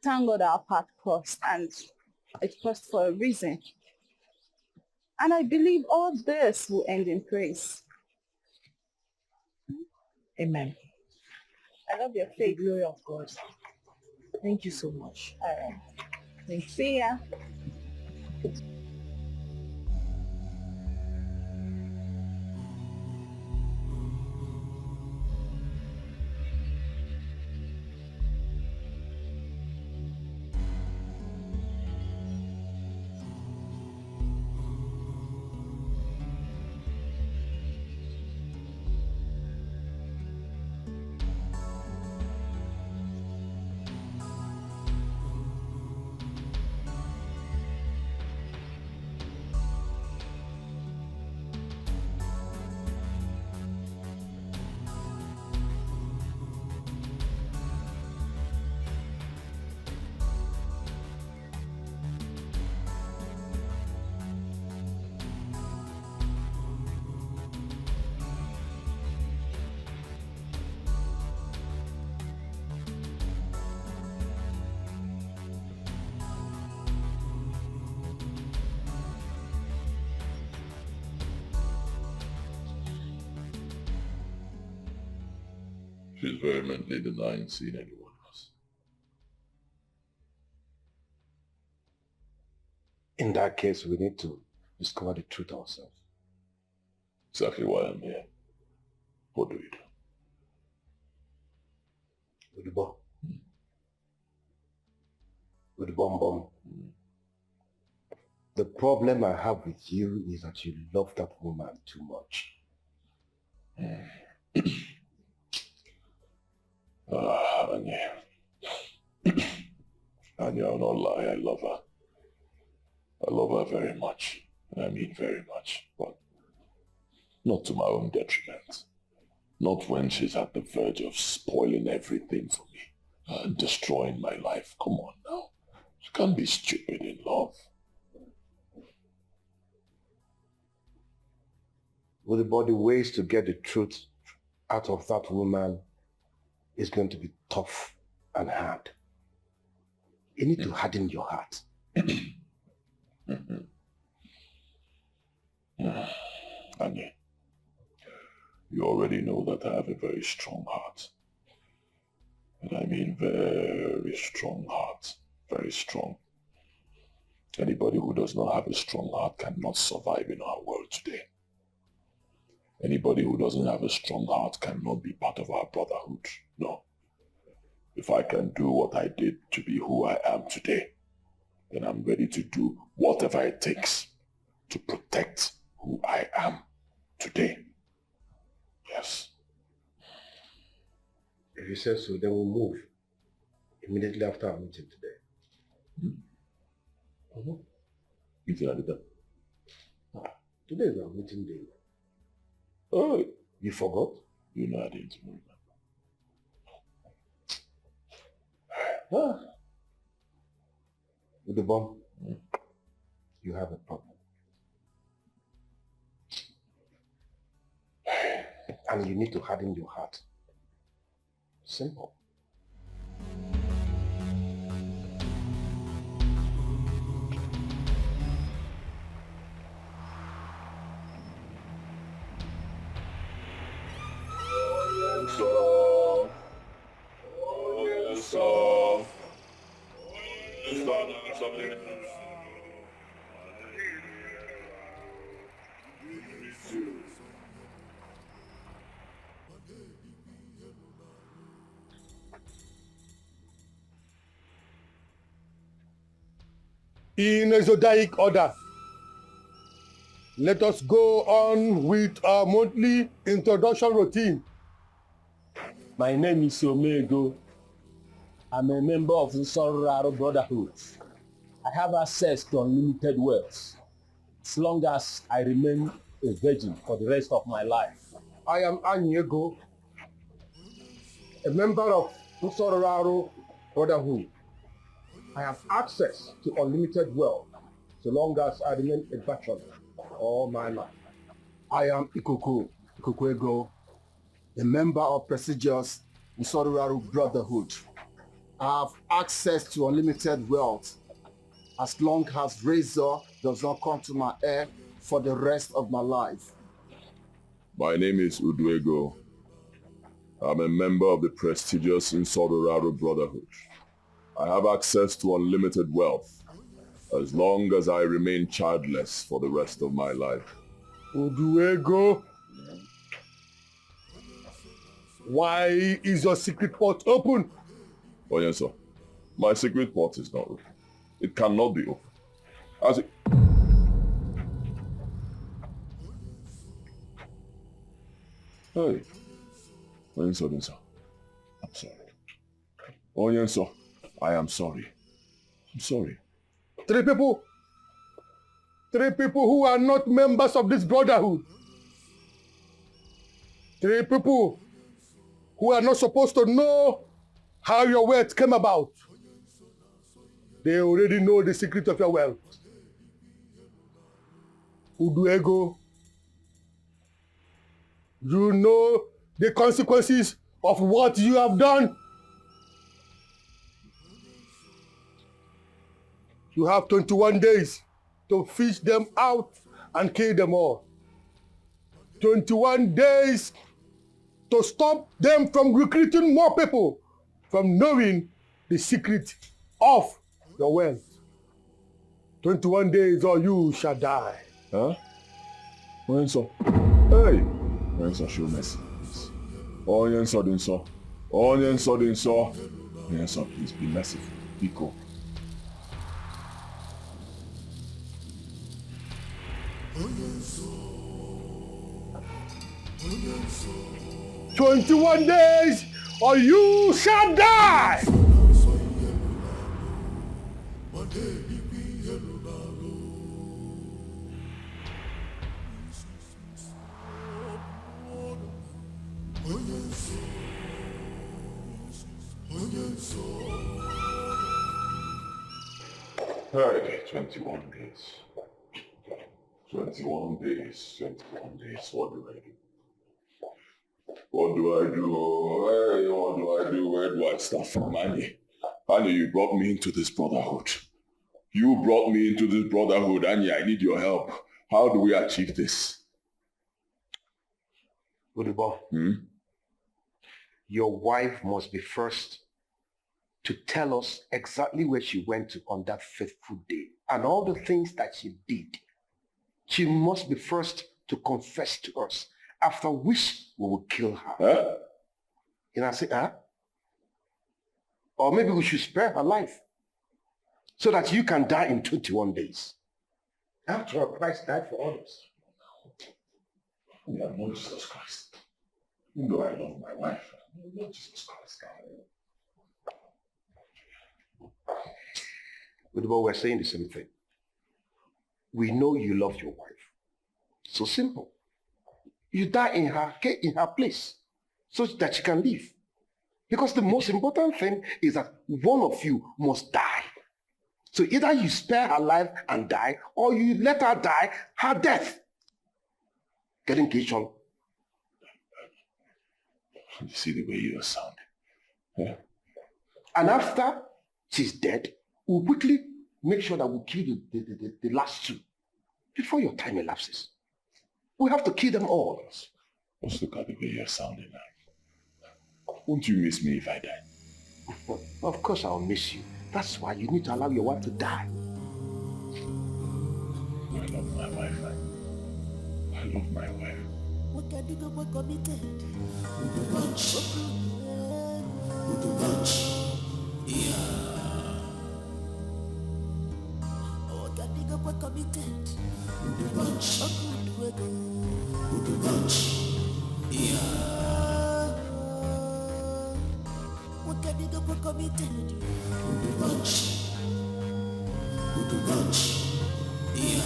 Thank God our path crossed, and it crossed for a reason. And I believe all this will end in praise. Amen. I love your faith. The glory of God. Thank you so much. All right. Thank you. See ya. She's vehemently denying seeing anyone else. In that case, we need to discover the truth ourselves. Exactly why I'm here. What do we do? With the bomb. With the bomb. The problem I have with you is that you love that woman too much. Anya. Anya, I'll not lie, I love her. I love her very much. And I mean very much. But not to my own detriment. Not when she's at the verge of spoiling everything for me. And destroying my life. Come on now. You can't be stupid in love. With the body ways to get the truth out of that woman is going to be tough and hard. You need to harden your heart. Anya, you already know that I have a very strong heart. And I mean very strong heart. Very strong. Anybody who does not have a strong heart cannot survive in our world today. Anybody who doesn't have a strong heart cannot be part of our brotherhood. No. If I can do what I did to be who I am today, then I'm ready to do whatever it takes to protect who I am today. Yes. If you say so, then we'll move immediately after our meeting today. Meeting at the Today is our meeting day. Oh, you forgot? You know I didn't remember. With the bomb, you have a problem. And you need to harden your heart. Simple. In a zodiac order, let us go on with our monthly introduction routine. My name is Ini Edo. I'm a member of the Sororaro Brotherhood. I have access to unlimited wealth as long as I remain a virgin for the rest of my life. I am Ini Edo, a member of the Sororaro Brotherhood. I have access to unlimited wealth so long as I remain a bachelor all my life. I am Ikuku Ego, a member of prestigious Nsoruraru Brotherhood. I have access to unlimited wealth as long as razor does not come to my head for the rest of my life. My name is Uduego. I'm a member of the prestigious Nsoruraru Brotherhood. I have access to unlimited wealth as long as I remain childless for the rest of my life. Uduego, why is your secret port open? Oh yes, sir. My secret port is not open. It cannot be open. As it... Hey. Oh yes, sir. I'm sorry. Oh yes, sir. I am sorry. I'm sorry. Three people who are not members of this brotherhood. 3 people who are not supposed to know how your wealth came about. They already know the secret of your wealth. Uduego, you know the consequences of what you have done. You have 21 days to fish them out and kill them all. 21 days to stop them from recruiting more people from knowing the secret of your wealth. 21 days or you shall die. Huh? Onyenso. Hey! Onyenso, show mercy. Onyenso, Dinso. Onyenso, Dinso. Onyenso, please be merciful. Be cool. 21 days or you shall die. Hey, 21 days. 21 days. 21 days. What do I do? What do I do? Hey, what do I do? Where do I start from, Annie? Annie, you brought me into this brotherhood. You brought me into this brotherhood, Annie. I need your help. How do we achieve this? Udubo, your wife must be first to tell us exactly where she went to on that fateful day and all the things that she did. She must be first to confess to us, after which we will kill her. Huh? And I say, huh? Or maybe we should spare her life so that you can die in 21 days. After all, Christ died for others. Yeah, Lord Jesus Christ. You know I love my wife. Lord Jesus Christ. But we're saying the same thing. We know you love your wife. So simple. You die in her place so that she can live. Because the most important thing is that one of you must die. So either you spare her life and die, or you let her die her death. Get engaged on. You see the way you are sounding. Yeah? And after she's dead, we'll quickly make sure that we kill the last two before your time elapses. We have to kill them all. Just look at the way you're sounding now. Won't you miss me if I die? Of course I'll miss you. That's why you need to allow your wife to die. I love my wife. I love my wife. What can you go committed? Punch. Yeah. What can you go committed? Punch. Yeah. What can you go committed? Punch. Yeah.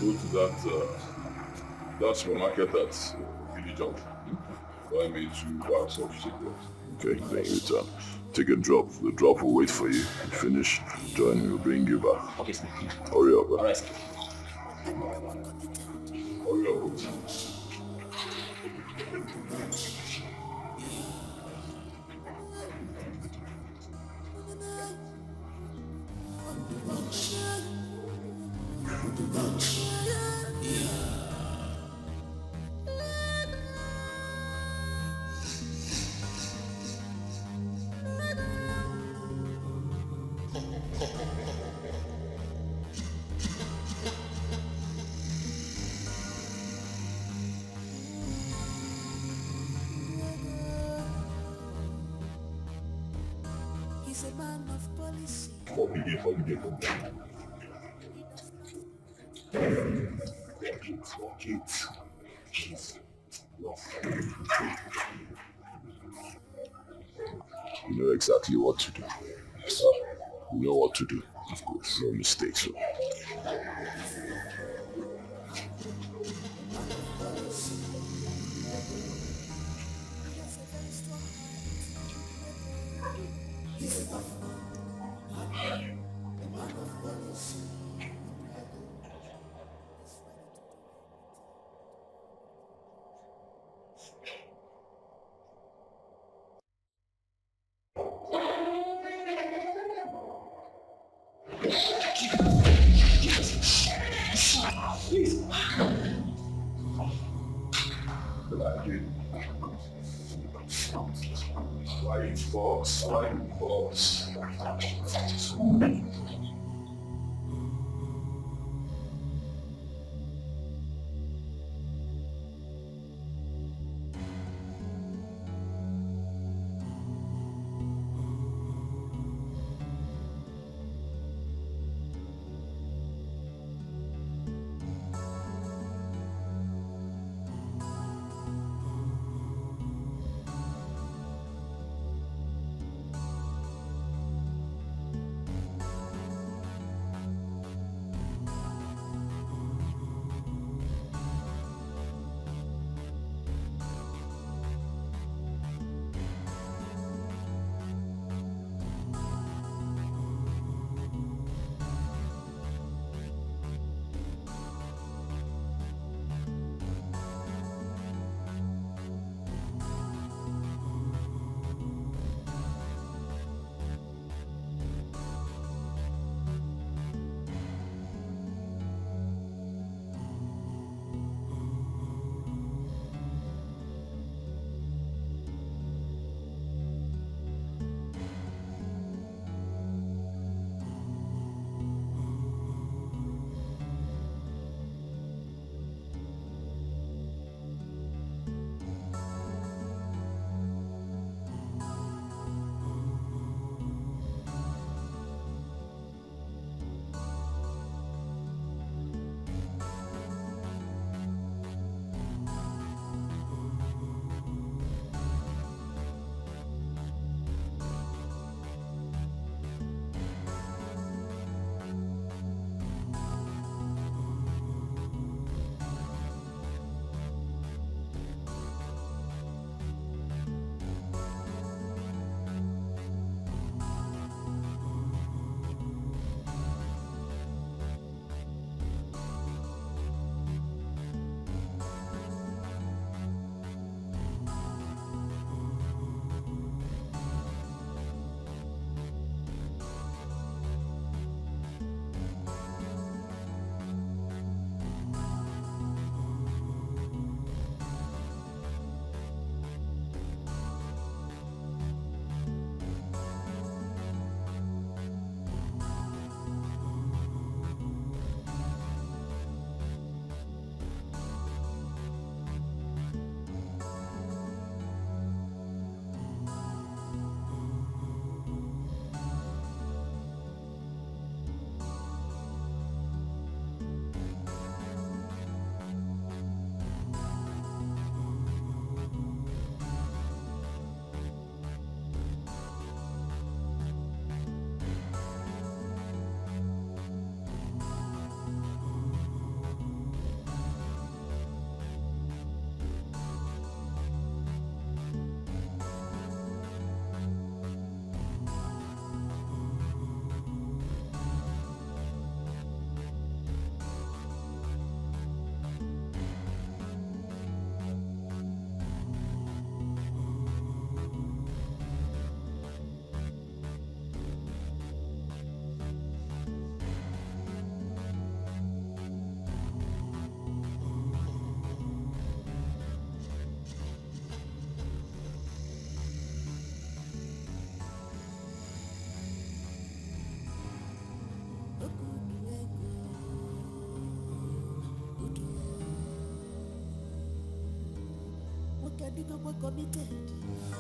Go to that supermarket at Village Junction. Buy me 2 bags of cigarettes. Okay, then you return. Take a drop. The drop will wait for you. Finish. Join me. We'll bring you back. Okay, sir. Hurry up. All right, sir. Hurry up. He's a man of policy. Forget. You know exactly what to do. You know what to do. Of course, no mistakes. So. Please. Flying fox. can you go committed?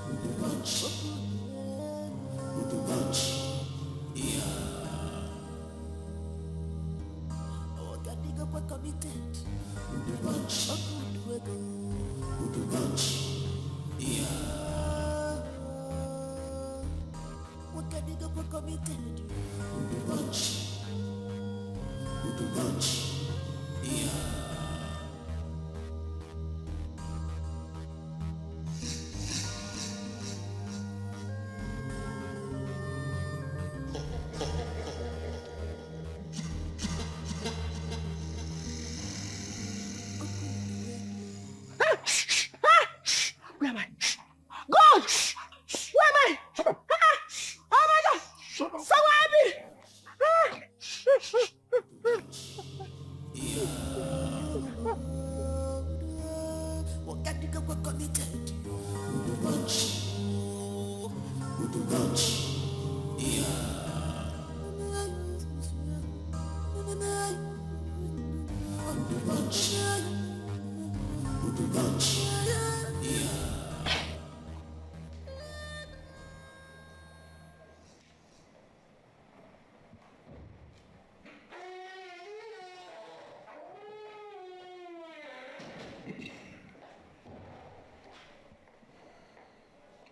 With the bunch. With the bunch. Yeah. What can you go committed? With the bunch. With the bunch. Yeah. What can you go committed? With the bunch. With the bunch. Yeah. Where am I? God! Where am I? Oh my God! Someone help me! What can you go committed? With the bunch. With the bunch. Yeah. With the bunch. With the bunch. Yeah.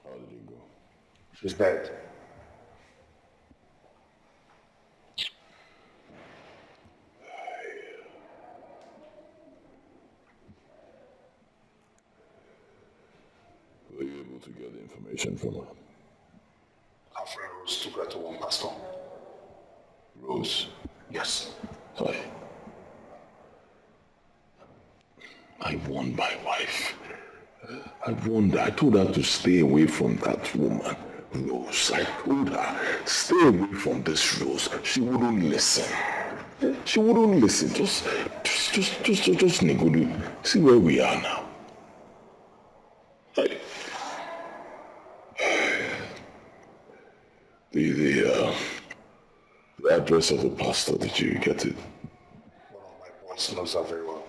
How did it go? She's dead. Were you able to get the information from her? Our friend Rose took her to one pastor. Rose? Yes. I warned my wife. I warned her. I told her to stay away from that woman, Rose. I told her, stay away from this Rose. She wouldn't listen. She wouldn't listen. Just negotiate. See where we are now. The address of the pastor, did you get it? One of my boys knows her very well.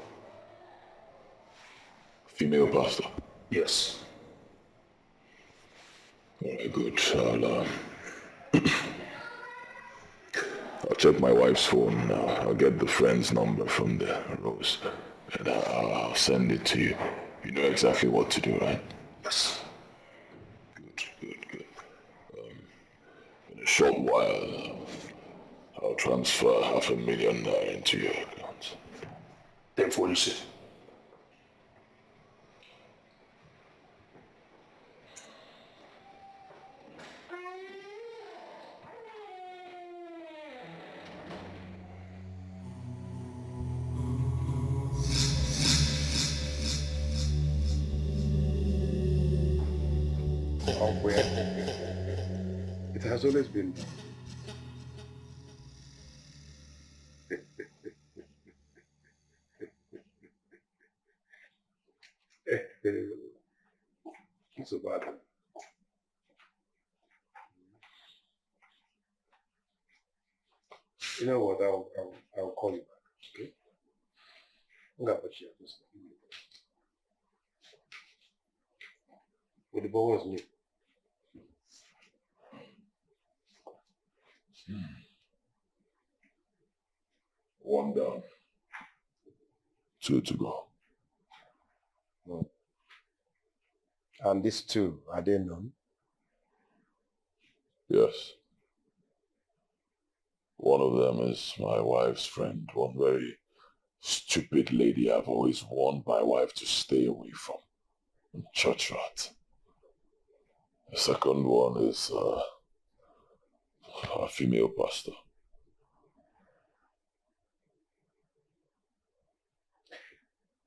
Female pastor? Yes. Alright, good. I'll check my wife's phone now. I'll get the friend's number from there, Rose. And I'll send it to you. You know exactly what to do, right? Yes. Good. In a short while, I'll transfer $500,000 into your account. Then for you see. It has always been. It's a bad one. You know what? I'll call you back. Okay? I'm gonna put you up this. With the ball was me. One down. 2 to go. And these two, are they known? Yes. One of them is my wife's friend, one very stupid lady I've always warned my wife to stay away from. Church rat. The second one is a female pastor.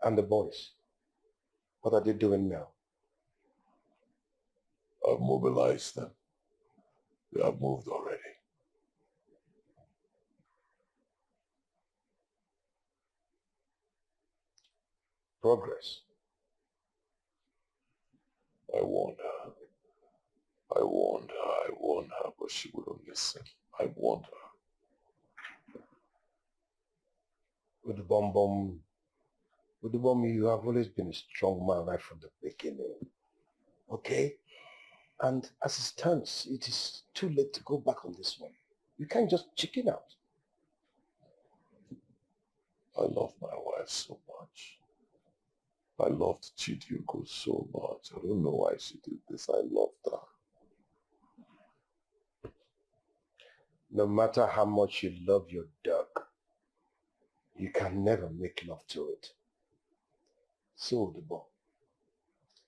And the boys, what are they doing now? I've mobilized them. They have moved already. Progress. I warned her, but she wouldn't listen. I warned her. With the bomb Udubom, you have always been a strong man right from the beginning. Okay? And as it stands, it is too late to go back on this one. You can't just chicken out. I love my wife so much. I loved Chidiuko so much. I don't know why she did this. I loved her. No matter how much you love your dog, you can never make love to it. So, Udubom,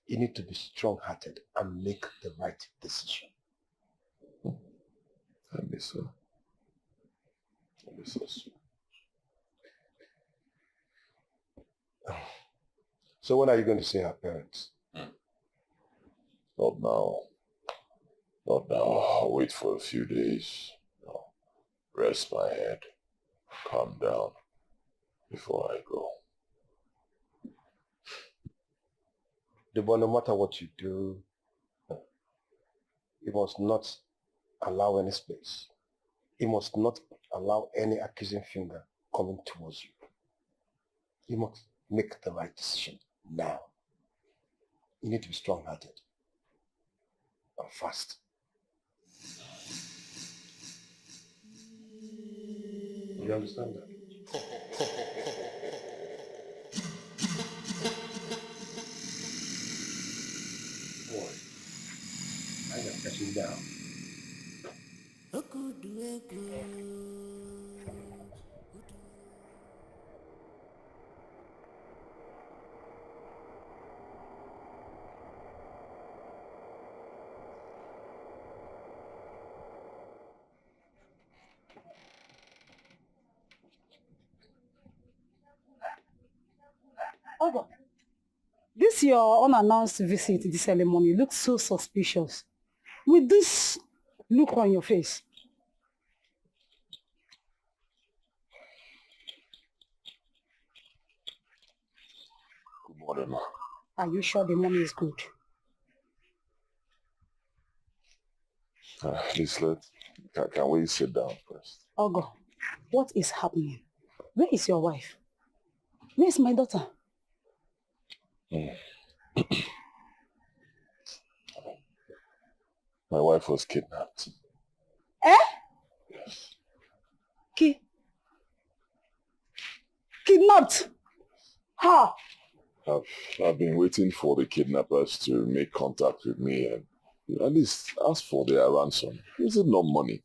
you need to be strong-hearted and make the right decision. I miss her. I miss her so. So when are you going to see her parents? Not now. Not now. I'll wait for a few days. I'll rest my head. Calm down before I go. But no matter what you do, you must not allow any space. You must not allow any accusing finger coming towards you. You must make the right decision now. You need to be strong-hearted and fast. You understand that? Boy, I am touching down. Ogo, this your unannounced visit this early morning looks so suspicious. With this look on your face. Good morning, ma. Are you sure the money is good? Please, can we sit down first? Ogo, what is happening? Where is your wife? Where is my daughter? My wife was kidnapped. Eh? Yes. Kidnapped? How? I've been waiting for the kidnappers to make contact with me and at least ask for their ransom. Is it not money?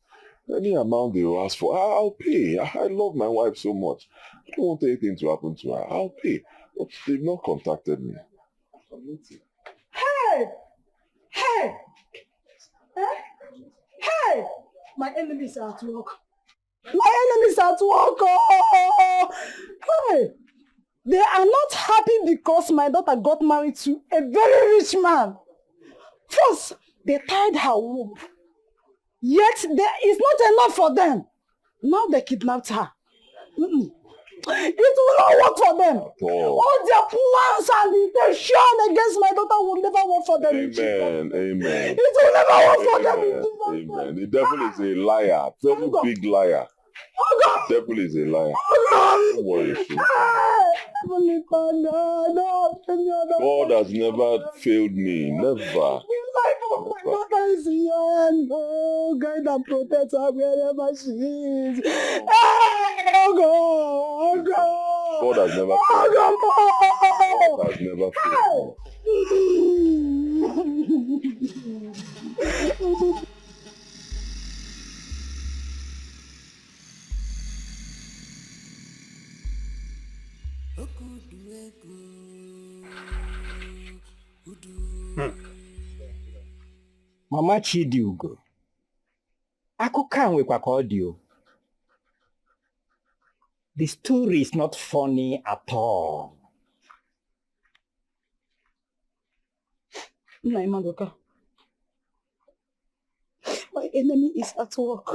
Any amount they will ask for, I'll pay. I love my wife so much. I don't want anything to happen to her. I'll pay. But they've not contacted me. I'm waiting. Hey! Hey! Eh? Hey! My enemies are at work. My enemies are at work. Oh! Hey! They are not happy because my daughter got married to a very rich man. First, they tied her womb. Yet, there is not enough for them. Now they kidnapped her. It will not work for them. All their plans and intention against my daughter will never work for them. Amen. Amen. It will never work for them. Amen. The devil is a liar. Very big liar. The devil is a liar. Don't worry. God has never failed me. Never. The life of my daughter is in your hand. Oh, guide and protect her wherever she is. Oh, God. God has never failed me. God has never failed me. Mama Chidiugo, akụkọ a nwekwa ka ọ dị o. The story is not funny at all. Madoka, my enemy is at work.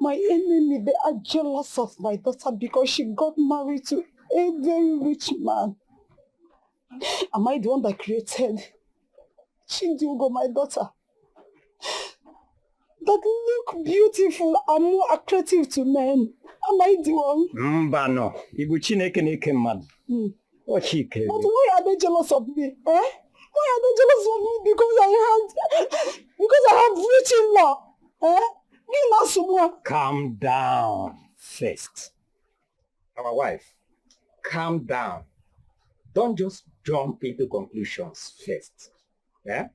My enemy, they are jealous of my daughter because she got married to a very rich man. Am I the one that created Chidiugo, my daughter? that look beautiful and more attractive to men. Am I the one? Mbano, Ibu Chineke neke mmadụ. O Chike. But why are they jealous of me? Eh? Why are they jealous of me? Because I have rich in-law. Eh? Calm down first. Our wife, calm down. Don't just jump into conclusions first. Yeah?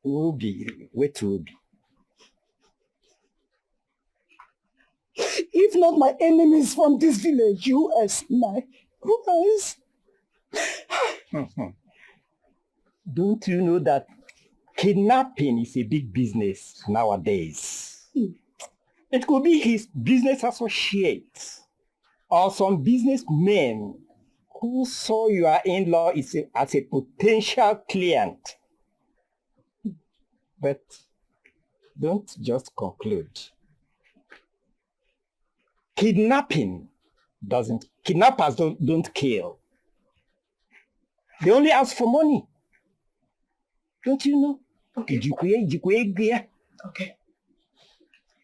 Obi, wait Obi. If not my enemies from this village, US, who else? Don't you know that kidnapping is a big business nowadays? It could be his business associates or some businessmen who saw your in-law as a potential client. But don't just conclude. Kidnappers don't kill. They only ask for money. Don't you know? Okay.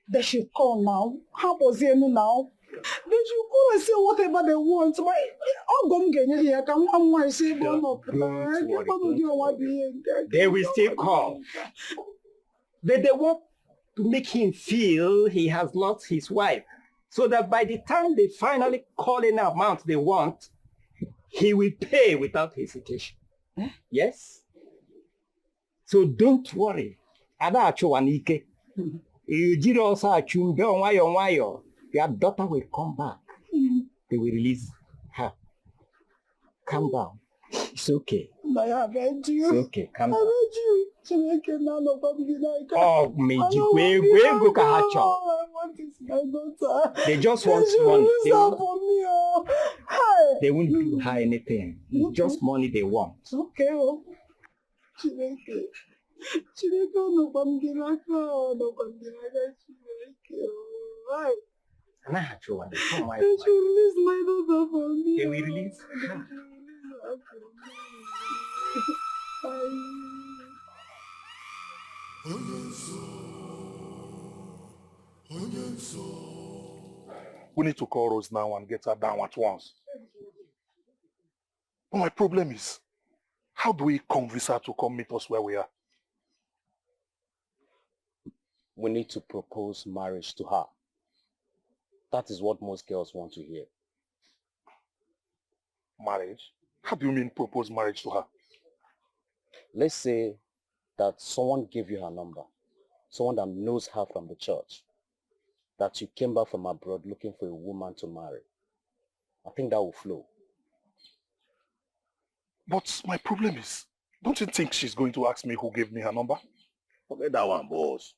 They should call now. How was it now? They should call and say whatever they want. They will still call. But they want to make him feel he has lost his wife, so that by the time they finally call in the amount they want, he will pay without hesitation. Yes? So don't worry. Your daughter will come back. They will release her. Calm down. It's okay. I beg you. It's okay. Calm down. I beg you. Oh, they just want money. They won't do her anything. It's just money they want. Okay. They should release my daughter for me. They will release her. We need to call Rose now and get her down at once. But my problem is, how do we convince her to come meet us where we are? We need to propose marriage to her. That is what most girls want to hear. Marriage? How do you mean propose marriage to her? Let's say that someone gave you her number, someone that knows her from the church, that you came back from abroad looking for a woman to marry. I think that will flow. But my problem is, don't you think she's going to ask me who gave me her number? Forget that one, boss.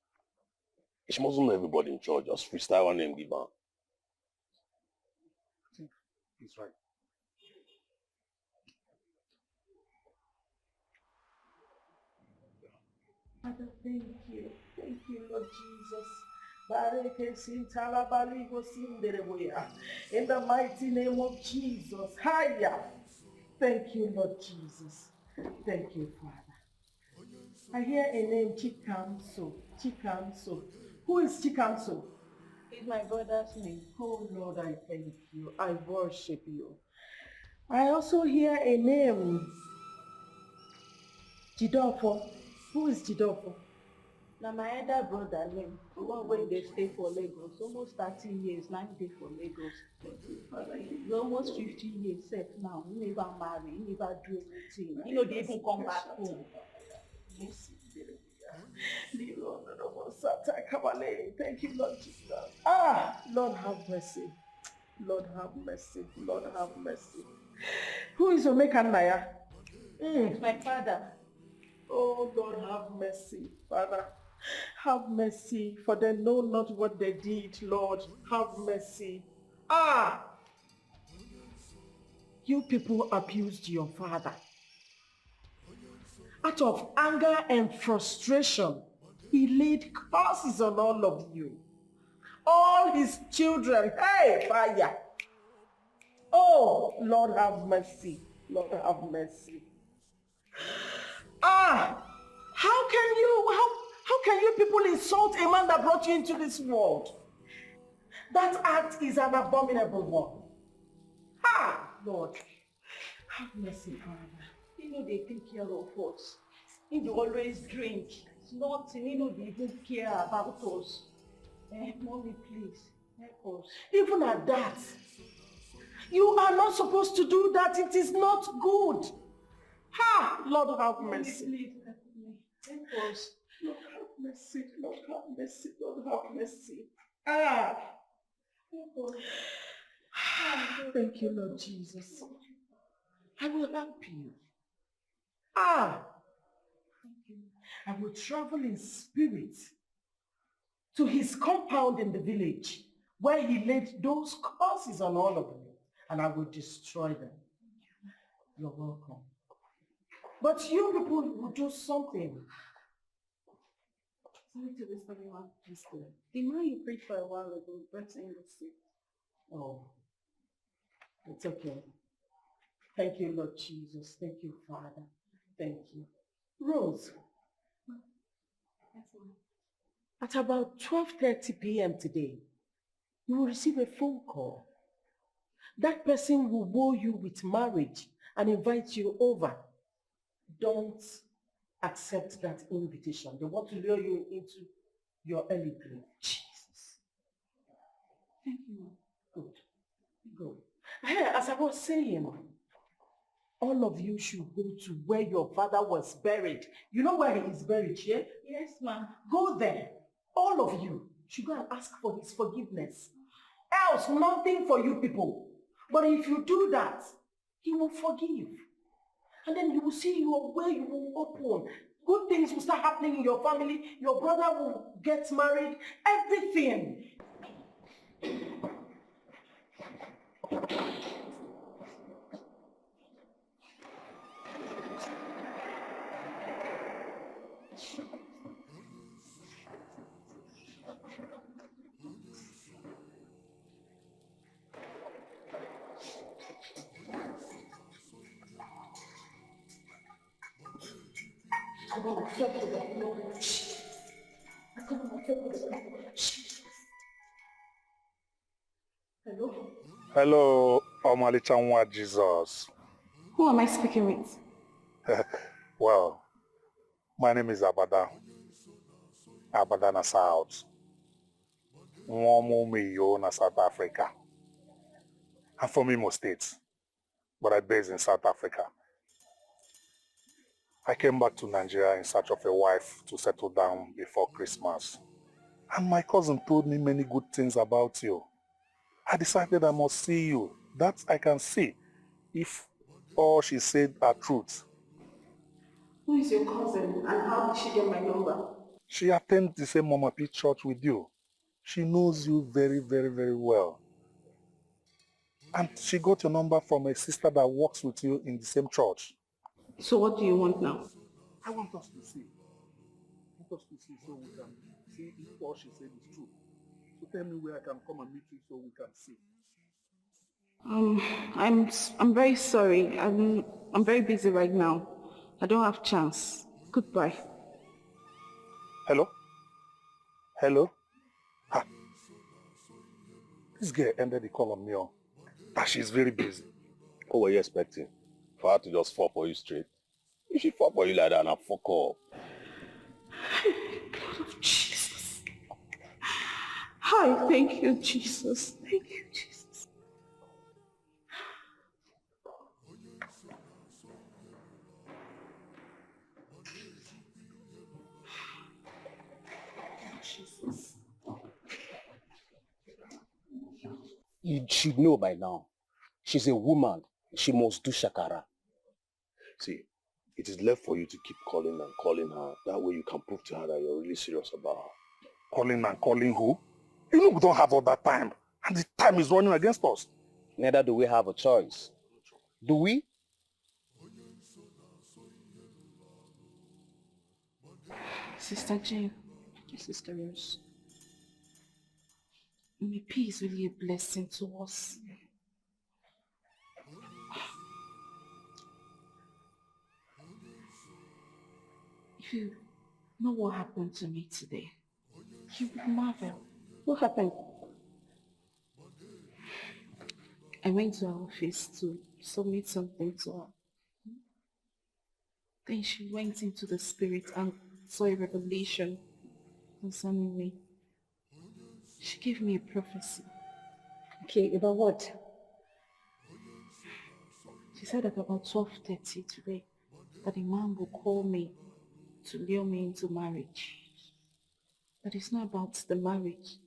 She mustn't know everybody in church, just freestyle one name, give her. He's right. Father, thank you. Thank you, Lord Jesus. In the mighty name of Jesus. Hiya. Thank you, Lord Jesus. Thank you, Father. I hear a name, Chikamso. Chikamso. Who is Chikamso? It's my brother's name. Oh, Lord, I thank you. I worship you. I also hear a name, Jidofo. Who is Jidofo? Now my elder brother name, the one when they stay for Lagos, almost 30 years, 9 days for Lagos. He's almost 50 years set now. He never marry, he never do anything. He know they even come back home. Thank you, Lord Jesus. Ah, Lord have mercy. Lord have mercy. Lord have mercy. Who is Omeka Naya? It's my father. Oh, Lord have mercy, Father. Have mercy, for they know not what they did, Lord. Have mercy. Ah! You people abused your father. Out of anger and frustration, he laid curses on all of you. All his children. Hey, fire! Oh, Lord have mercy. Lord have mercy. Ah! How How can you people insult a man that brought you into this world? That act is an abominable one. Ah, Lord, have mercy, Father. You know they take care of us. You always drink. It's nothing. You know they take care about us. Mommy, please, help us. Even at that, you are not supposed to do that. It is not good. Ha! Lord, have mercy. Please, help me. Help us. Lord, have mercy. Lord, have mercy. Lord, have mercy. Ah! Help us. Thank you, Lord Jesus. I will help you. Ah! I will travel in spirit to his compound in the village where he laid those curses on all of you, and I will destroy them. You're welcome. But you people will do something. Sorry to disturb you, ma'am. The man you prayed for a while ago brought in the sick. Oh, it's okay. Thank you, Lord Jesus. Thank you, Father. Thank you. Rose. Yes, ma'am. At about 12:30 p.m. today, you will receive a phone call. That person will woo you with marriage and invite you over. Don't accept that invitation. They want to lure you into your early grave. Jesus. Thank you. Good. Good. As I was saying, all of you should go to where your father was buried. You know where he is buried, yeah? Yes, ma'am. Go there. All of you should go and ask for his forgiveness. Else, nothing for you people. But if you do that, he will forgive. And then you will see your way you will open. Good things will start happening in your family. Your brother will get married. Everything. Hello? Hello, Omali Jesus. Who am I speaking with? Well, my name is Abada. Abada na South. Nwomumiyo na South Africa. I'm from Imo State, but I'm based in South Africa. I came back to Nigeria in search of a wife to settle down before Christmas. And my cousin told me many good things about you. I decided I must see you. That I can see if all she said are truth. Who is your cousin and how did she get my number? She attends the same Mama P church with you. She knows you very, very, very well. And she got your number from a sister that works with you in the same church. So what do you want now? I want us to see. I want us to see so we can see if all she said is true. So tell me where I can come and meet you so we can see. I'm very sorry. I'm very busy right now. I don't have chance. Goodbye. Hello? Hello? Ah. This girl ended the call on me. That she's very busy. What were you expecting? For her to just fall for you straight? If she fall for you like that, now fuck up. Blood of Jesus. Hi, thank you, Jesus. Thank you, Jesus. Jesus. You should know by now. She's a woman. She must do shakara. See, it is left for you to keep calling and calling her. That way you can prove to her that you're really serious about her. Calling and calling who? You know we don't have all that time. And the time is running against us. Neither do we have a choice. Do we? Sister Jane, Sister Rose, may peace is really a blessing to us. If you know what happened to me today? You would marvel. What happened? I went to her office to submit something to her. Then she went into the spirit and saw a revelation concerning me. She gave me a prophecy. Okay, about what? She said that about 12:30 today, that a man will call me to lure me into marriage. That it's not about the marriage,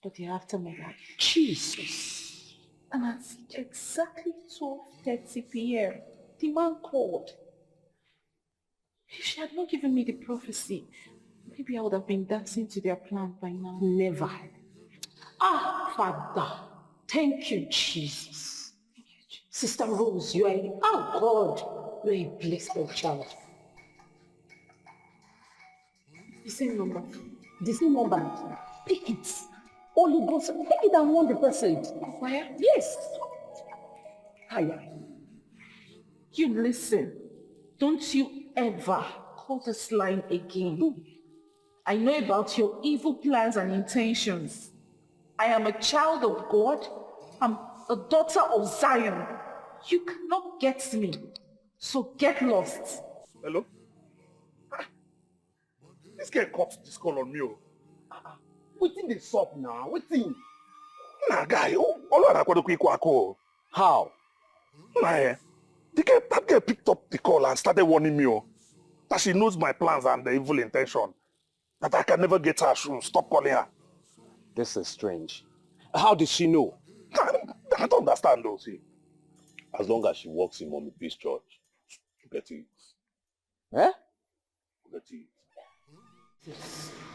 but the aftermarriage. Jesus. And at exactly 12:30 p.m., the man called. If she had not given me the prophecy, maybe I would have been dancing to their plan by now. Never. Ah, Father. Thank you, Jesus. Sister Rose, you are God. You are a blessed child. The same number. The same number. Pick it. Holy Ghost, pick it and 100%. Where? Yes. Higher. You listen. Don't you ever call this line again. I know about your evil plans and intentions. I am a child of God. I'm a daughter of Zion. You cannot get me. So get lost. Hello? This girl cut this call on me. Wetin dey sup now? Wetin? Nah, guy, how? Nah, that girl picked up the call and started warning me that she knows my plans and the evil intention. That I can never get her. Stop calling her. This is strange. How did she know? I don't understand though. See, as long as she works in Mommy Peace Church, get it. Eh? Get it.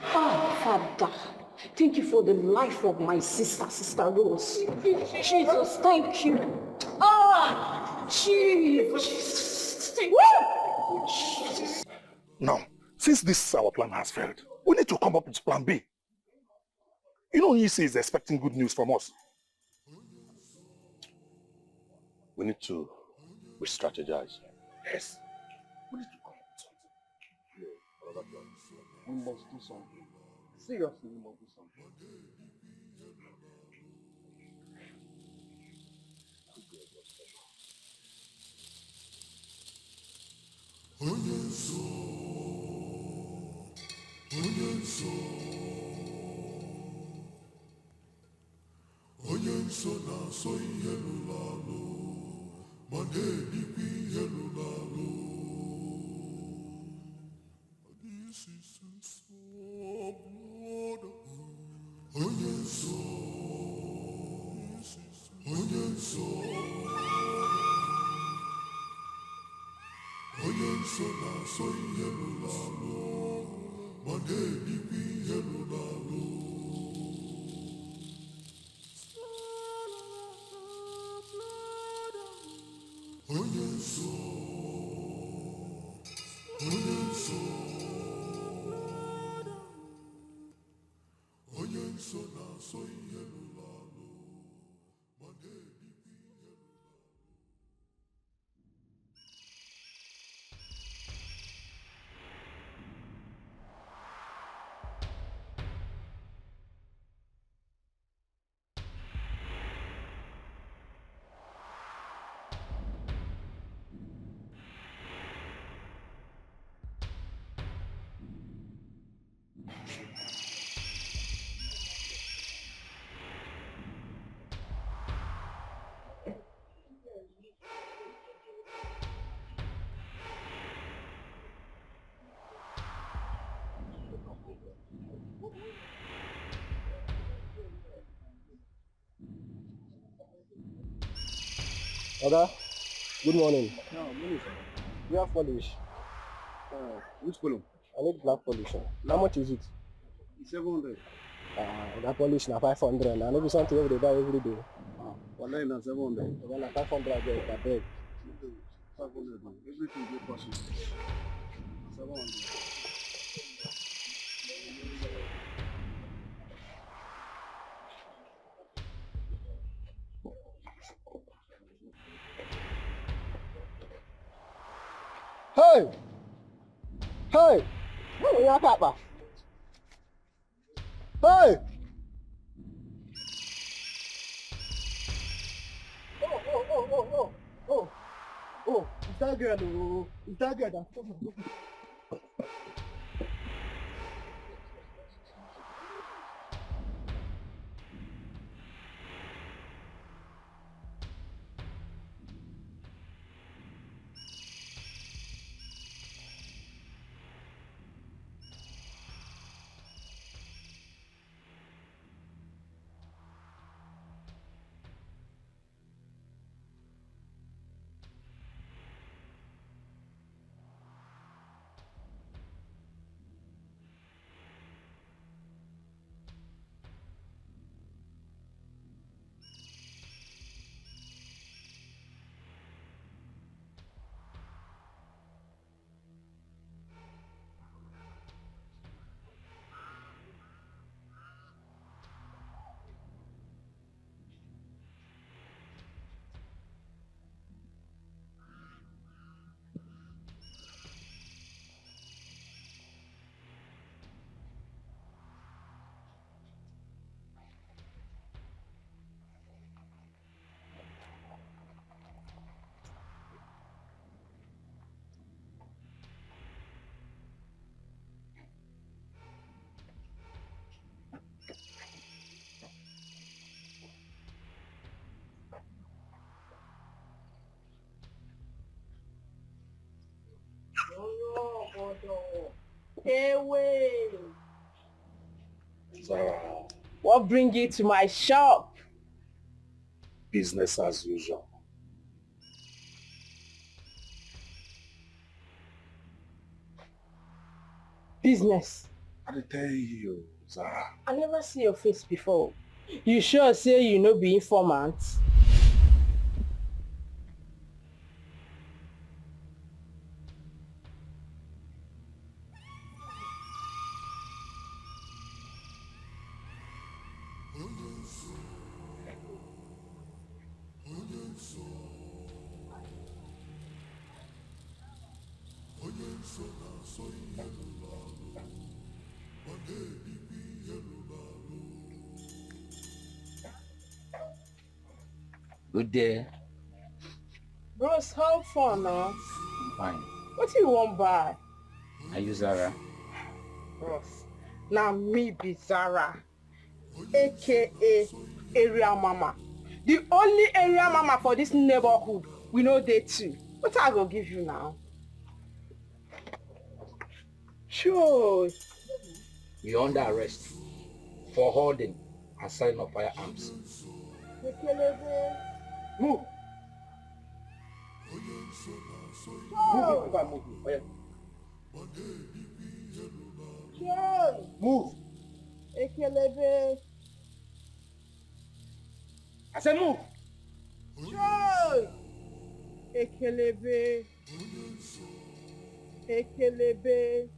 Ah, Father. Thank you for the life of my sister, Sister Rose. Jesus, thank you. Ah, Jesus. Jesus. Now, since this our plan has failed, we need to come up with plan B. You know, he is expecting good news from us. We need to re-strategize. Yes. We need to come up with something. Yeah, another plan. We must do something. Seriously, we must do something. Onye nso na-asọ ihe lụrụ alụ ma na-edikwa ihe lụrụ alụ. This is nso blood. Onye nso onye nso na-asọ ihe lụrụ alụ ma na-edikwa ihe lụrụ alụ. Onye nso na-asọ ihe lụrụ alụ ma na-edikwa ihe lụrụ alụ. Oga, good morning. No, Maurice. You have polish. Which column? I need black polish. How much is it? It's 700. That polish na 500. I know be something we dey buy every day. Wallahi na 700. Well, na 500 I get, I beg. 500. Everything dey possible. 700. Hey! Hey! Oh, you're Papa. Hey! Oh, it's that girl, oh, it's that girl that's coming. Zara, What bring you to my shop? business as usual. Business. I tell you, Zara. I never see your face before. You sure say you no be informant? Good day. Bros, how far now? Fine. What do you want buy? Are you Zara? Bros, now me be Zara, aka Area Mama. The only area mama for this neighborhood. We know they too. What I go give you now? Sure. You're under arrest for holding and selling of firearms. Move. Move if I move. Oh, yeah. Sure. Move. Ekelebe. I said move. Sure. Ekelebe. Ekelebe.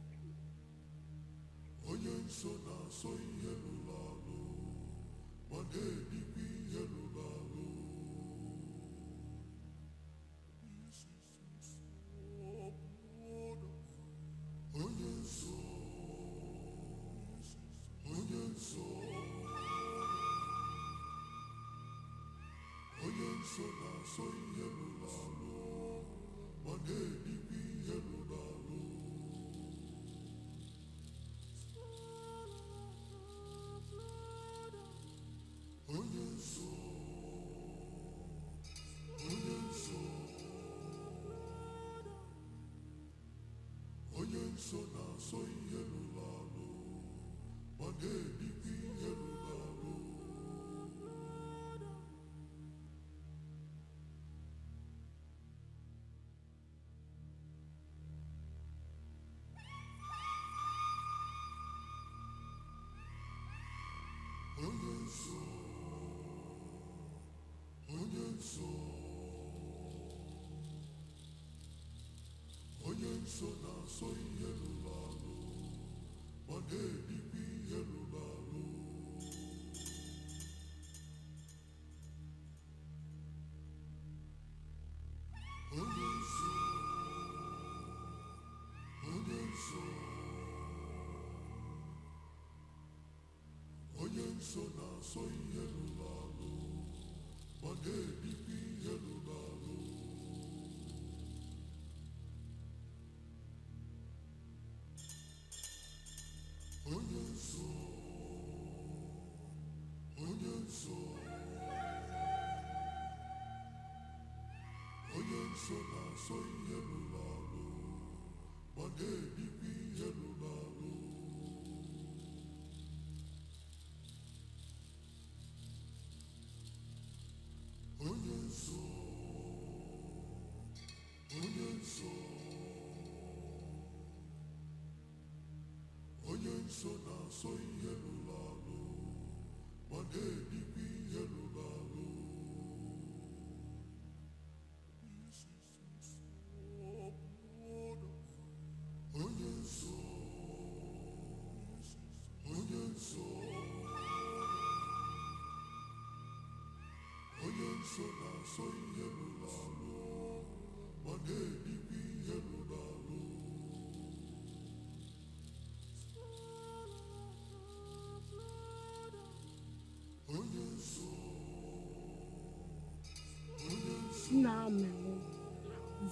Nah, man.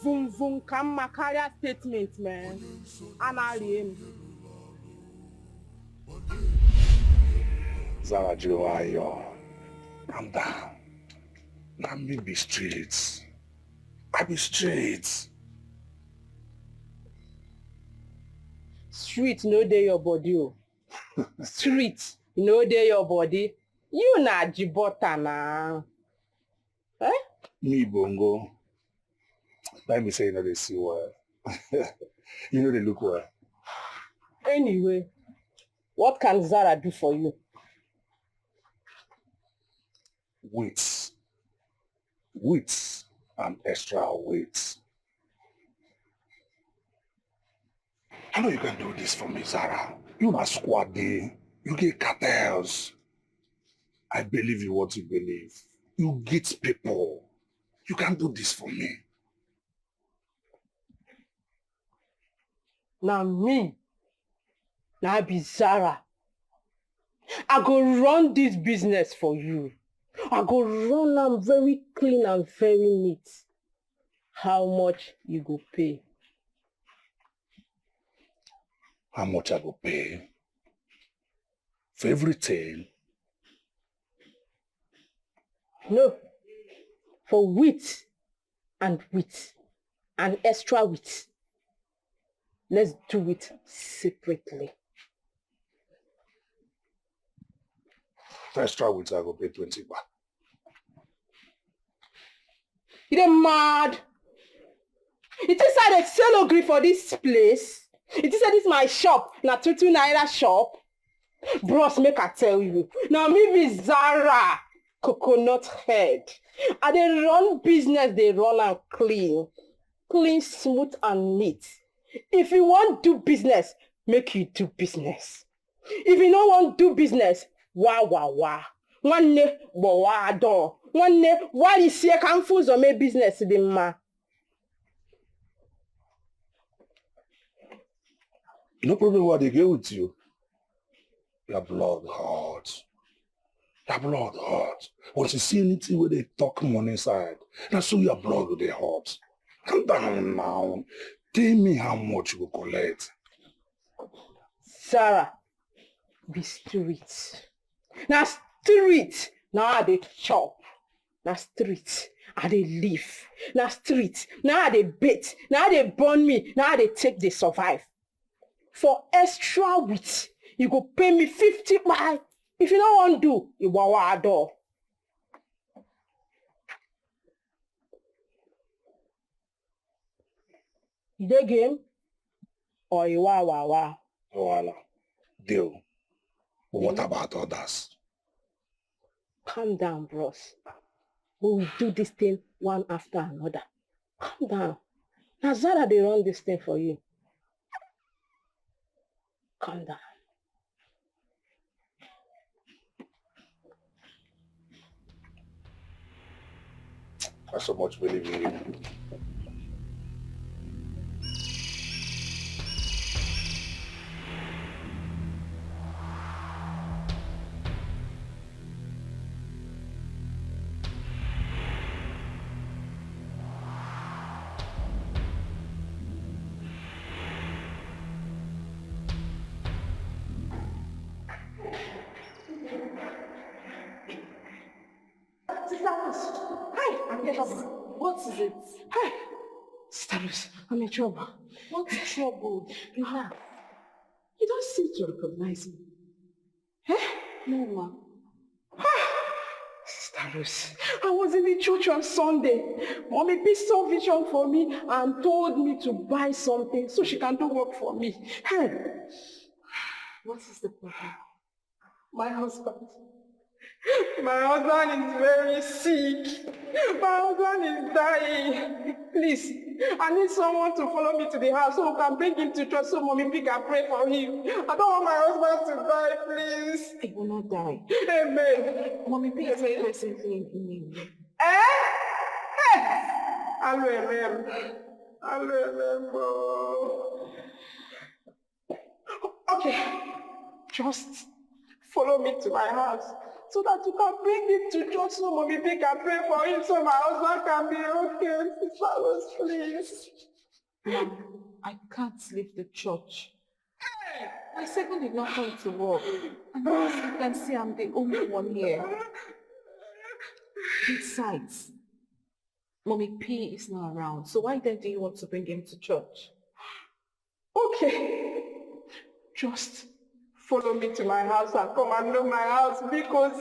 Vum vum kam makaria statement, man. Anariem. Zara Jiwayo, calm down. Now me be straight. I be straight. Street no dey your body. Oh. Street no dey your body. You na jibota na. Eh? Me bongo. Let me say you know they see well. You know they look well. Anyway, what can Zara do for you? Wait and extra weight. I know you can do this for me, Zara. You not squaddy. You get cartels. I believe in what you believe. You get people. You can do this for me. Now me, now be Zara. I go run this business for you. I go run them very clean and very neat. How much you go pay? How much I go pay? For everything? No. For wheat and extra wheat. Let's do it separately. For extra wheat, I go pay 20 baht. You dey mad? It is I dey sell ogri for this place. It is this my shop, na 22 naira shop. Bros, make I tell you. Now me be Zara, coconut head. I dey run business, they run and clean. Clean, smooth and neat. If you want do business, make you do business. If you don't want do business, wah. One ne wa do. One ne why is here confused or make business the ma. No problem what they get with you. Your blood hot. Your blood hot. Once you see anything where they talk money inside, that's so your blood will be hot. Calm down now. Tell me how much you will collect. Sarah, be street. Now street, now I dey chop. Now street, I dey live. Now street, now I dey bait. Now they burn me. Now they take they survive. For extra wheat, you go pay me 50 baht. If you don't want to do, you wawa door. You dey game? Or you wawa? Voila. Deal. But what about others? Calm down, bros. We will do this thing one after another. Calm down. Now Zara, they run this thing for you. Calm down. I so much believe in you. get up. What is it? Hey, Sister Rose, I'm in trouble. What's trouble? Relax. You don't seem to recognize me. Eh? No, ma. Sister Rose, I was in the church on Sunday. Mommy P saw vision for me and told me to buy something so she can do work for me. Hey, What is the problem? my husband. My husband is very sick. My husband is dying. Please, I need someone to follow me to the house so we can bring him to church so Mommy P can pray for him. I don't want my husband to die, please. He will not die. Amen. Mommy P is presently in England. Eh? Okay, just follow me to my house so that you can bring him to church so Mommy P can pray for him so my husband can be okay. Sister Rose, please. Mom, I can't leave the church. My second did not come to work. And as you can see, I'm the only one here. Besides, Mommy P is not around. So why then do you want to bring him to church? Okay. Just follow me to my house and come and know my house because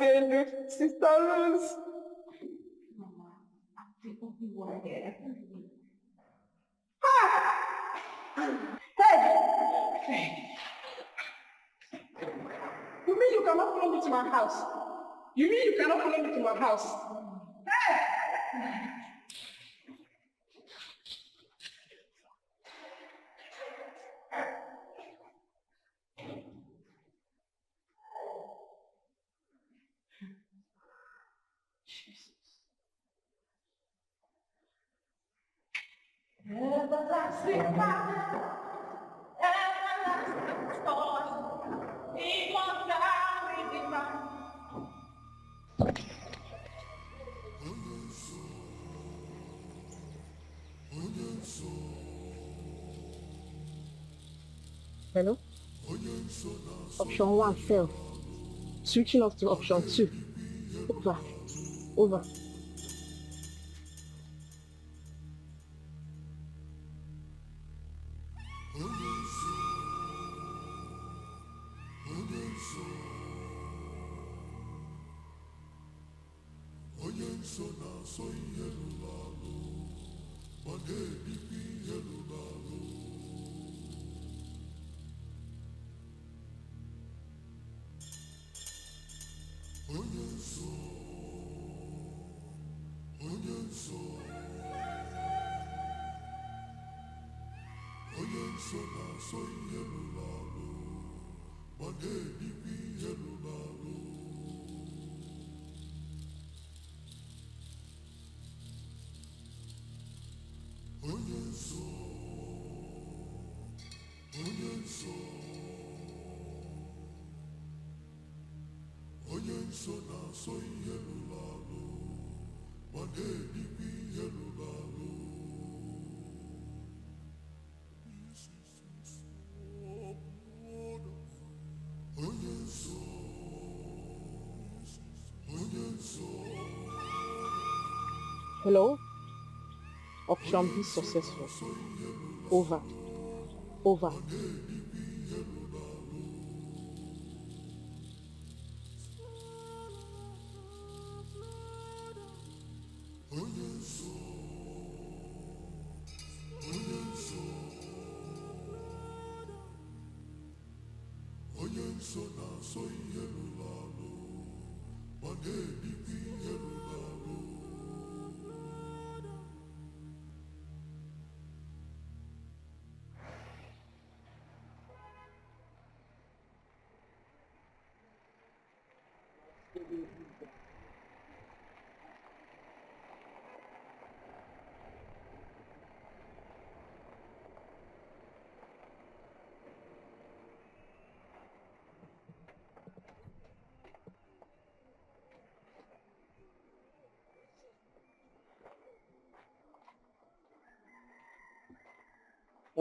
Sister Rose. Mama, I'm the only one here. Hey! You mean you cannot follow me to my house? You mean you cannot follow me to my house? Hey! Everlasting Father, everlasting God, immortal, divine. Hello? Option 1 failed. Switching off to option 2. Over. Over. Hello? Option B successful. Over. Over.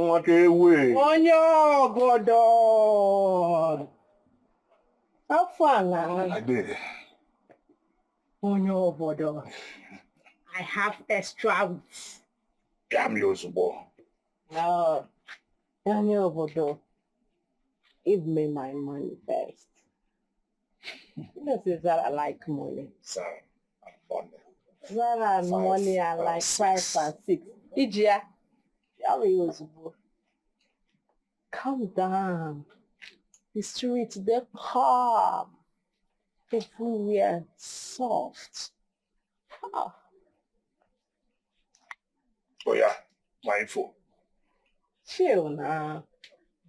Onye obodo. Afọ ala. Onye obodo. I have extra weeks. Damn you, Zubo. No. Daniel Bodo, give me my money first. This is that I like money. Sir, I'm money. Zara and money are like 5 and 6. Ijia, calm down. The streets, they're calm. Everywhere soft. Ah. Oh yeah, my info. Chill now.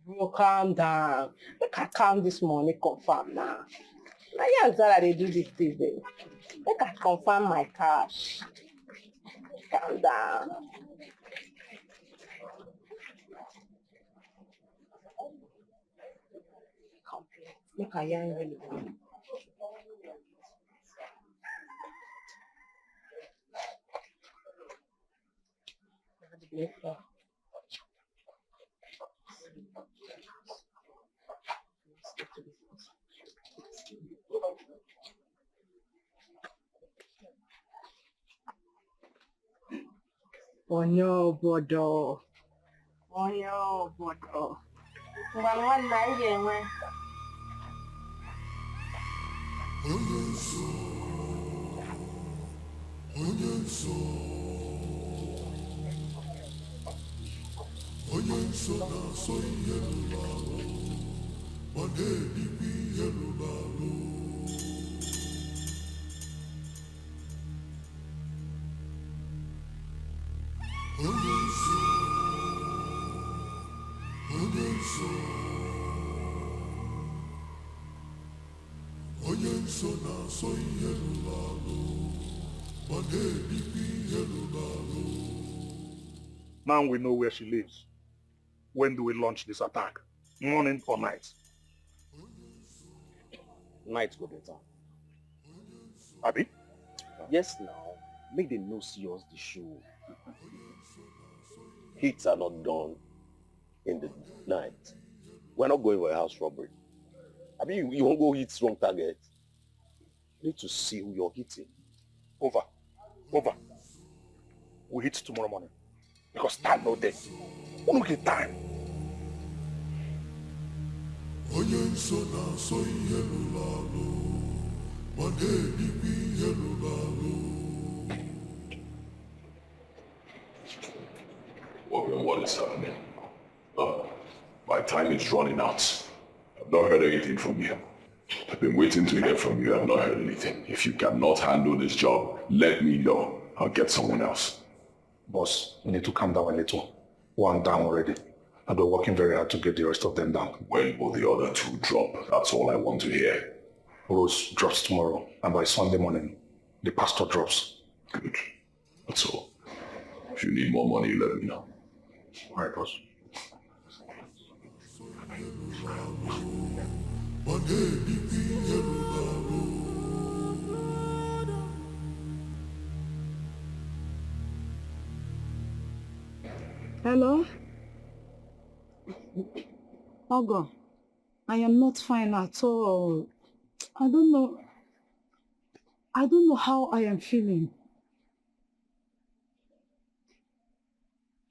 Bro, calm down. Make I count this money confirm now. Now yeah, Zara they do this thing. Make I confirm my cash. Calm down. Make I yarn really good. Onyo bodo. Onyo bodo. One night again. Now we know where she lives. When do we launch this attack? Morning or night? Night go better. Abi? Yes now, make them no see us the show. Hits are not done in the night. We're not going for a house robbery. I mean, you won't go hit wrong target. You need to see who you're hitting. Over. We hit tomorrow morning. Because time no day. We don't get time. What is happening? My time is running out. I've not heard anything from you. I've been waiting to hear from you. I've not heard anything. If you cannot handle this job, let me know. I'll get someone else. Boss, you need to calm down a little. One down already. And we're working very hard to get the rest of them down. When will the other two drop? That's all I want to hear. Rose drops tomorrow, and by Sunday morning, the pastor drops. Good. That's all. If you need more money, let me know. All right, boss. Hello? Ogo, I am not fine at all. I don't know how I am feeling.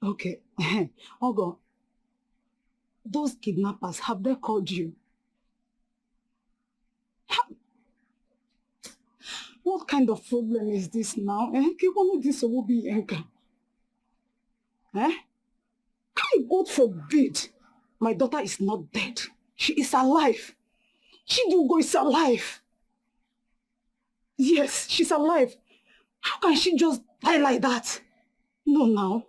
Okay. Ogo, those kidnappers, have they called you? What kind of problem is this now? God forbid, my daughter is not dead. She is alive. Chidugo is alive. Yes, she's alive. How can she just die like that? No, now.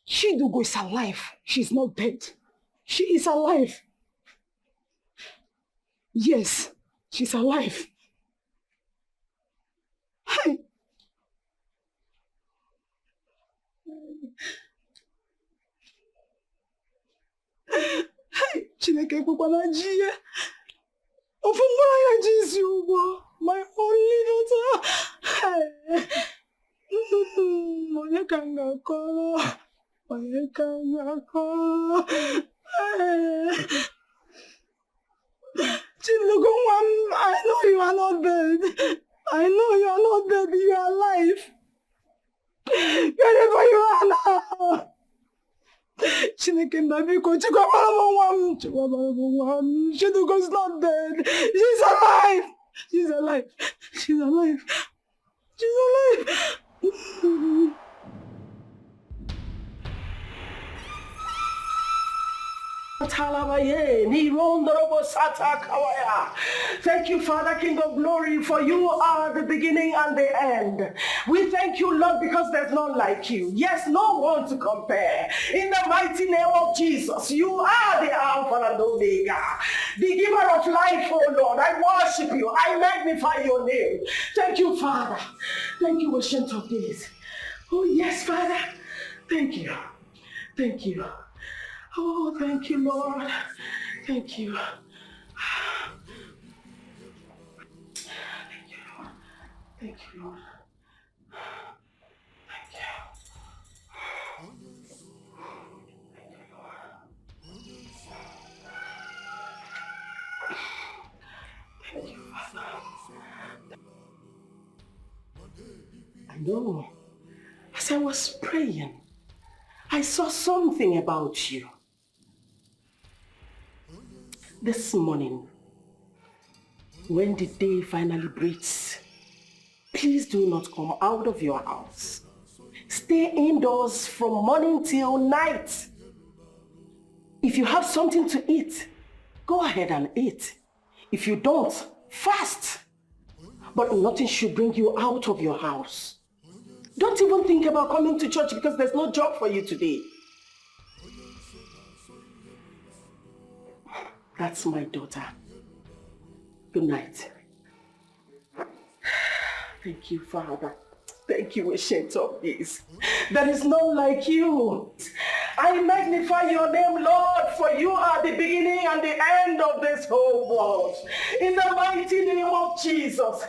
Chidugo is alive. She's not dead. She is alive. Yes, she's alive. Hey. Hey, Chineke kwukwana ji ya. Ofumura ya Jesu ugbo, my only daughter. Hey. Onye ka m ga-akọrọ? Onye ka m ga-akọrọ? I know you are not dead. I know you are not dead. You are alive. Wherever you are now. Chineke's not dead. She's alive. She's alive. She's alive. She's alive. Thank you, Father, King of Glory, for you are the beginning and the end. We thank you, Lord, because there's none like you. Yes, no one to compare. In the mighty name of Jesus, you are the Alpha and Omega, the giver of life, oh Lord. I worship you. I magnify your name. Thank you, Father. Thank you, Ancient of Days. Oh, yes, Father. Thank you. Thank you. Oh, thank you, Lord. Thank you. Thank you, Lord. Thank you, Lord. Thank you. Thank you, Father. I know. As I was praying, I saw something about you. This morning, when the day finally breaks, please do not come out of your house. Stay indoors from morning till night. If you have something to eat, go ahead and eat. If you don't, fast. But nothing should bring you out of your house. Don't even think about coming to church because there's no job for you today. That's my daughter. Good night. Thank you, Father. Thank you, Ancient of Days. There is none like you. I magnify your name, Lord, for you are the beginning and the end of this whole world. In the mighty name of Jesus.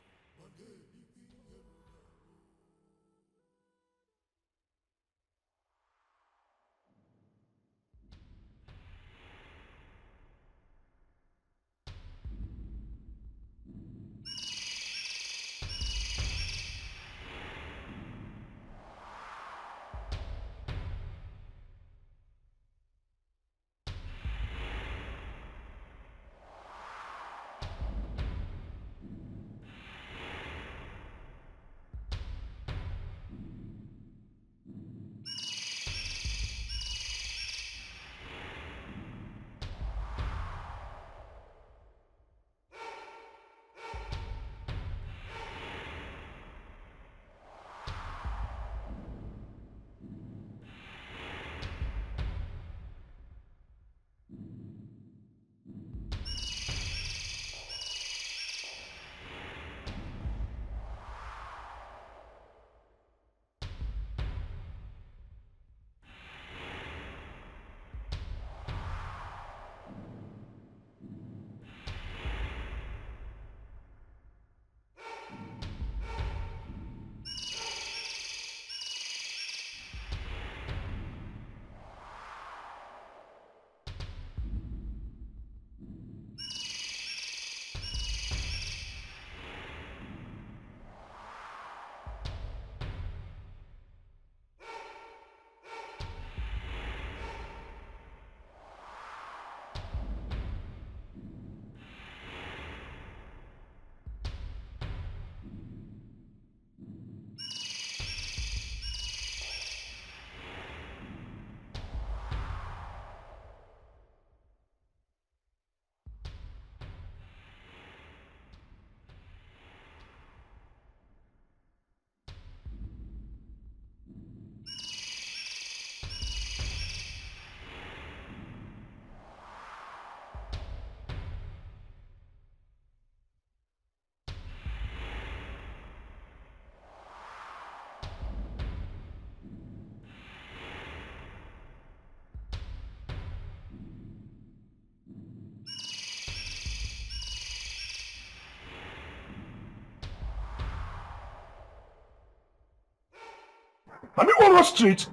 I mean, on the street,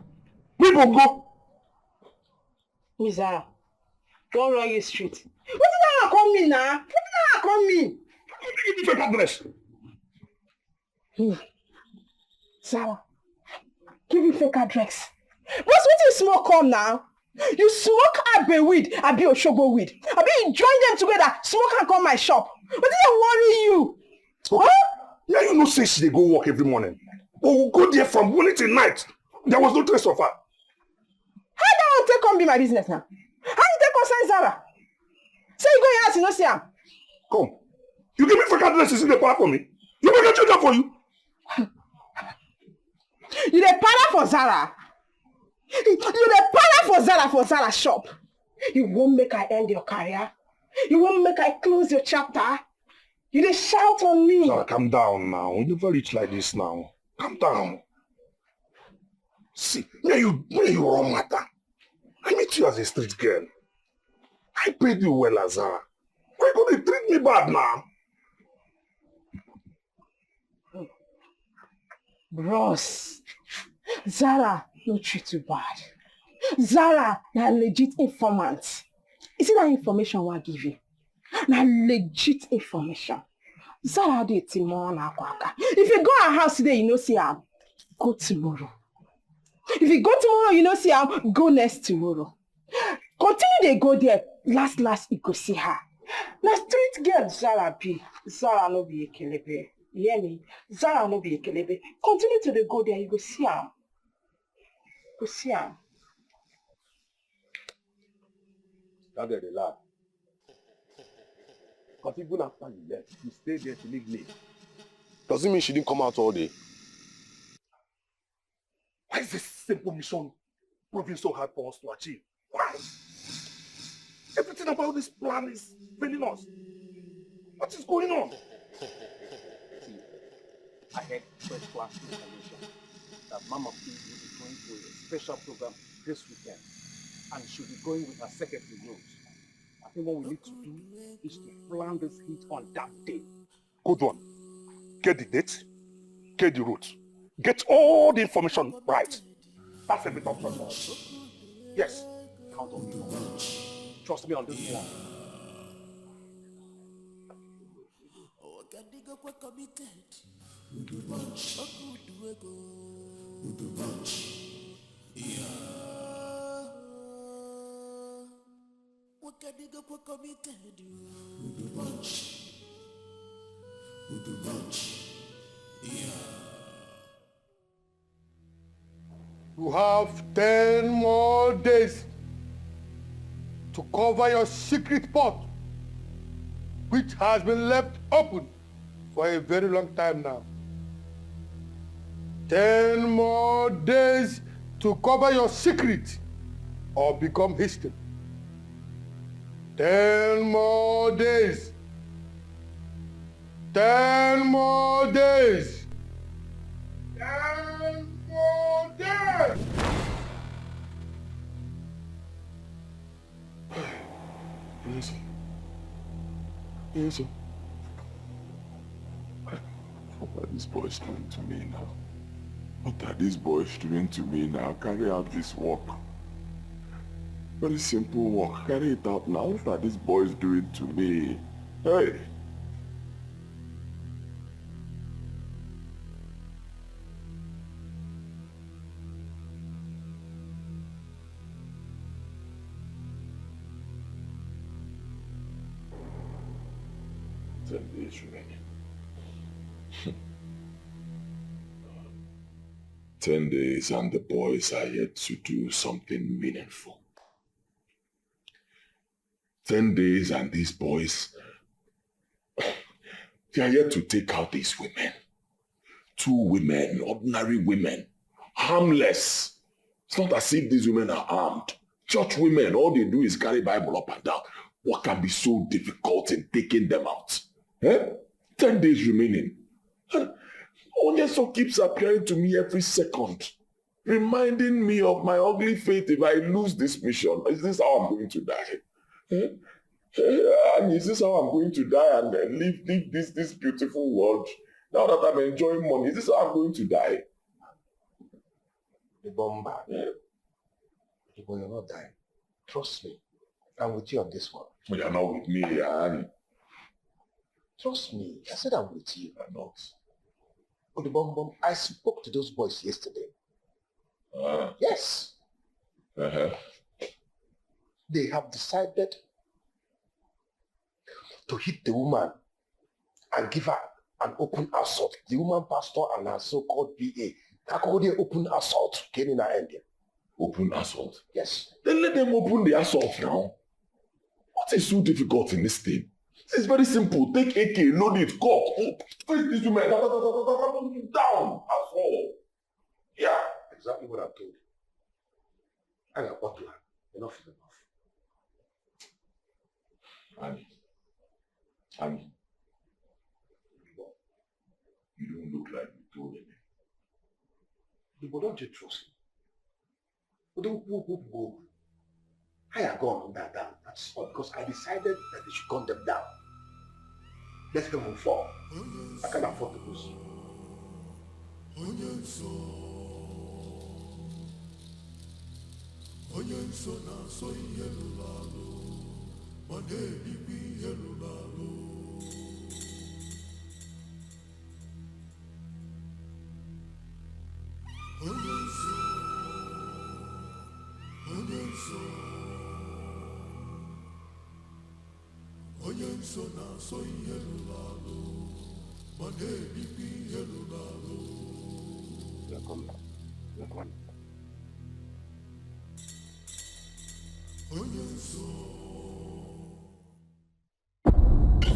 we will go. Miza, don't run your street. What did I come in now? What did I that come mean? Give me fake address. Sarah, give me fake address. But what you smoke come now? You smoke Abe weed, Abi Oshobo weed. Abi you join them together, smoke and come my shop. But did they worry you? Okay. Huh? Now you know say she dey go work every morning. But we'll go there from morning till night. There was no trace of her. How that one take come be my business now? How you take concern Sarah? Say you go your house, you no see am. Come. You give me fake addresses in the park for me. You make a job for you. You dey para for Zara. You dey para for Zara shop. You won't make I end your career. You won't make I close your chapter. You dey shout on me. Zara, calm down now. We never reach like this now. Calm down. See, where you wrong matter. I meet you as a street girl. I paid you well, Zara. Why could they treat me bad now? Bros, Zara no treat you bad. Zara na legit informant. You see that information I give you? Na legit information. Zara dey tomorrow na kwaka. If you go her house today, you no see am. Go tomorrow. If you go tomorrow, you no see am. Go next tomorrow. Continue dey go there. Last you go see her. Na street girl Zara be. Zara no be ekelebe. You hear me? Zara no be ekelebe. Continue to dey go there, you go see am. Go see am. That girl dey laugh. Because even after you left, you stayed there to live late. Does it mean she didn't come out all day? Why is this simple mission proving so hard for us to achieve? Why? Everything about this plan is failing us. What is going on? See, I had first class information that Mama P will be going to a special program this weekend, and she'll be going with her secretary Rose. I think what we need to do is to plan this hit on that day. Good one. Get the date, get the route, get all the information right. That's a bit of trouble. Yes. Count on me, Mama. Trust me on this one. You have 10 more days to cover your secret pot, which has been left open for a very long time now. 10 more days to cover your secret or become history. 10 more days. 10 more days. 10 more days. Yes. What are these boys doing to me now? What are these boys doing to me now? Carry out this work. Very simple work. Carry it out now. What are these boys doing to me? Hey! Remaining. 10 days and the boys are yet to do something meaningful. 10 days and these boys, they are yet to take out these women. 2 women, ordinary women, harmless. It's not as if these women are armed. Church women, all they do is carry Bible up and down. What can be so difficult in taking them out? 10 days remaining. Onyeso keeps appearing to me every second, reminding me of my ugly fate if I lose this mission. Is this how I'm going to die? And is this how I'm going to die and leave this beautiful world? Now that I'm enjoying money, is this how I'm going to die? The bomber. You're not dying. Trust me. I'm with you on this one. But you're not with me, Annie. Trust me, I said I'm with you. I'm not. Oh, the bomb. I spoke to those boys yesterday. Yes. They have decided to hit the woman and give her an open assault. The woman pastor and her so-called PA. How could they open assault? Can in ending? Open assault? Yes. Then let them open the assault now. What is so difficult in this thing? It's very simple. Take AK, load it, go. Face these women. Down. That's all. Yeah. Exactly what I told you. I got what to have. Enough is enough. Annie. You don't look like you told him. But don't you trust me? Don't go. I have gone on that down. That's all because I decided that they should gun them down. Let them move forward. I can't afford to lose.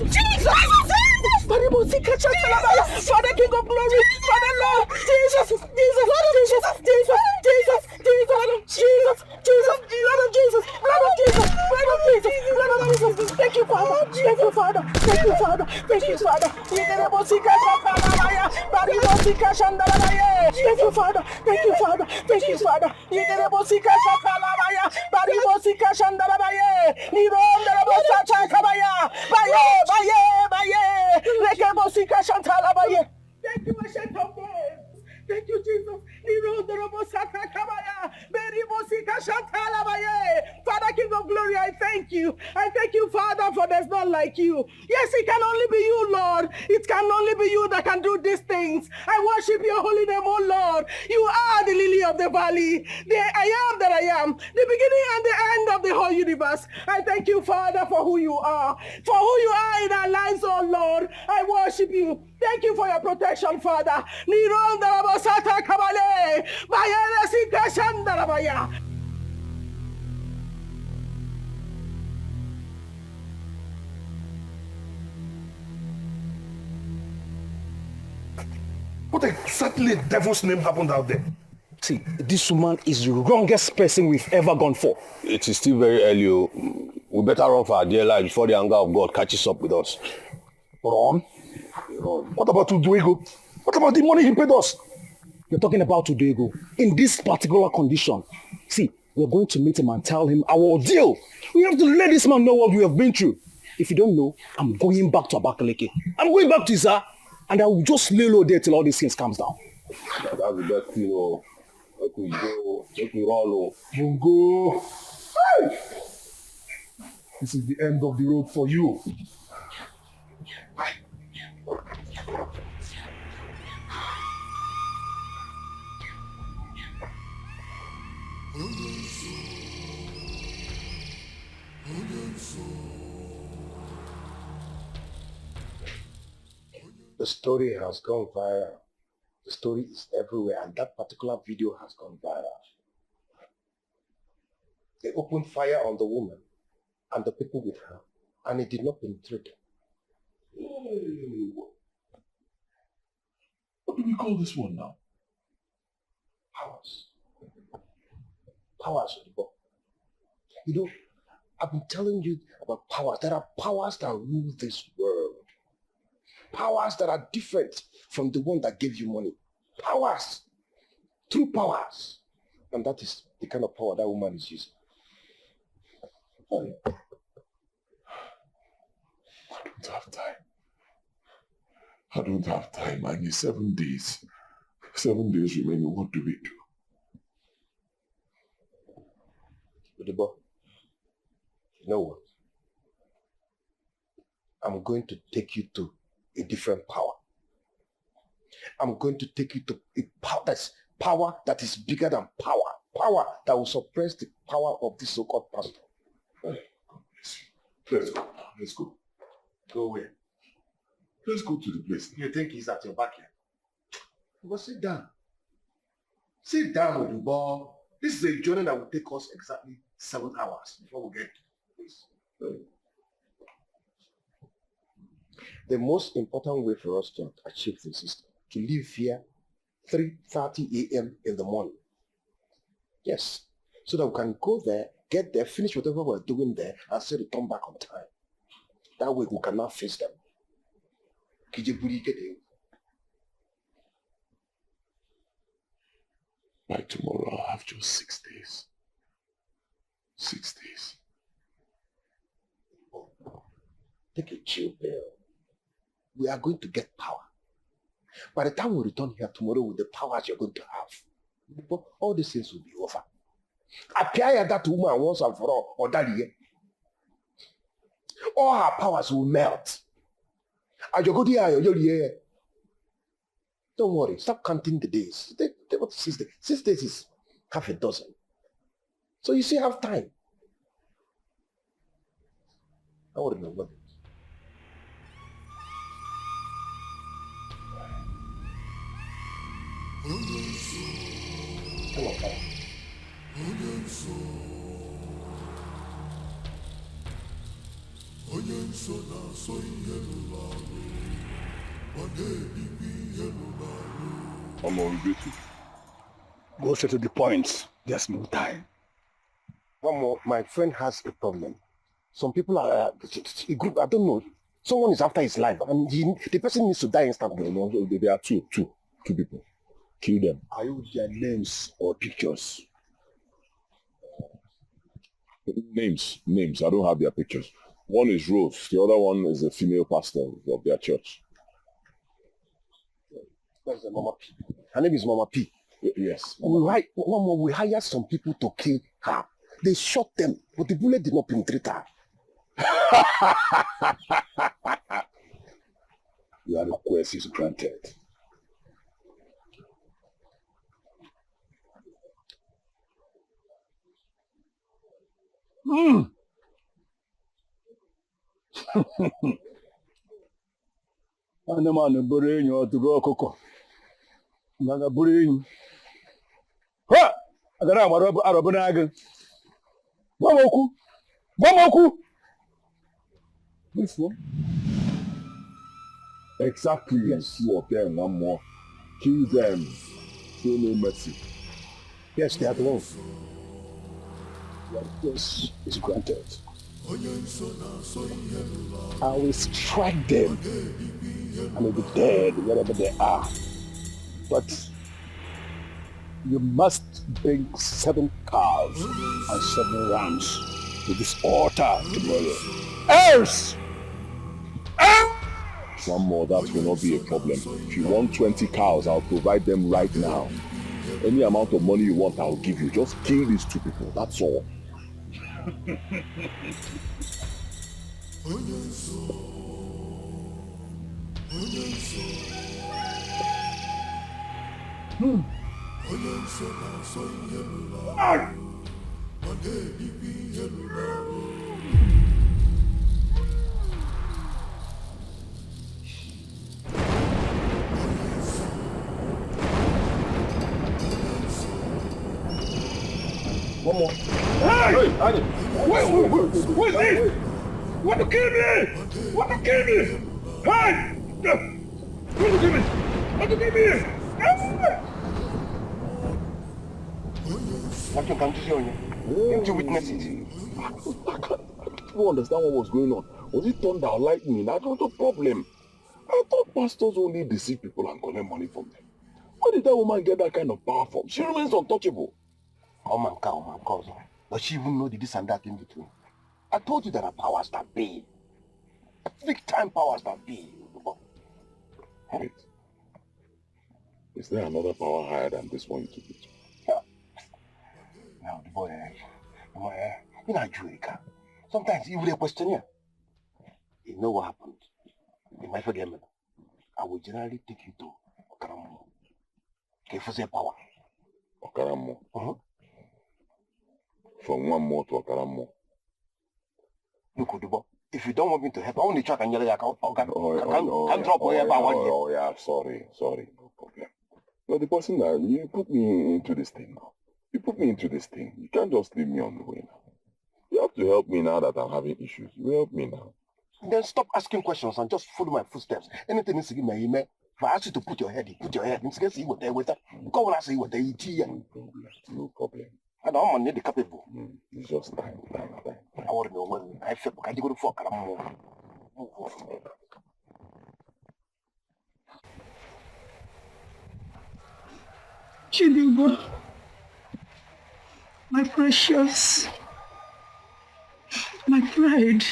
Jesus! Father King of Glory, Father Lord, Jesus, Jesus, Jesus, Jesus, Jesus, Jesus, Jesus, blood of Jesus, blood of Jesus, blood of Jesus, blood of Jesus. Thank you, Father. Thank you, Father. Thank you, Father. Thank you, Father. Thank you, Father. Thank you, Father. Thank you, Father. Thank you, Ancient of Days. Thank you, Jesus. Father King of Glory, I thank you. I thank you, Father, for there's none like you. Yes, it can only be you, Lord. It can only be you that can do these things. I worship your holy name, oh Lord. You are the lily of the valley. The I am that I am. The beginning and the end of the whole universe. I thank you, Father, for who you are. For who you are in our lives, oh Lord. I worship you. Thank you for your protection, Father. What exactly devil's name happened out there? See, this woman is the wrongest person we've ever gone for. It is still very early. We better run for our dear life before the anger of God catches up with us. Run? What about Uduego? What about the money he paid us? You're talking about Uduego. In this particular condition. See, we're going to meet him and tell him our ordeal. We have to let this man know what we have been through. If you don't know, I'm going back to Abakaleke. I'm going back to Isa. And I will just lay low there till all these things calms down. That's the best thing. Let me go. Let me run. We'll go. Hey! This is the end of the road for you. The story has gone viral. The story is everywhere, and that particular video has gone viral. They opened fire on the woman and the people with her, and it did not penetrate. What do we call this one now? Powers. Powers. You know, I've been telling you about powers. There are powers that rule this world. Powers that are different from the one that gave you money. Powers. True powers. And that is the kind of power that woman is using. I don't have time. I don't have time. I need 7 days. 7 days remaining. What do we do? You know what? I'm going to take you to a different power. I'm going to take you to a power that is bigger than power. Power that will suppress the power of this so-called pastor. Let's go. Let's go. Go where? Let's go to the place. You think he's at your back here? But sit down. Sit down, Odubo. This is a journey that will take us exactly 7 hours before we get to this. The most important way for us to achieve this is to leave here 3:30 a.m. in the morning. Yes. So that we can go there, get there, finish whatever we're doing there, and still return back on time. That way we can now face them. By tomorrow, I'll have just 6 days. 6 days. Take a chill pill. We are going to get power. By the time we return here tomorrow with the powers you're going to have, all these things will be over. Appear that woman once and for all, or that year. All her powers will melt. Don't worry, stop counting the days. 6 days. 6 days is half a dozen. So you still have time. I want to know what. Come on, Papa. Go straight to the point. There's no time. One more, my friend has a problem. Some people are a group, I don't know. Someone is after his life and the person needs to die instantly. No, there are two people. Kill them. Are you with their names or pictures? Names. I don't have their pictures. One is Rose. The other one is a female pastor of their church. That's Mama P. Her name is Mama P. Yes. We hired some people to kill her. They shot them, but the bullet did not penetrate her. Your request is granted. Anụmanụ bụrụ enyi ọtụrụ ọkụkọ mana bụrụ enyi ha agara amara arọbụ n'agụ gwa m okwu This one? Exactly. Yes. Two of them, one more. Kill them. Show no mercy. Yes, they are the ones. Your request is granted. I will strike them. I may be dead wherever they are. But you must bring 7 cows and 7 rams to this altar tomorrow. Else! One more, that will not be a problem. If you want 20 cows, I'll provide them right now. Any amount of money you want, I'll give you. Just kill these 2 people, that's all. One more. Hey! Wait! What's this? Want to kill me? Want to kill me? Hey! Want to kill me? Want to kill me? Captain, can't you see on you? Can't you witness it? I don't understand what was going on. Was it thunder or lightning? That's not a problem. I thought pastors only deceive people and collect money from them. Where did that woman get that kind of power from? She remains untouchable. Oh man, cousin. Does she even know the this and that in between? I told you there are powers that be. Big time powers that be. Wait. Is there another power higher than this one you took it to? Yeah. Now the boy, in Nigeria, sometimes even a questionnaire. A know what happened? In my forgetment, I will generally take you to Okaramo. Okay, for the power. Okaramo? From one more to Okaramo. You could do. If you don't want me to help, I only check and yell at you. Can drop wherever I want you. Oh, yeah, sorry, no problem. You're the person that you put me into this thing now. You put me into this thing. You can't just leave me on the way now. You have to help me now that I'm having issues. You help me now. Then stop asking questions and just follow my footsteps. Anything is in my email. If I ask you to put your head in, put your head in. See what they with that. Go and see what they eat here. No problem. I don't need the capable. It's just time. I want to know when I feel I go to fuck. Chidigo, my precious, my pride,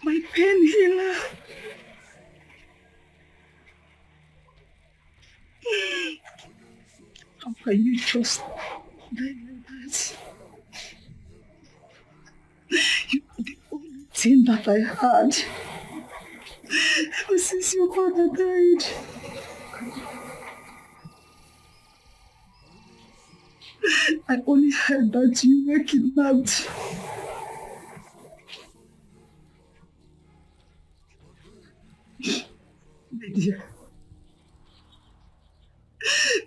my pain healer. How can you just die like that? You were the only thing that I had ever since your father died. I only heard that you were kidnapped. My dear,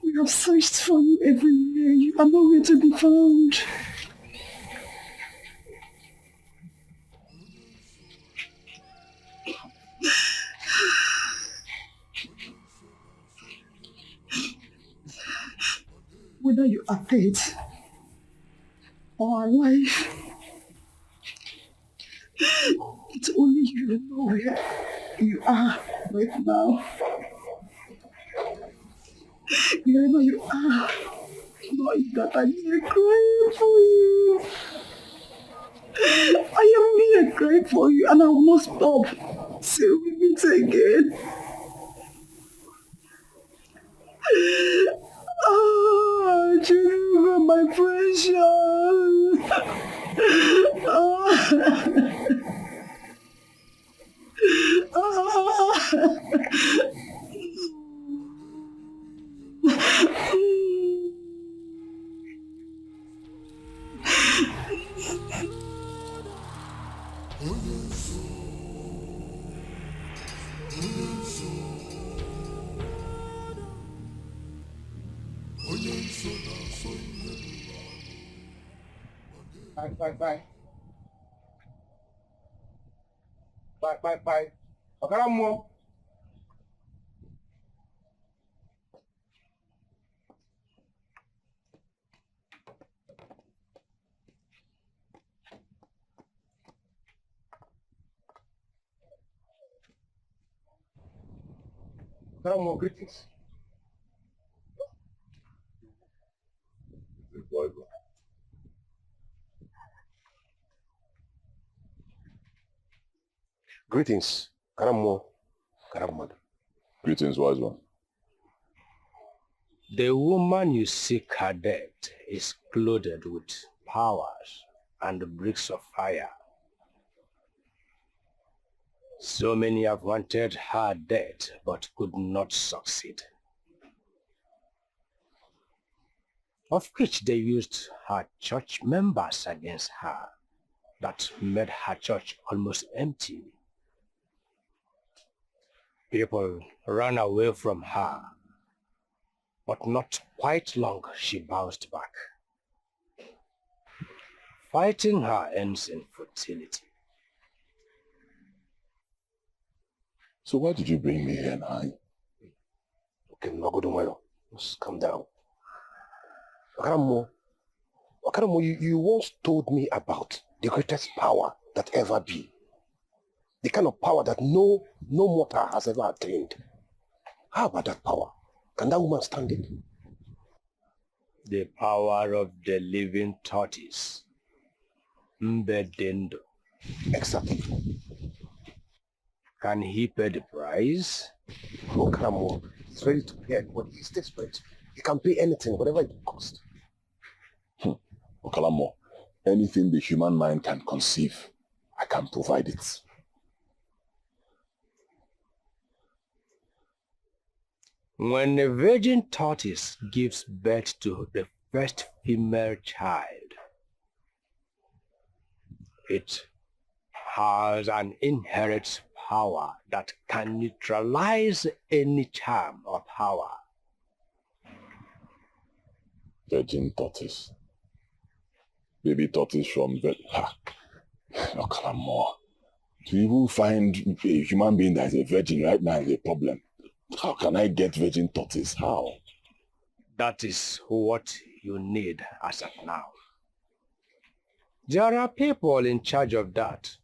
we have searched for you everywhere. You are nowhere to be found. Whether you are dead or alive, it's only you who know where you are right now. Wherever you are, know that I'm here crying for you. I am here crying for you and I will not stop till we meet again. Oh, Jennifer, my precious. Bye. Okaramo. Okaramo, greetings. Greetings, Karamo. Greetings, wise one. The woman you seek her death is clothed with powers and bricks of fire. So many have wanted her death but could not succeed. Of which they used her church members against her. That made her church almost empty. People ran away from her, but not quite long she bounced back. Fighting her ends in futility. So why did you bring me here now? Okay, no good tomorrow. Just calm down. Okaramo, you once told me about the greatest power that ever be. The kind of power that no mortal has ever attained. How about that power? Can that woman stand it? The power of the living tortoise. Mbedendo. Exactly. Can he pay the price? Okaramo, he's ready to pay, but he's desperate. He can pay anything, whatever it costs. Okaramo, anything the human mind can conceive, I can provide it. When a virgin tortoise gives birth to the first female child, it has an inherent power that can neutralize any charm or power. Virgin tortoise. Baby tortoise from Okalamore. To even find a human being that is a virgin right now is a problem. How can I get virgin tortoise? How? That is what you need as of now. There are people in charge of that.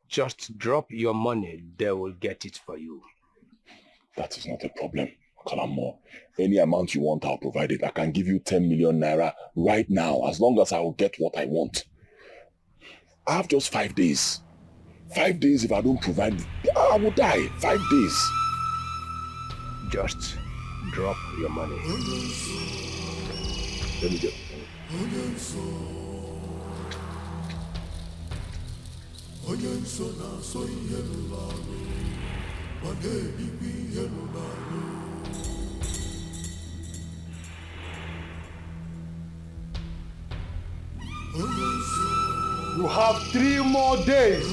Just drop your money, they will get it for you. That is not a problem, Okalamore. Any amount you want, I'll provide it. I can give you 10 million naira right now, as long as I will get what I want. I have just 5 days. 5 days, if I don't provide it, I will die. 5 days. Just drop your money. Let me get. You have 3 more days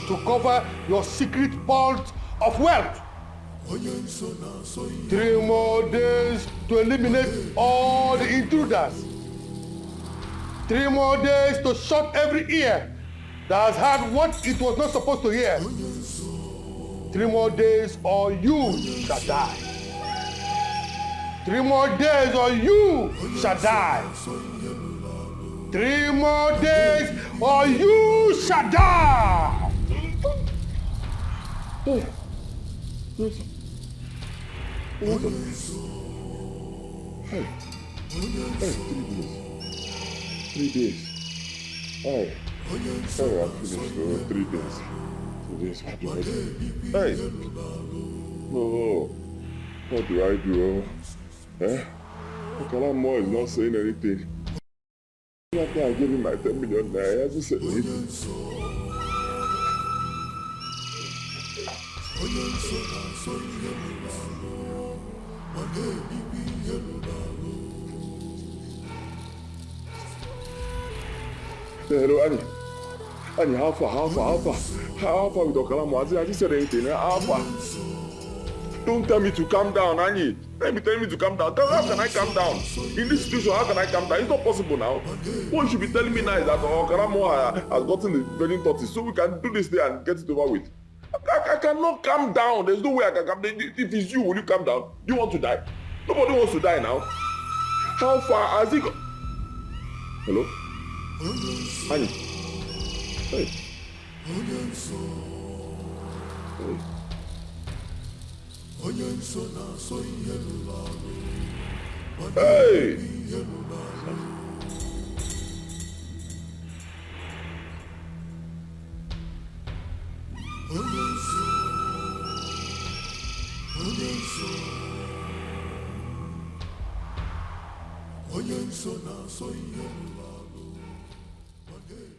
to cover your secret vault of wealth. 3 more days to eliminate all the intruders. 3 more days to shut every ear that has heard what it was not supposed to hear. 3 more days or you shall die. 3 more days or you shall die. 3 more days or you shall die. Hey, 3 days. Hey, sorry, I'm finished for 3 days. 2 days, what do I do? Hey, no, what do I do? Okalamore is not saying anything. After I gave him my 10 million naira, he hasn't said anything. Hello, Annie. Annie, how far with Okalamore? Has he said anything? How far? Don't tell me to calm down, Annie. Let me tell me to calm down. How can I calm down? In this situation, how can I calm down? It's not possible now. What you should be telling me now is that Okalamore has gotten the virgin tortoise, so we can do this day and get it over with. I cannot calm down. There's no way I can calm down. If it's you, will you calm down? Do you want to die? Nobody wants to die now. How far has he gone? Hello? Annie? Hey. Hey!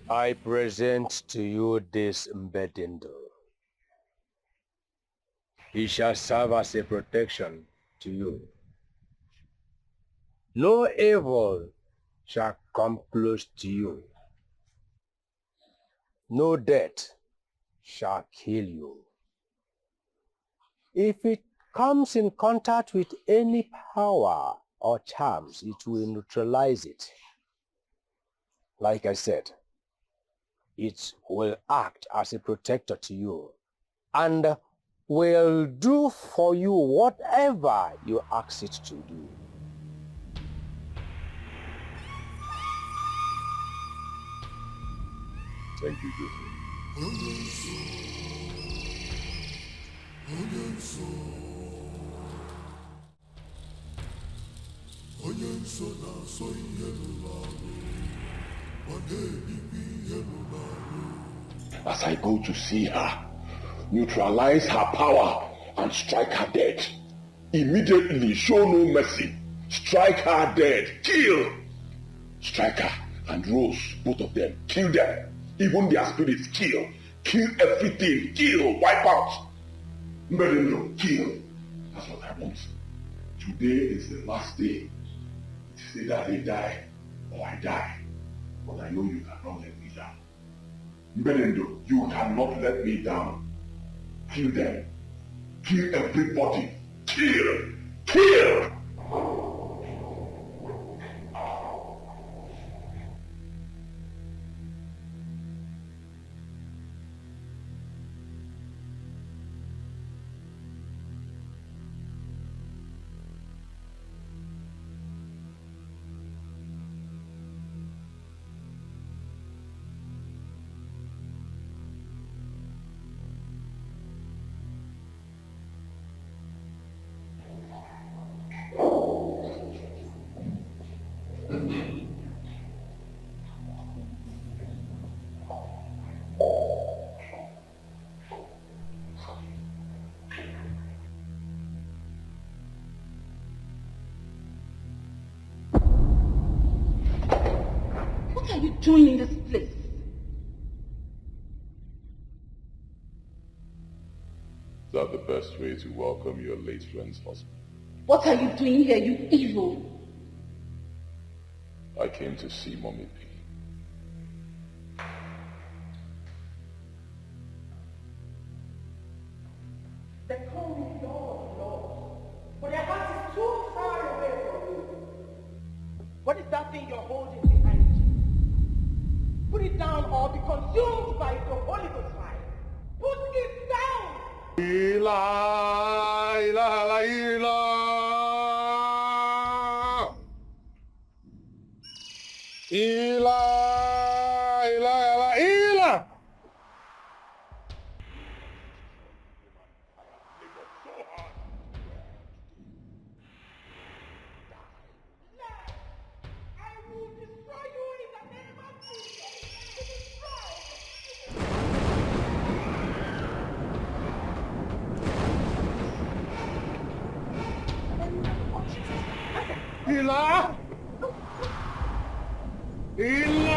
I present to you this Mbedindo. He shall serve as a protection to you. No evil shall come close to you. No death shall kill you. If it comes in contact with any power or charms, it will neutralize it. Like I said, it will act as a protector to you and will do for you whatever you ask it to do. Thank you, As I go to see her, neutralize her power and strike her dead. Immediately, show no mercy. Strike her dead. Kill. Strike her and Rose, both of them. Kill them. Even their spirits, kill. Kill everything, kill, wipe out. Mbedendo, kill. That's what I want. Today is the last day. It's either they die or I die. But I know you cannot let me down. Mbedendo, you cannot let me down. Kill them. Kill everybody. Kill! Kill! What are you doing in this place? Is that the best way to welcome your late friend's husband? What are you doing here, you evil? I came to see Mommy P. They call me Lord, Lord, but their heart is too far away from you. What is that thing you're holding behind you? Put it down or be consumed by the Holy Ghost fire. Put it down! Ila, ila, ila. Ila, ila, ila, ila. Ila! Ila!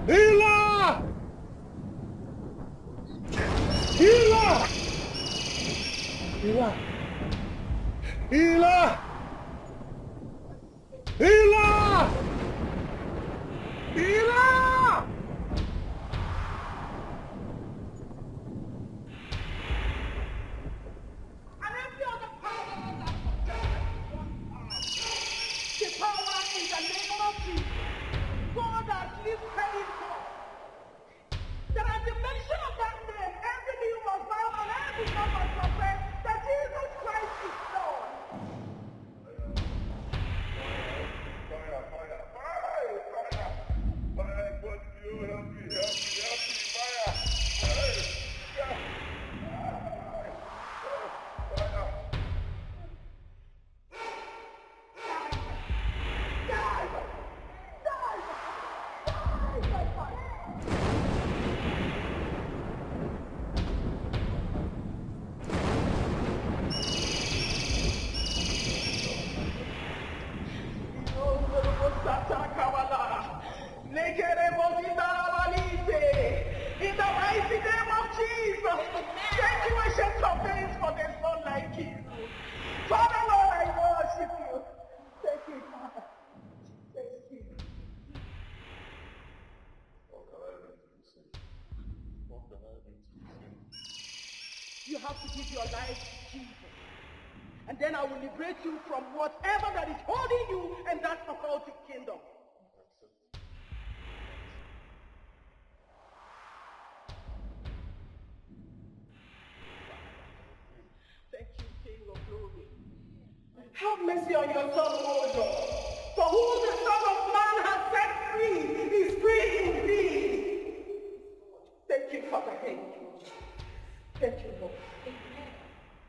Ila! Ila! Ila! Ila! Ila! Ila! The power in the name of Jesus. God has lived praying for. That at the mention of that name, every knee must bow and every tongue must confess that Jesus Christ is Lord. In the mighty name of Jesus, thank you, ancient of days, for there's none like you. Father, Lord, I worship you. Thank you, Father. Thank you. You have to give your life to Jesus. And then I will liberate you from whatever that is holding you and that occultic kingdom. Thank you, King of Glory. Have mercy on your son, O Lord. For who the Son of Man has set free is free indeed. Thank you, Father. Thank you. Thank you, Lord. Amen.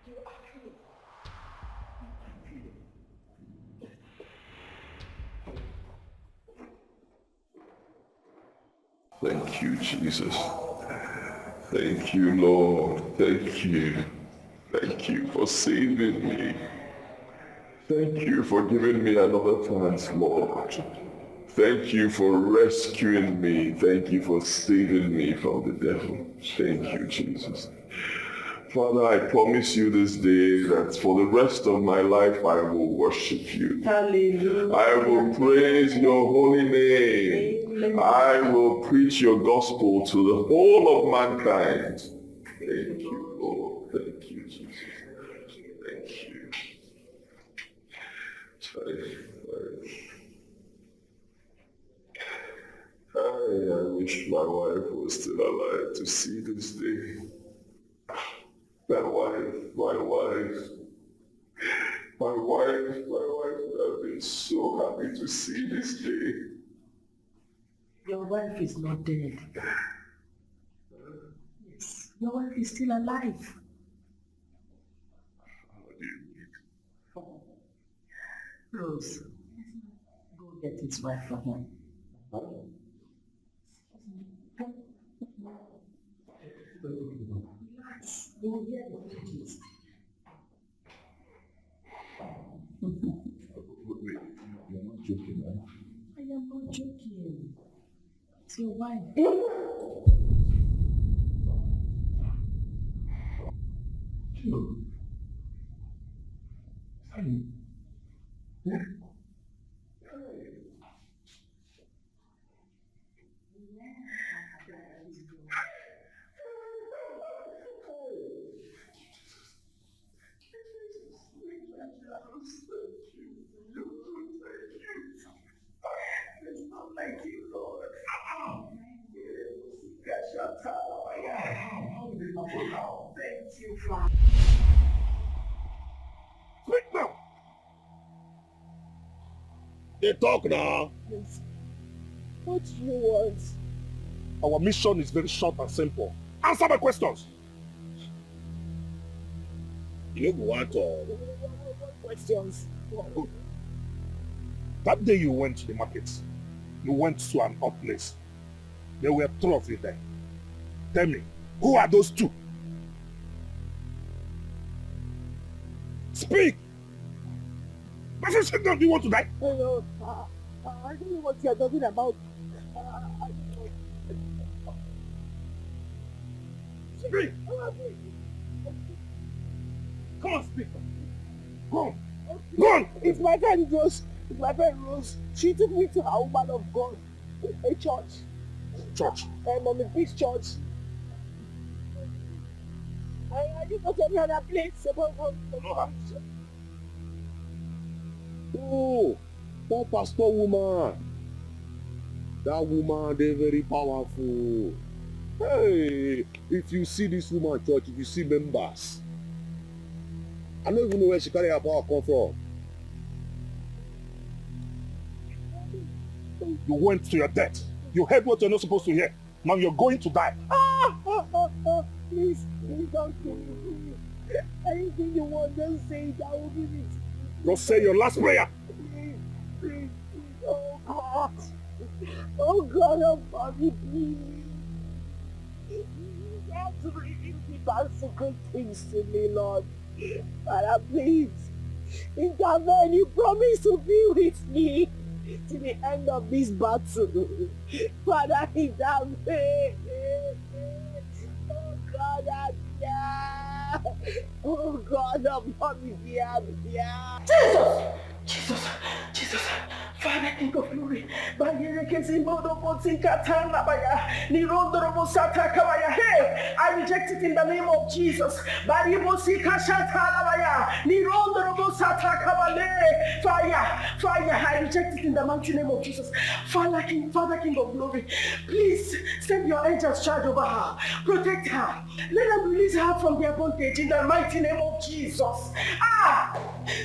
You are free. Thank you, Jesus. Thank you, Lord. Thank you. Thank you for saving me. Thank you for giving me another chance, Lord. Thank you for rescuing me. Thank you for saving me from the devil. Thank you, Jesus. Father, I promise you this day that for the rest of my life I will worship you. Hallelujah. I will praise your holy name. Amen. I will preach your gospel to the whole of mankind. Thank you, Lord. Thank you, Jesus. Thank you. I wish my wife was still alive to see this day. My wife would have been so happy to see this day. Your wife is not dead. Yes, your wife is still alive. Rose, go get his wife for him. Relax, you will hear the messages. Wait, you're not joking, right? I am not joking. It's your wife. It's not like you, Lord. Thank you, Father. Speak now. They talk now. Please. What do you want? Our mission is very short and simple. Answer my questions. You don't want to. What questions? Good. That day you went to the market, you went to an odd place. There were 3 of you there. Tell me, who are those 2? Speak! My friend said, do you want to die? No, I don't know what you're talking about. Speak! Come on, speak! Go on! Go on! It's my friend Rose. It's my friend Rose. She took me to a woman of God, a church. Church? Mommy Peace Church. I didn't go to any other place. Oh, poor pastor woman. That woman, they're very powerful. Hey, if you see this woman church, if you see members, I don't even know where she carry her power come from. You went to your death. You heard what you're not supposed to hear. Now you're going to die. Please don't kill me. Please. Anything you want, just say it. I will give it. Just say your last prayer. Please. Oh God. Oh God, help me, please. You have to reveal the bad secret things to me, Lord. Father, please. Intervene. You promise to be with me to the end of this battle. Father, intervene. Oh God, oh God, help me, Jesus, Father, King of Glory. Hey, I reject it in the name of Jesus. Fire, I reject it in the mighty name of Jesus. Father, King of Glory, please send your angels charge over her. Protect her. Let them release her from their bondage in the mighty name of Jesus.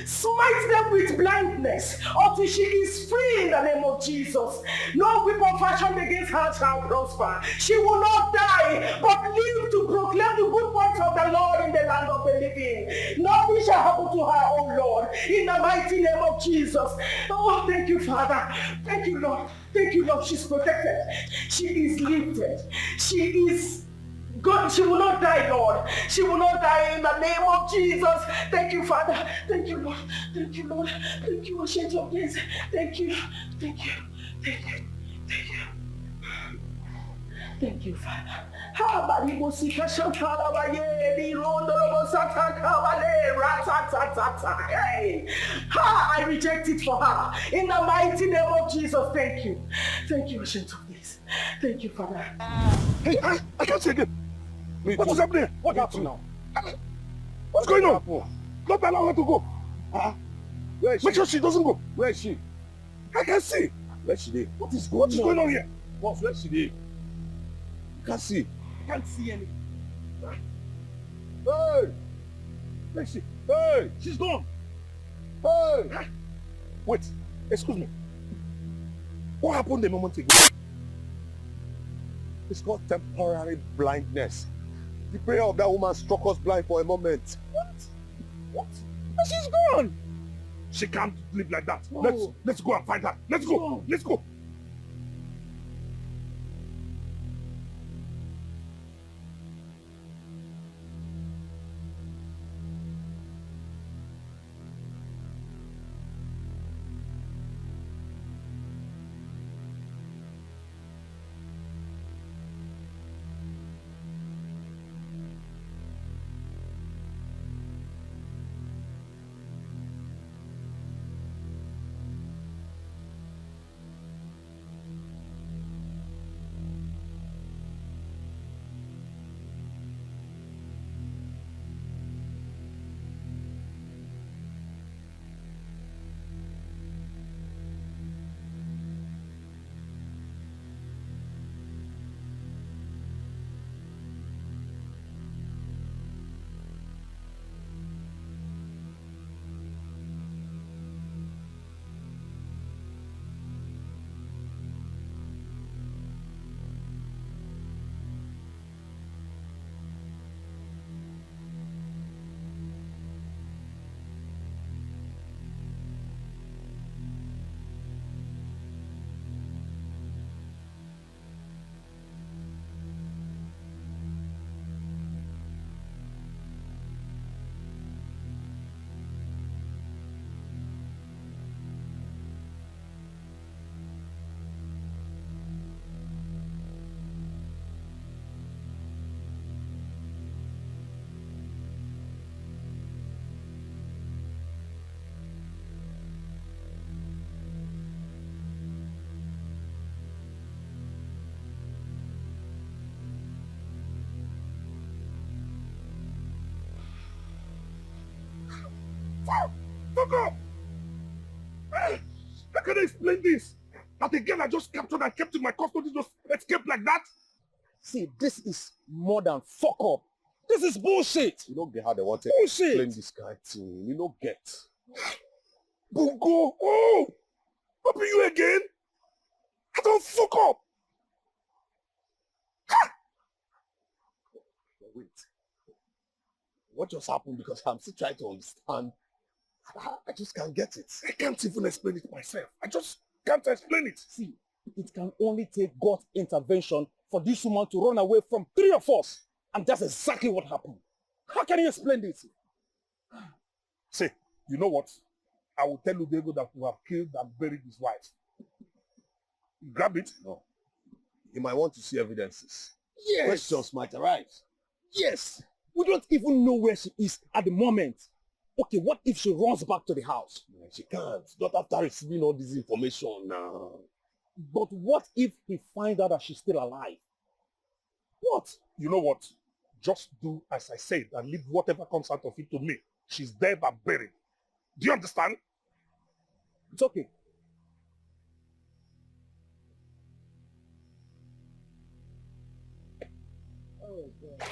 Smite them with blindness until she is free in the name of Jesus. No weapon fashioned against her shall prosper. She will not die, but live to proclaim the good works of the Lord in the land of the living. Nothing shall happen to her, oh Lord, in the mighty name of Jesus. Oh, thank you, Father. Thank you, Lord. Thank you, Lord. She's protected. She is lifted. She is God, she will not die, Lord. She will not die in the name of Jesus. Thank you, Father. Thank you, Lord. Thank you, Lord. Thank you, Ancient of Days. Thank you. Thank you. Thank you, Father. Ha, I reject it for her. In the mighty name of Jesus, thank you. Thank you, Ancient of Days. Thank you, Father. Hey, I can't see again. What is happening? What happened now? What's going on? Don't allow her to go. Where is she? Make sure she doesn't go. Where is she? I can see. Where is she? What is going on here? Boss, where is she? Can't see. Can't see any. Hey! Where is she? Hey! She's gone. Hey! Wait, excuse me. What happened a moment ago? It's called temporary blindness. The prayer of that woman struck us blind for a moment. What? And she's gone. She can't live like that. No. Let's go and find her. Let's go. No. Let's go. Fuck off! How can I explain this? That the girl I just captured and kept in my custody just escaped like that? See, this is more than fuck up. This is bullshit. You don't get how they want to Bullshit. explain this guy thing. You don't get. Bungo! Oh! What be you again? I don't fuck up! Ha! Wait. What just happened? Because I'm still trying to understand. I just can't get it. I can't even explain it myself. I just can't explain it. See, it can only take God's intervention for this woman to run away from 3 of us. And that's exactly what happened. How can you explain this? See, you know what? I will tell Diego that we have killed and buried his wife. Grab it? No. You might want to see evidences. Yes. Questions might arise. Yes. We don't even know where she is at the moment. Okay, what if she runs back to the house? Yeah, she can't. Not after receiving all this information now. But what if he finds out that she's still alive? What? You know what? Just do as I said and leave whatever comes out of it to me. She's dead and buried. Do you understand? It's okay. Oh, God.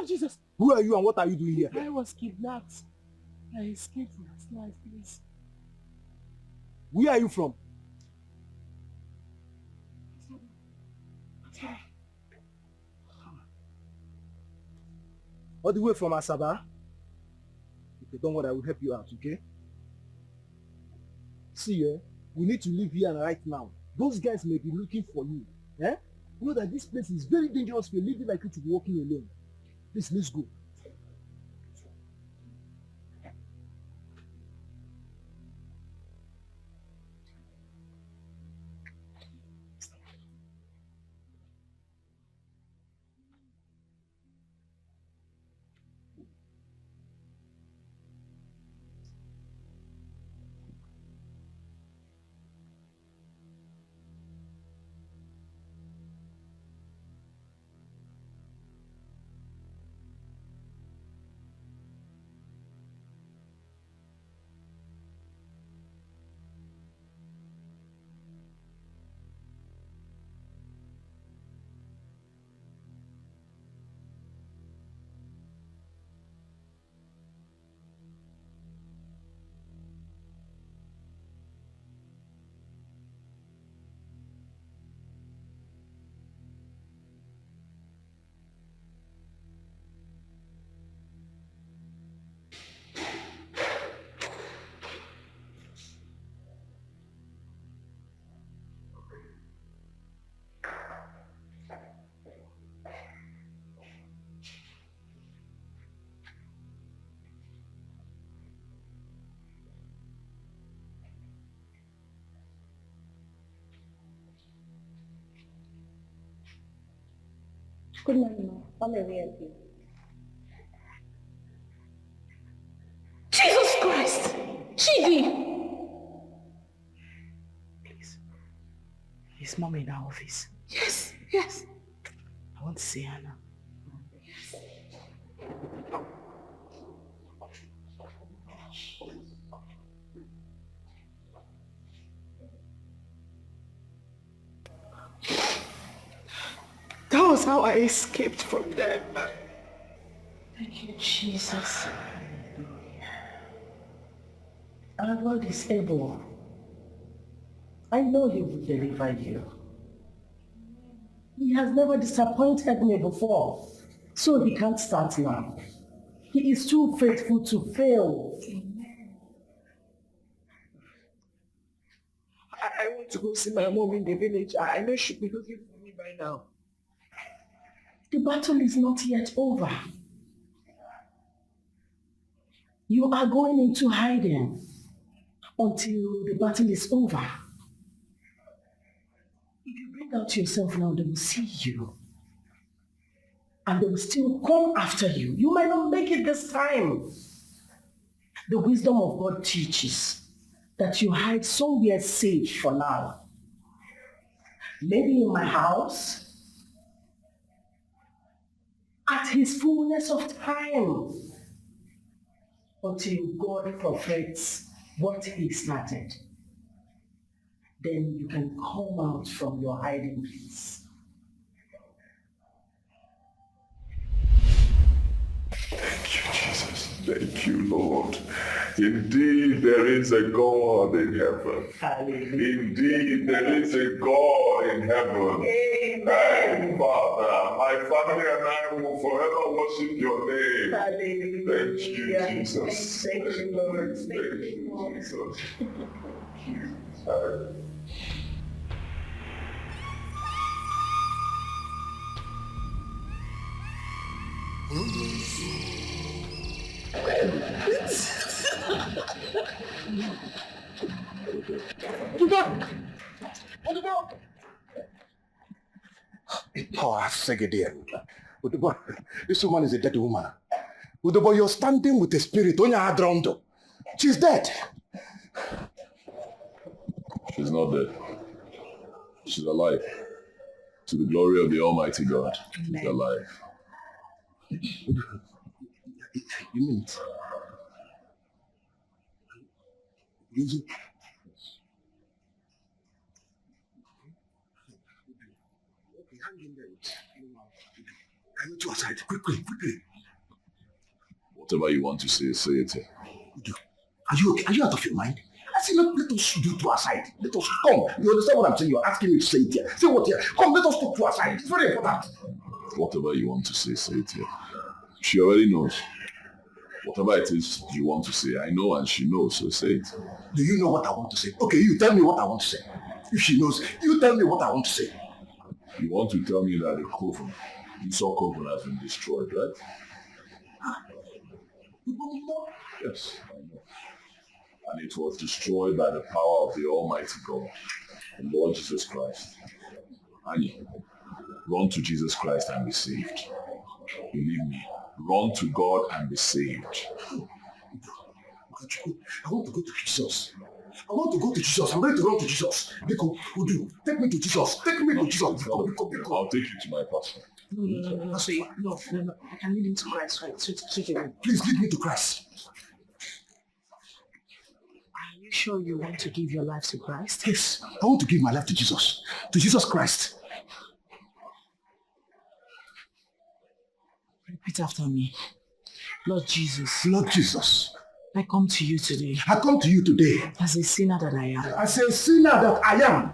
Jesus. Who are you and what are you doing here? I was kidnapped. I escaped last night, please. Where are you from? All the way from Asaba? Okay, don't worry, I will help you out, okay? See, we need to leave here right now. Those guys may be looking for you. Eh? You know that this place is very dangerous for a lady like you to be walking alone. Please, let's go. Good morning, ma'am. How may we help you? Jesus Christ! Chidi! Is Mom in our office? Yes, yes. I want to see her now. That was how I escaped from them. Thank you, Jesus. Our God is able. I know He will deliver you. He has never disappointed me before, so He can't start now. He is too faithful to fail. I want to go see my mom in the village. I know she'll be looking for me by now. The battle is not yet over. You are going into hiding until the battle is over. If you bring out yourself now, they will see you. And they will still come after you. You might not make it this time. The wisdom of God teaches that you hide somewhere safe for now. Maybe in my house, at His fullness of time, until God perfects what He started. Then you can come out from your hiding place. Thank you, Jesus. Thank you, Lord. Indeed, there is a God in heaven. Hallelujah. Indeed, there is a God in heaven. Amen. Father, my family and I will forever worship your name. Hallelujah. Thank you, Jesus. Thank you, Lord. Thank you, Jesus. Hallelujah. Oh, I say again. This woman is a dead woman. Udobo, you're standing with a spirit. She's dead. She's not dead. She's alive. To the glory of the Almighty God. She's alive. You mean it? Can you two aside? Quickly. Whatever you want to say it. Are you okay? Are you out of your mind? I say, let us do two aside. Let us come. You understand what I'm saying? You're asking me to say it here. Say what here? Come, let us talk two aside. It's very important. Whatever you want to say it here. She already knows. Whatever it is you want to say, I know and she knows, so say it. Do you know what I want to say? Okay, you tell me what I want to say. If she knows, you tell me what I want to say. You want to tell me that the coven, Esau coven, has been destroyed, right? Yes, I know. And it was destroyed by the power of the Almighty God, the Lord Jesus Christ. Annie, run to Jesus Christ and be saved. Believe me, run to God and be saved. I want to go to Jesus. I want to go to Jesus. I'm ready to run to Jesus. Biko, Udu, take me to Jesus. Take me to Jesus. Biko. I'll take you to my pastor. No. I can lead him to Christ, right? Please lead me to Christ. Are you sure you want to give your life to Christ? Yes, I want to give my life to Jesus. To Jesus Christ. Repeat after me. Lord Jesus. Lord Jesus. I come to you today. I come to you today. As a sinner that I am. As a sinner that I am.